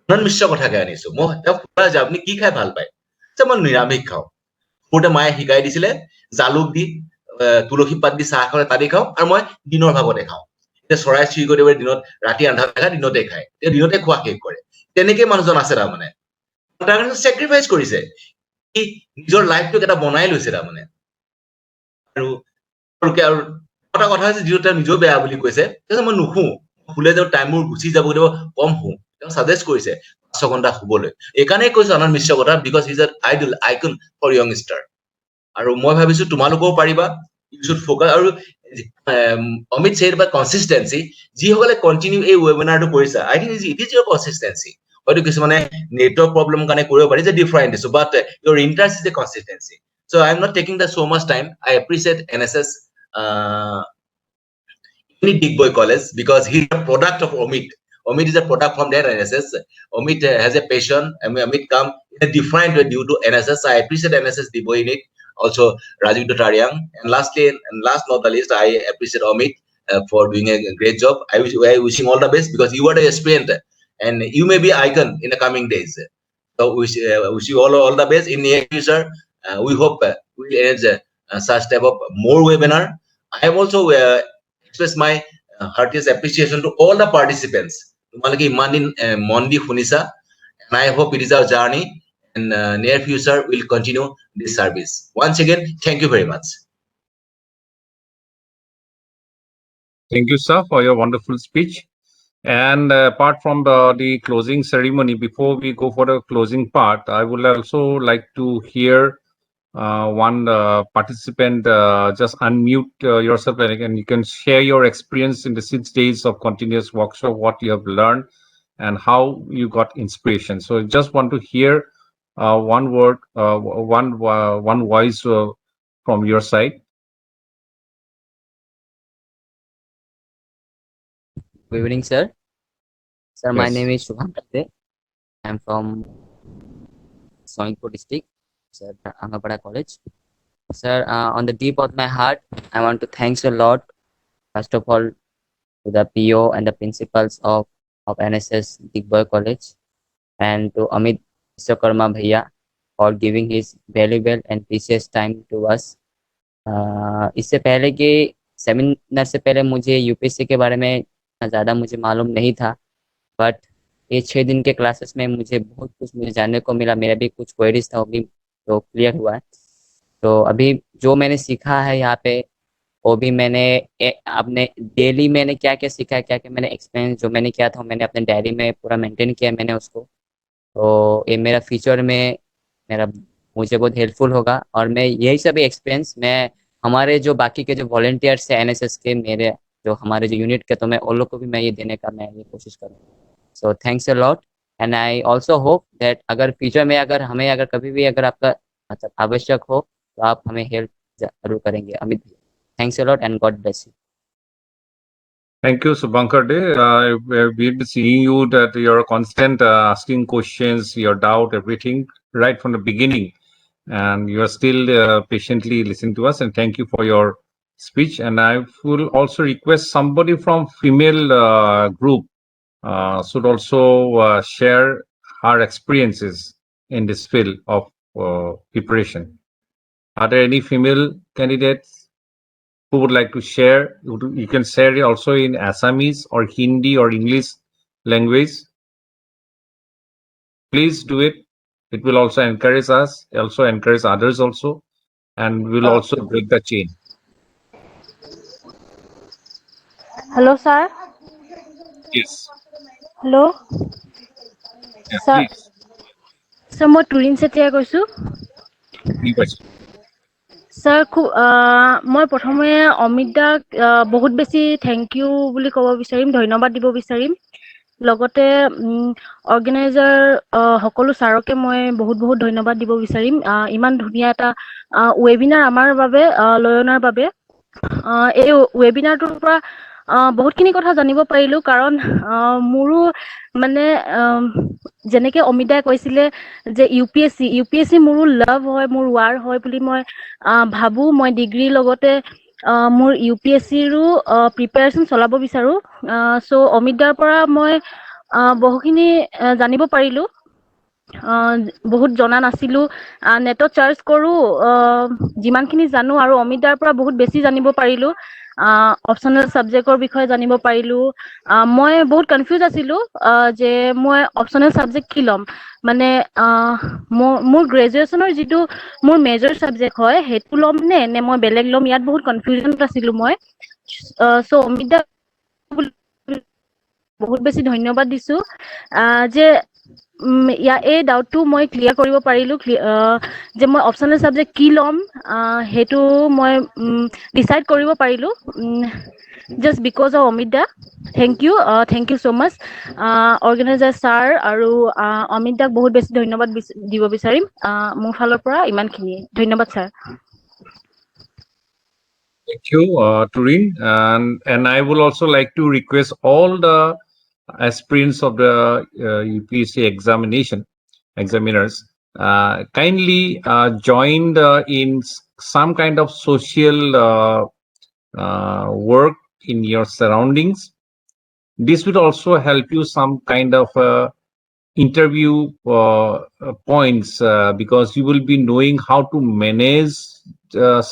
আনন্দ মিশ্ৰৰ কথাকে আনিছো। মই তেওঁক সুধা যে আপুনি কি খাই ভাল পায়, যে মই নিৰামিষ খাওঁ। সৰুতে মায়ে শিকাই দিছিলে, জালুক দি তুলসী পাত দি চাহ খালে তাতে খাওঁ, আৰু মই দিনৰ ভাগতে খাওঁ। এতিয়া চৰাই চিৰিকটিবোৰে দিনত ৰাতি আন্ধাৰ দেখা দিনতে খায়, দিনতে খোৱা শেষ কৰে। তেনেকে মানুহজন আছে, তাৰমানে তাৰ কাৰণে চেক্ৰিফাইচ কৰিছে, সি নিজৰ লাইফটোক এটা বনাই লৈছে তাৰমানে। আৰু এটা কথা হৈছে, যিটো তেওঁ নিজেও বেয়া বুলি কৈছে, মই নুশু, শুলে তেওঁ টাইমবোৰ গুচি যাব, কম শু। তেওঁ ছাজেষ্ট কৰিছে 5 ঘণ্টা শুবলৈ। এইকাৰণেই কৈছো আনন্দ মিশ্ৰৰ কথা, because is an idol icon for youngster. আৰু মই ভাবিছো তোমালোকেও পাৰিবা, ইউ শুড ফ'কাছ। আৰু অমিত ছেড বা কনচিষ্টেঞ্চি, যিসকলে কণ্টিনিউ এই ৱেবিনাৰটো কৰিছা, I think it is your consistency. হয়তো কিছুমানে নেটৱৰ্ক প্ৰব্লেম কাৰণে কৰিব পাৰি যে different issue but your interest is a consistency. So I am not taking that so much time. I appreciate NSS Digboy College because he's a product of Omid. Omid is a product from their NSS. Omid has a passion. I mean, Omid come in a different way due to NSS. I appreciate NSS Digboy in it. Also Rajiv Dotariang. And lastly, and last not the least, I appreciate Omid for doing a great job. I wish him all the best because you are the aspirant and you may be icon in the coming days. So wish you all the best in the near future. We hope we arrange such type of more webinar. I have also express my heartiest appreciation to all the participants. Tumalage iman din mon di shunisa, and I hope it is our journey. And near future will continue this service. Once again, thank you very much. Thank you, sir, for your wonderful speech. And apart from the closing ceremony, before we go for the closing part, I would also like to hear one participant just unmute yourself and you can share your experience in the 6 days of continuous workshop, what you have learned and how you got inspiration. So I just want to hear one word, one voice from your side. Good evening, sir. Sir, my Yes. name is Shubham Kate. I'm from Soingpur district, sir, Angapada College. Sir, on the deep of my heart, I want to thanks a lot, first of all, to the PO and the principals of NSS Digboy College and to Amit Vishwakarma Bhaiya for giving his valuable and precious time to us. इससे पहले कि seminar से पहले मुझे UPSC के बारे में ज़्यादा मुझे मालूम नहीं था, बट ये 6 दिन के क्लासेस में मुझे बहुत कुछ मुझे जानने को मिला. मेरा भी कुछ क्वेरीज था, वो भी तो क्लियर हुआ है. तो अभी जो मैंने सीखा है यहाँ पे, वो भी मैंने अपने डेली मैंने क्या क्या सीखा है, क्या क्या मैंने एक्सपीरियंस जो मैंने किया था मैंने अपने डायरी में पूरा मेंटेन किया मैंने उसको. तो ये मेरा फ्यूचर में मुझे बहुत हेल्पफुल होगा. और मैं यही सब एक्सपीरियंस मैं हमारे जो बाकी के जो वॉलंटियर्स है एनएसएस के, मेरे जो हमारे जो यूनिट के, तो मैं उन लोग को भी मैं ये देने का मैं ये कोशिश करूँगा. So thanks a lot and I also hope that अगर फ्यूचर में अगर हमें अगर कभी भी अगर आपका मतलब आवश्यक हो तो आप हमें हेल्प जरूर करेंगे. अमित भैया, thanks a lot and God bless you. Thank you, Subhankar De. We've been seeing you that you're constant asking questions, your doubt, everything right from the beginning, and you are still patiently listening to us. And thank you for your speech. And I will also request somebody from female group should also share her experiences in this field of preparation. Are there any female candidates who would like to share? You can share it also in Assamese or Hindi or English language. Please do it. It will also encourage us, also encourage others also, and will also break the chain. Hello, sir. Yes. Hello. Yeah, Sir. please. Sir, মই তুৰিন চেতিয়া কৈছো. Sir, মই প্ৰথমে অমিত দাক বহুত বেছি thank you বুলি ক'ব বিচাৰিম, ধন্যবাদ দিব বিচাৰিম. লগতে অৰ্গেনাইজাৰ সকলো ছাৰকে মই বহুত বহুত ধন্যবাদ দিব বিচাৰিম ইমান ধুনীয়া এটা ৱেবিনাৰ আমাৰ বাবে লৈ অনাৰ বাবে. এই ৱেবিনাৰটোৰ পৰা বহুতখিনি কথা জানিব পাৰিলো, কাৰণ মোৰো মানে যেনেকে অমিতাই কৈছিলে যে ইউপিএসসি মোৰো লাভ হয়, মোৰ ৱাৰ হয় বুলি মই ভাবো. মই ডিগ্ৰীৰ লগতে মোৰ ইউপিএসসিৰো প্ৰিপাৰেচন চলাব বিচাৰো. সো অমিতাৰ পৰা মই বহুখিনি জানিব পাৰিলো, বহুত জনা নাছিলো. নেটত চাৰ্চ কৰো যিমানখিনি জানো, আৰু অমিতাৰ পৰা বহুত বেছি জানিব পাৰিলো. অপচনেল সাবজেক্টৰ বিষয়ে জানিব পাৰিলো. মই বহুত কনফিউজ আছিলো যে মই অপচনেল সাবজেক্ট কি ল'ম, মানে মোৰ গ্ৰেজুৱেচনৰ যিটো মোৰ মেজৰ সাবজেক্ট হয় সেইটো ল'ম নে মই বেলেগ ল'ম, ইয়াত বহুত কনফিউজনত আছিলো মই. সো অমিতা বহুত বেছি ধন্যবাদ দিছো যে এই ডাউটটো মই ক্লিয়াৰ কৰিব পাৰিলো, যে মই অপচনেল সাবজেক্ট কি ল'ম সেইটো মই ডিচাইড কৰিব পাৰিলো. just because of Amit da. Thank you so much. Organizer sir আৰু Amit দাক বহুত বেছি ধন্যবাদ দিব বিচাৰিম মোৰ ফালৰ পৰা ইমানখিনি ধন্যবাদ sir. Thank you, Turin. And I will also like to request all the aspirants of the UPSC examiners kindly join in some kind of social work in your surroundings. This will also help you some kind of interview points because you will be knowing how to manage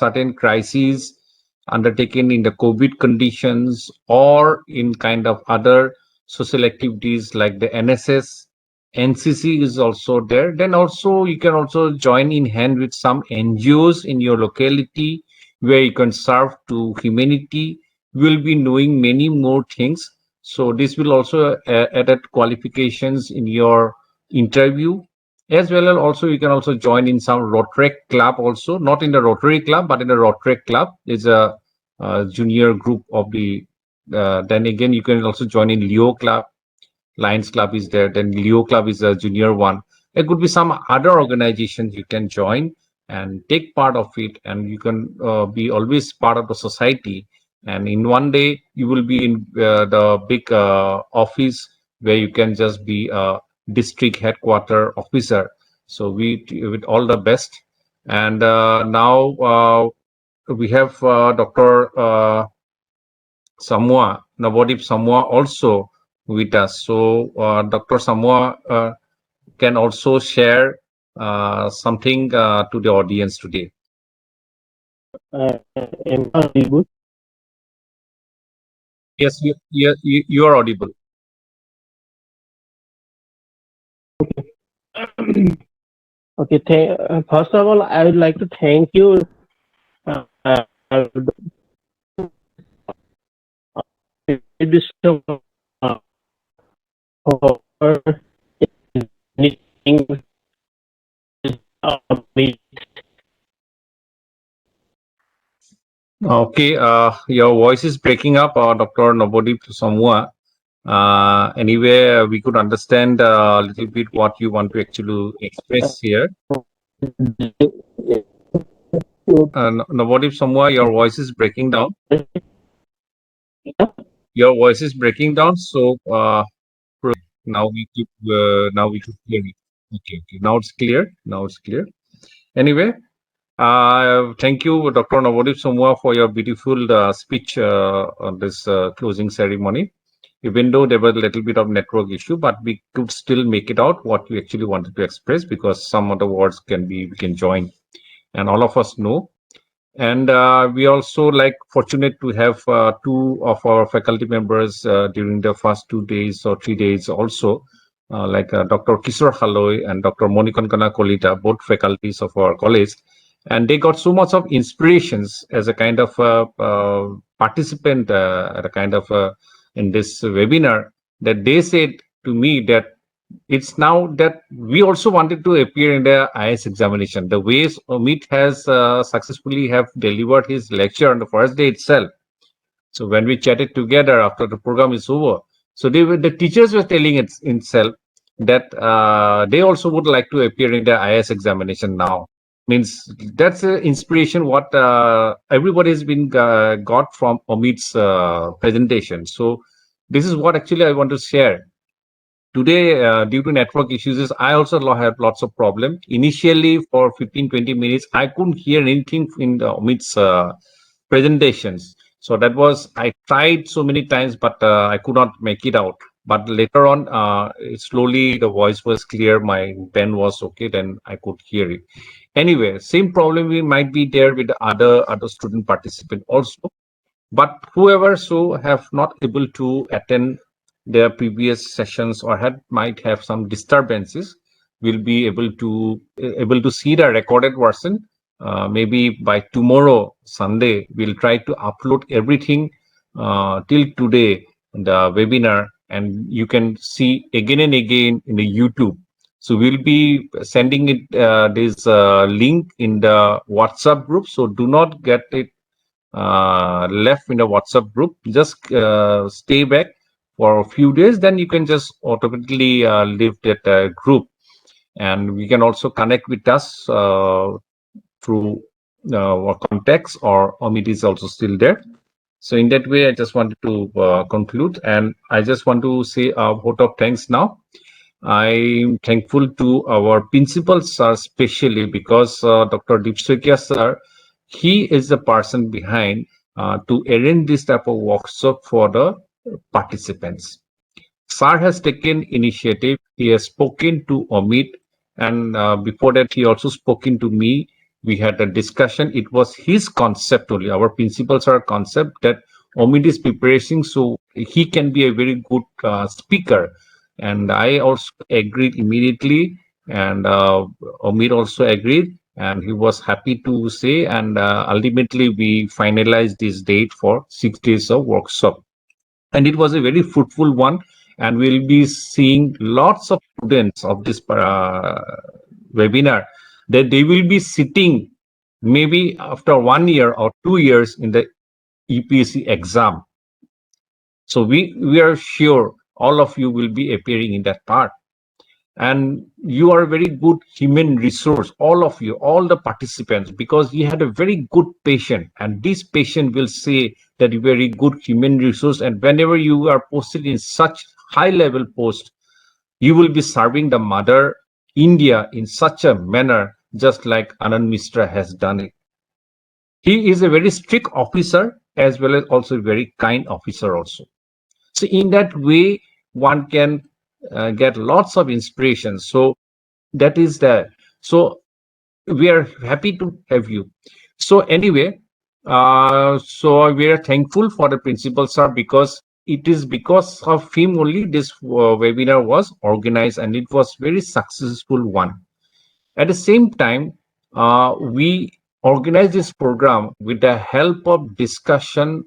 certain crises undertaken in the COVID conditions or in kind of other social activities like the NSS. NCC is also there. Then also you can also join in hand with some NGOs in your locality where you can serve to humanity. You will be knowing many more things. So this will also add qualifications in your interview. As well as also you can also join in some Rotary Club also, not in the Rotary Club, but in the Rotary Club is a junior group of the, then again you can also join in Leo Club, Lions Club is there, then Leo Club is a junior one. It could be some other organizations you can join and take part of it, and you can be always part of the society. And in one day you will be in the big office where you can just be a district headquarter officer. So we with all the best. And now we have Dr. Samua, Navadip Samua also with us. So Dr. Samua can also share something to the audience today. Am I audible? Yes, you are audible. Okay. First of all, I would like to thank you for meeting. Okay, your voice is breaking up, Dr. Navadip Samua. Anyway, we could understand a little bit what you want to actually express here. Navadip Samua, your voice is breaking down. Your voice is breaking down. So now we could hear it. Okay. Now it's clear. Anyway, thank you, Dr. Navadip Samua, for your beautiful speech on this closing ceremony. Even though there was a little bit of network issue, but we could still make it out what you actually wanted to express, because some of the words we can join, and all of us know. And we also fortunate to have two of our faculty members during the first 2 days or 3 days also, Dr. Kishore Haloi and Dr. Monikankana Kolita, both faculties of our college. And they got so much of inspirations as a kind of participant at a kind of in this webinar, that they said to me that it's now that we also wanted to appear in the IS examination. The ways Amit has successfully have delivered his lecture on the first day itself. So when we chatted together after the program is over, so the teachers were telling itself that they also would like to appear in the IS examination now. Means that's an inspiration what everybody has been got from Amit's presentation. So this is what actually I want to share. Today, due to network issues, I also have lots of problems. Initially, for 15-20 minutes, I couldn't hear anything in the Amit's presentations. So that was, I tried so many times, but I could not make it out. But later on, slowly the voice was clear, my pen was okay, then I could hear it. Anyway, same problem we might be there with the other student participant also. But whoever have not able to attend their previous sessions or might have some disturbances will be able to see the recorded version. Maybe by tomorrow, Sunday, we'll try to upload everything till today, the webinar, and you can see again and again in the YouTube. So we'll be sending it this link in the WhatsApp group. So do not get it left in the WhatsApp group. Just stay back for a few days, then you can just automatically leave that group, and we can also connect with us through our contacts, or Amit is also still there. So in that way, I just wanted to conclude, and I just want to say a vote of thanks now. I'm thankful to our principal sir, especially because Dr. Dipswekya sir, he is the person behind to arrange this type of workshop for the participants. Sir has taken initiative. He has spoken to Amit, and before that, he also spoken to me. We had a discussion. It was his concept only, our principal sir concept, that Amit is preparing so he can be a very good speaker. And I also agreed immediately, and Amit also agreed, and he was happy to say. And ultimately, we finalized this date for 6 days of workshop, and it was a very fruitful one. And we'll be seeing lots of students of this webinar, that they will be sitting maybe after 1 year or 2 years in the UPSC exam. So we are sure all of you will be appearing in that part. And you are a very good human resource, all of you, all the participants, because you had a very good patient, and this patient will say that you're very good human resource. And whenever you are posted in such high level post, you will be serving the mother India in such a manner, just like Anand Mishra has done it. He is a very strict officer, as well as also a very kind officer also. So in that way, one can get lots of inspiration. So that is there. So we are happy to have you. So anyway, so we are thankful for the principal sir, because it is because of him only this webinar was organized, and it was very successful one. At the same time, we organized this program with the help of discussion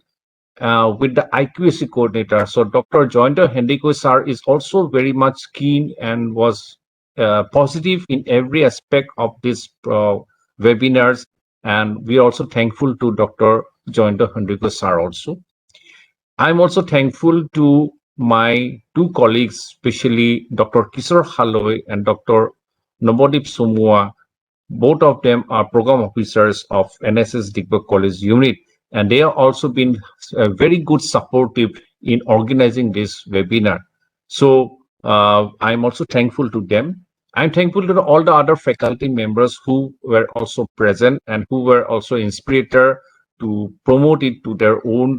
with the IQAC coordinator. So Dr. Jointer Hendiko sir is also very much keen and was positive in every aspect of this webinars. And we are also thankful to Dr. Jointer Hendiko sir also. I'm also thankful to my two colleagues, especially Dr. Kishore Haloi and Dr. Nobodip Sumua. Both of them are program officers of NSS Digbok College unit, and they have also been very good supportive in organizing this webinar. So I'm also thankful to them. I'm thankful to all the other faculty members who were also present and who were also inspirator to promote it to their own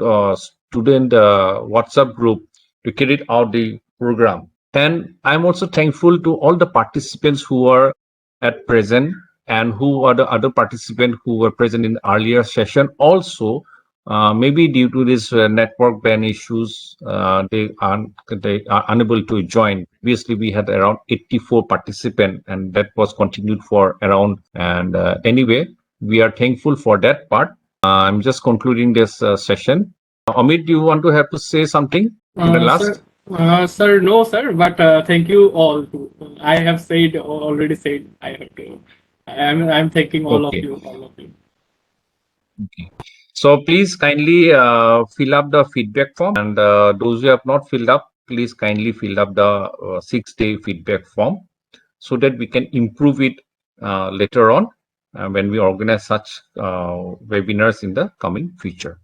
student WhatsApp group to carry out the program. And I'm also thankful to all the participants who are at present, and who are the other participants who were present in the earlier session. Also, maybe due to this network ban issues, they are unable to join. Obviously, we had around 84 participants, and that was continued for around. And anyway, we are thankful for that part. I'm just concluding this session. Amit, do you want to have to say something in the last? Sir, no, sir. But thank you all. I have said already said. I have to. I'm thanking all of you. All of you. Okay. So please kindly fill up the feedback form, and those who have not filled up, please kindly fill up the 6-day feedback form, so that we can improve it later on when we organize such webinars in the coming future.